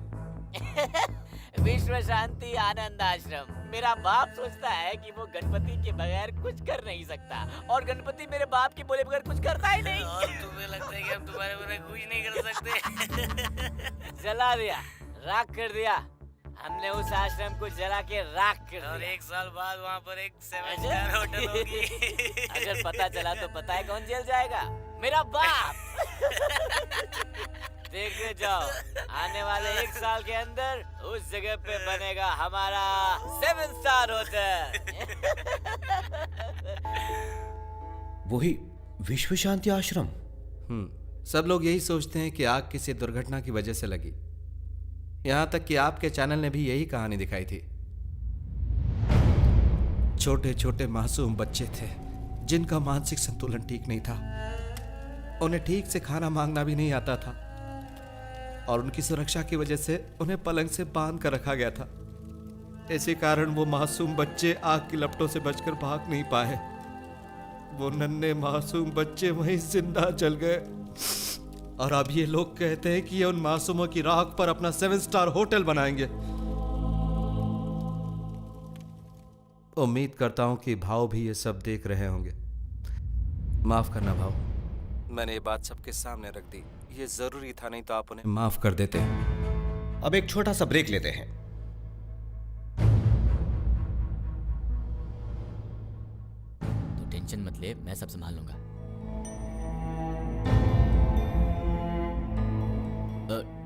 विश्व शांति आनंद आश्रम। मेरा बाप सोचता है कि वो गणपति के बगैर कुछ कर नहीं सकता, और गणपति मेरे बाप के बोले बगैर कुछ करता ही नहीं। और तुम्हें लगता है कि हम तुम्हारे बगैर कुछ नहीं कर सकते? जला दिया, राख कर दिया। हमने उस आश्रम को जला के राख कर दिया। और 1 साल बाद वहाँ पर एक 7 स्टार होटल होगी। अगर पता चला तो पता है कौन जेल जाएगा? मेरा बाप। देखते जाओ, आने वाले 1 साल के अंदर उस जगह पे बनेगा हमारा 7 स्टार होटल। वही विश्व शांति आश्रम। सब लोग यही सोचते हैं कि आग किसी दुर्घटना की वजह से लगी। यहां तक कि आपके चैनल ने भी यही कहानी दिखाई थी। छोटे छोटे मासूम बच्चे थे जिनका मानसिक संतुलन ठीक नहीं था। उन्हें ठीक से खाना मांगना भी नहीं आता था, और उनकी सुरक्षा की वजह से उन्हें पलंग से बांध कर रखा गया था। इसी कारण वो मासूम बच्चे आग की लपटों से बचकर भाग नहीं पाए। वो नन्हे मासूम बच्चे वहीं जिंदा जल गए, और अब ये लोग कहते हैं कि ये उन मासूमों की राख पर अपना 7 स्टार होटल बनाएंगे। उम्मीद करता हूं कि भाव भी ये सब देख रहे होंगे। माफ करना भाव, मैंने ये बात सबके सामने रख दी। ये जरूरी था, नहीं तो आप उन्हें माफ कर देते। अब एक छोटा सा ब्रेक लेते हैं। तो टेंशन मत ले, मैं सब संभाल लूंगा।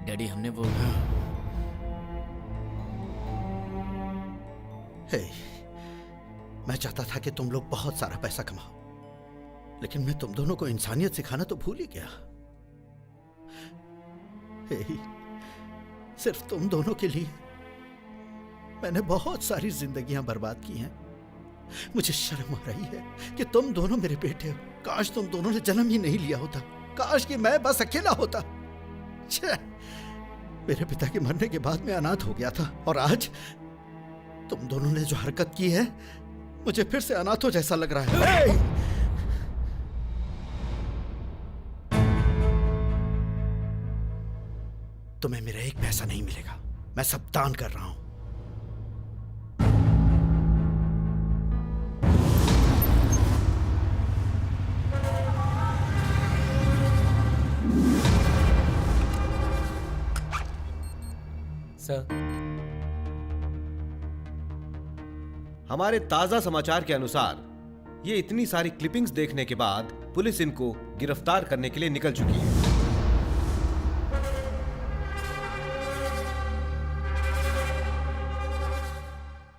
डैडी, हमने वो मैं चाहता था कि तुम लोग बहुत सारा पैसा कमाओ, लेकिन मैं तुम दोनों को इंसानियत सिखाना तो भूल ही गया। सिर्फ तुम दोनों के लिए मैंने बहुत सारी जिंदगियां बर्बाद की हैं। मुझे शर्म आ रही है कि तुम दोनों मेरे बेटे हो। काश तुम दोनों ने जन्म ही नहीं लिया होता। काश कि मैं बस अकेला होता। छे, मेरे पिता के मरने के बाद मैं अनाथ हो गया था, और आज तुम दोनों ने जो हरकत की है, मुझे फिर से अनाथों जैसा लग रहा है। तुम्हें मेरा एक पैसा नहीं मिलेगा। मैं सब दान कर रहा हूं। सर, हमारे ताजा समाचार के अनुसार ये इतनी सारी क्लिपिंग्स देखने के बाद पुलिस इनको गिरफ्तार करने के लिए निकल चुकी है।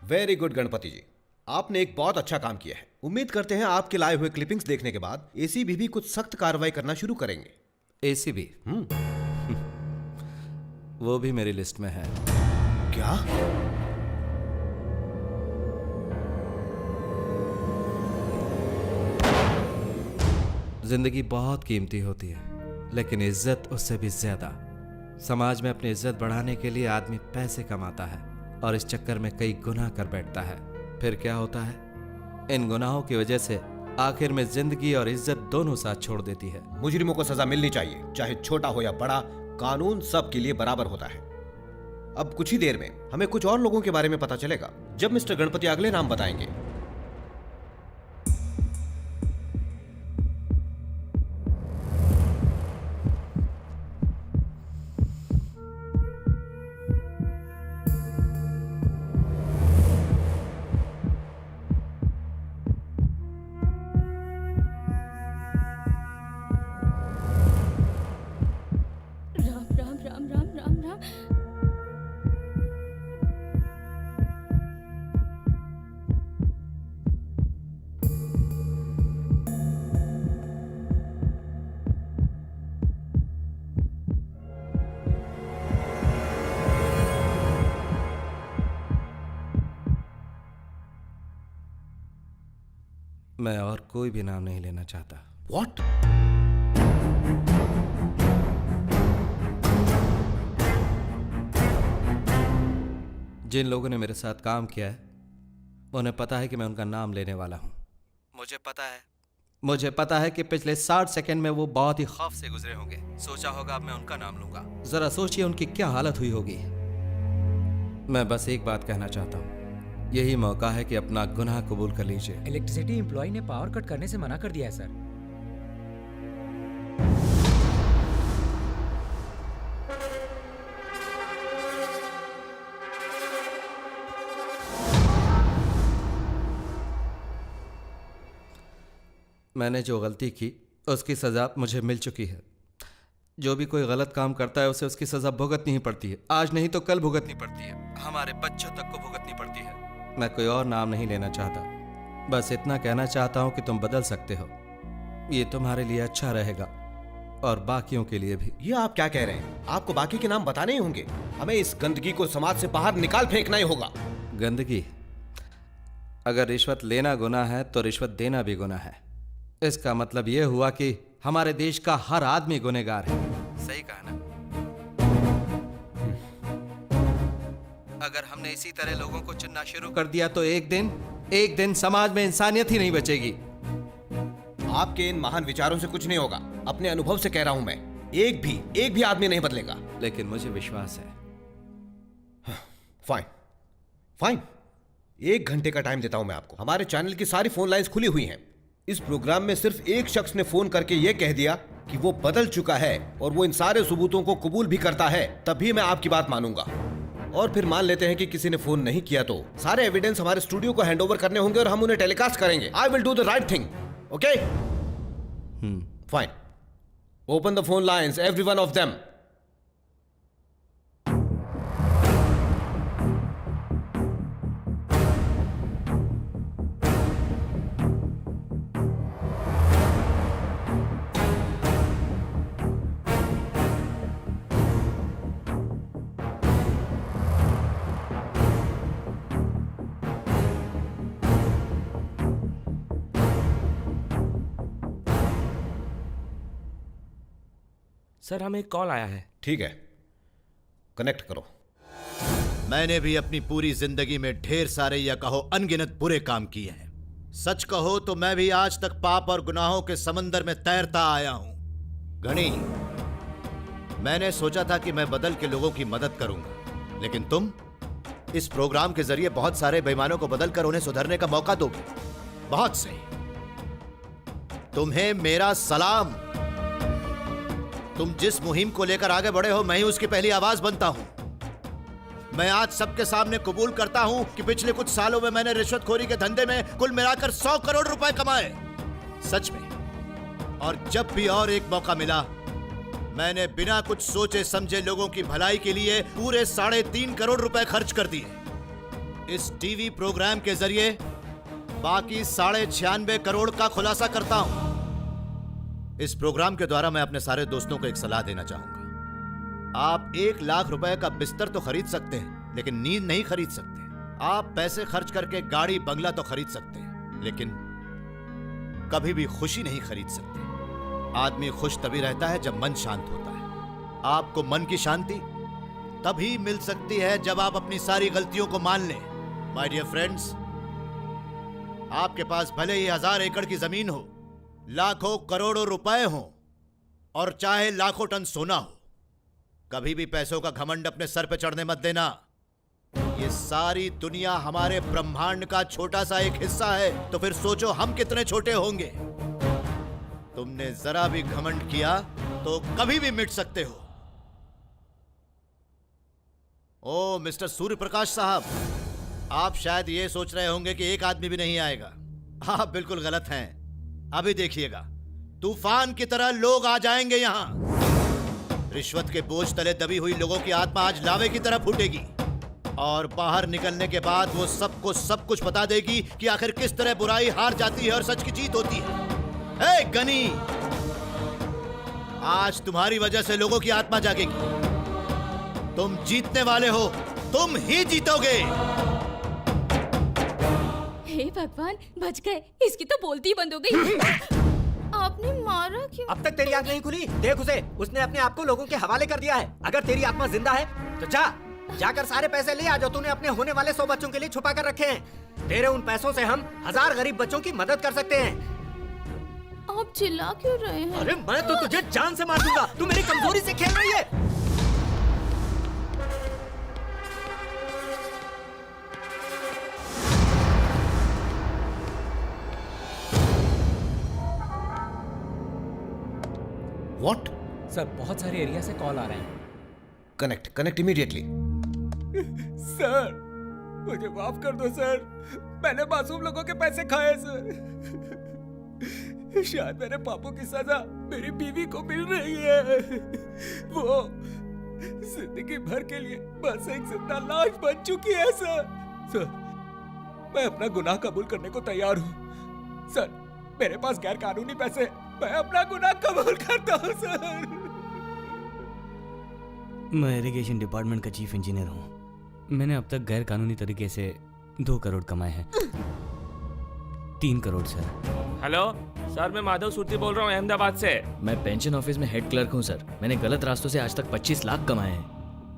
वेरी गुड गणपति जी, आपने एक बहुत अच्छा काम किया है। उम्मीद करते हैं आपके लाए हुए क्लिपिंग्स देखने के बाद एसीबी भी कुछ सख्त कार्रवाई करना शुरू करेंगे। एसीबी? वो भी मेरी लिस्ट में है। क्या? जिंदगी बहुत कीमती होती है, लेकिन इज्जत उससे भी ज्यादा। समाज में अपनी इज्जत बढ़ाने के लिए आदमी पैसे कमाता है और इस चक्कर में कई गुनाह कर बैठता है। फिर क्या होता है? इन गुनाहों की वजह से आखिर में जिंदगी और इज्जत दोनों साथ छोड़ देती है। मुजरिमों को सजा मिलनी चाहिए, चाहे छोटा हो या बड़ा। कानून सबके लिए बराबर होता है। अब कुछ ही देर में हमें कुछ और लोगों के बारे में पता चलेगा, जब मिस्टर गणपति अगले नाम बताएंगे। मैं और कोई भी नाम नहीं लेना चाहता। What? जिन लोगों ने मेरे साथ काम किया है, उन्हें पता है कि मैं उनका नाम लेने वाला हूं। मुझे पता है कि पिछले 60 सेकंड में वो बहुत ही खौफ से गुजरे होंगे। सोचा होगा अब मैं उनका नाम लूंगा। जरा सोचिए उनकी क्या हालत हुई होगी। मैं बस एक बात कहना चाहता हूं, यही मौका है कि अपना गुनाह कबूल कर लीजिए। इलेक्ट्रिसिटी एम्प्लॉय ने पावर कट करने से मना कर दिया है सर। मैंने जो गलती की उसकी सजा मुझे मिल चुकी है। जो भी कोई गलत काम करता है उसे उसकी सजा भुगतनी ही पड़ती है। आज नहीं तो कल भुगतनी पड़ती है। हमारे बच्चों तक को भुगतनी पड़ती है। मैं कोई और नाम नहीं लेना चाहता, बस इतना कहना चाहता हूं कि तुम बदल सकते हो। ये तुम्हारे लिए अच्छा रहेगा और बाकियों के लिए भी। ये आप क्या कह रहे हैं? आपको बाकी के नाम बताने ही होंगे। हमें इस गंदगी को समाज से बाहर निकाल फेंकना ही होगा। गंदगी? अगर रिश्वत लेना गुनाह है तो रिश्वत देना भी गुनाह है। इसका मतलब यह हुआ कि हमारे देश का हर आदमी गुनहगार है। सही कहा ना? अगर हमने इसी तरह लोगों को चुनना शुरू कर दिया तो एक दिन समाज में इंसानियत ही नहीं बचेगी। आपके इन महान विचारों से कुछ नहीं होगा। अपने अनुभव से कह रहा हूं मैं। एक भी आदमी नहीं बदलेगा। लेकिन मुझे विश्वास है। फाइन 1 घंटे का टाइम देता हूं मैं आपको। हमारे चैनल की सारी फोन लाइंस खुली हुई हैं। इस प्रोग्राम में सिर्फ एक शख्स ने फोन करके यह कह दिया कि वो बदल चुका है और वो इन सारे सबूतों को कबूल भी करता है, तभी मैं आपकी बात मानूंगा। और फिर मान लेते हैं कि किसी ने फोन नहीं किया तो सारे एविडेंस हमारे स्टूडियो को हैंड ओवर करने होंगे और हम उन्हें टेलीकास्ट करेंगे। I will do the right thing. Okay? Fine. Open the phone lines, every one of them. Sir हमें एक कॉल आया है। ठीक है, कनेक्ट करो। मैंने भी अपनी पूरी जिंदगी में ढेर सारे या कहो अनगिनत बुरे काम किए हैं। सच कहो तो मैं भी आज तक पाप और गुनाहों के समंदर में तैरता आया हूं। गणी, मैंने सोचा था कि मैं बदल के लोगों की मदद करूंगा, लेकिन तुम इस प्रोग्राम के जरिए बहुत सारे बेईमानों को बदलकर उन्हें सुधरने का मौका दोगे। बहुत सही, तुम्हें मेरा सलाम। तुम जिस मुहिम को लेकर आगे बढ़े हो, मैं ही उसकी पहली आवाज बनता हूं। मैं आज सबके सामने कबूल करता हूं कि पिछले कुछ सालों में मैंने रिश्वतखोरी के धंधे में कुल मिलाकर 100 करोड़ रुपए कमाए। सच में। और जब भी और एक मौका मिला, मैंने बिना कुछ सोचे समझे लोगों की भलाई के लिए पूरे 3.5 करोड़ रुपए खर्च कर दिए। इस टीवी प्रोग्राम के जरिए बाकी 96.5 करोड़ का खुलासा करता हूं। इस प्रोग्राम के द्वारा मैं अपने सारे दोस्तों को एक सलाह देना चाहूंगा। आप 1 लाख रुपए का बिस्तर तो खरीद सकते हैं, लेकिन नींद नहीं खरीद सकते। आप पैसे खर्च करके गाड़ी बंगला तो खरीद सकते हैं, लेकिन कभी भी खुशी नहीं खरीद सकते। आदमी खुश तभी रहता है जब मन शांत होता है। आपको मन की शांति तभी मिल सकती है जब आप अपनी सारी गलतियों को मान लें। माय डियर फ्रेंड्स, आपके पास भले ही 1000 एकड़ की जमीन हो, लाखों करोड़ों रुपए हो और चाहे लाखों टन सोना हो, कभी भी पैसों का घमंड अपने सर पे चढ़ने मत देना। ये सारी दुनिया हमारे ब्रह्मांड का छोटा सा एक हिस्सा है, तो फिर सोचो हम कितने छोटे होंगे। तुमने जरा भी घमंड किया तो कभी भी मिट सकते हो। ओ मिस्टर सूर्य प्रकाश साहब, आप शायद ये सोच रहे होंगे कि एक आदमी भी नहीं आएगा। आप बिल्कुल गलत हैं। अभी देखिएगा, तूफान की तरह लोग आ जाएंगे यहां। रिश्वत के बोझ तले दबी हुई लोगों की आत्मा आज लावे की तरह फूटेगी, और बाहर निकलने के बाद वो सबको सब कुछ बता देगी कि आखिर किस तरह बुराई हार जाती है और सच की जीत होती है। हे गनी, आज तुम्हारी वजह से लोगों की आत्मा जागेगी। तुम जीतने वाले हो, तुम ही जीतोगे। हे भगवान, बच गए। इसकी तो बोलती ही बंद हो गई। आपने मारा क्यों? अब तक तेरी आंख नहीं खुली? देख उसे, उसने अपने आप को लोगों के हवाले कर दिया है। अगर तेरी आत्मा जिंदा है तो जाकर सारे पैसे ले आ जो तूने अपने होने वाले 100 बच्चों के लिए छुपा कर रखे हैं। तेरे उन पैसों से हम 1000 गरीब बच्चों की मदद कर सकते हैं। आप चिल्ला क्यों रहे हैं? अरे मैं तो तुझे जान से मार दूंगा। तू मेरी कमजोरी से खेल रही है। What? सर बहुत सारे एरिया से कॉल आ रहे हैं। Connect immediately. सर मुझे माफ कर दो सर, मैंने मासूम लोगों के पैसे खाए सर। शायद मेरे पापों की सजा मेरी बीवी को मिल रही है। वो जिंदगी भर के लिए बस एक जिंदा लाश बन चुकी है सर। मैं अपना गुनाह कबूल करने को तैयार हूँ सर। मेरे पास गैर कानूनी पैसे, मैं अपना गुनाह कबूल करता हूँ सर। मैं इरिगेशन डिपार्टमेंट का चीफ इंजीनियर हूँ। मैंने अब तक गैर कानूनी तरीके से 2 करोड़ कमाए हैं। 3 करोड़ सर। हेलो सर, मैं माधव सूर्ती बोल रहा हूँ अहमदाबाद से। मैं पेंशन ऑफिस में हेड क्लर्क हूँ सर। मैंने गलत रास्तों से आज तक 25 लाख कमाए हैं।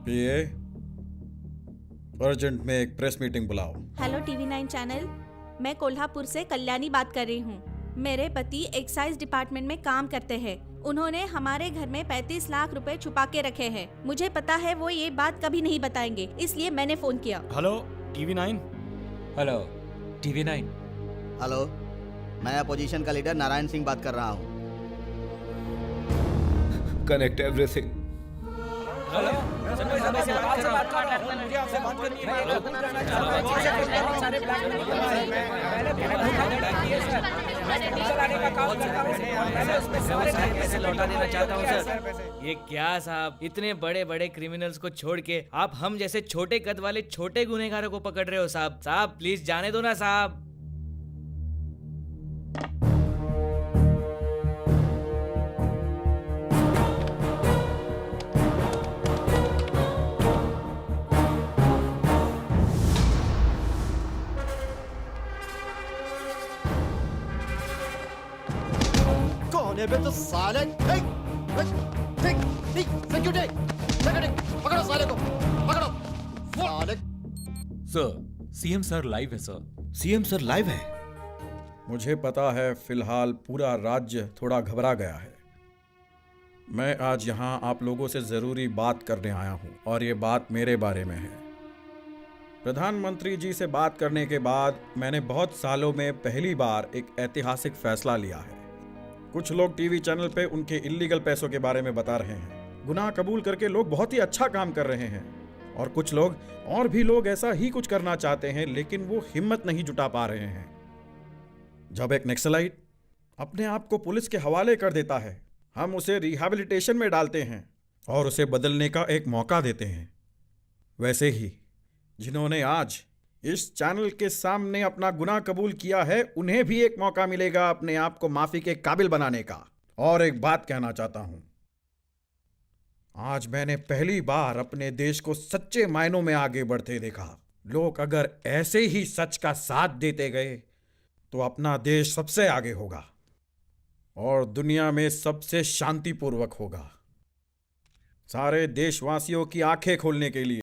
पीए, अर्जेंट में एक प्रेस मीटिंग बुलाओ। हेलो टीवी 9 चैनल, मैं कोल्हापुर से कल्याणी बात कर रही हूँ। मेरे पति एक्साइज डिपार्टमेंट में काम करते हैं। उन्होंने हमारे घर में 35 लाख रुपए छुपा के रखे हैं। मुझे पता है वो ये बात कभी नहीं बताएंगे, इसलिए मैंने फोन किया। Hello TV 9। Hello TV 9। Hello, मैं अपोजिशन का लीडर नारायण सिंह बात कर रहा हूँ। Connect everything. ये क्या साहब, इतने बड़े बड़े क्रिमिनल्स को छोड़ के आप हम जैसे छोटे कद वाले छोटे गुनहगारों को पकड़ रहे हो साहब। साहब प्लीज जाने दो ना साहब। कौन है बे तो साले? पकड़ो साले को, पकड़ो साले। सर, सीएम सर लाइव है सर। सीएम सर लाइव है? मुझे पता है फिलहाल पूरा राज्य थोड़ा घबरा गया है। मैं आज यहाँ आप लोगों से जरूरी बात करने आया हूँ और ये बात मेरे बारे में है। प्रधानमंत्री जी से बात करने के बाद मैंने बहुत सालों में पहली बार एक ऐतिहासिक फैसला लिया है। कुछ लोग टीवी चैनल पे उनके इल्लीगल पैसों के बारे में बता रहे हैं। गुनाह कबूल करके लोग बहुत ही अच्छा काम कर रहे हैं और कुछ लोग और भी लोग ऐसा ही कुछ करना चाहते हैं लेकिन वो हिम्मत नहीं जुटा पा रहे हैं। जब एक नक्सलाइट अपने आप को पुलिस के हवाले कर देता है, हम उसे रिहैबिलिटेशन में डालते हैं और उसे बदलने का एक मौका देते हैं। वैसे ही जिन्होंने आज इस चैनल के सामने अपना गुनाह कबूल किया है, उन्हें भी एक मौका मिलेगा अपने आप को माफी के काबिल बनाने का। और एक बात कहना चाहता हूं, आज मैंने पहली बार अपने देश को सच्चे मायनों में आगे बढ़ते देखा। लोग अगर ऐसे ही सच का साथ देते गए तो अपना देश सबसे आगे होगा और दुनिया में सबसे शांतिपूर्वक होगा। सारे देशवासियों की आंखें खोलने के लिए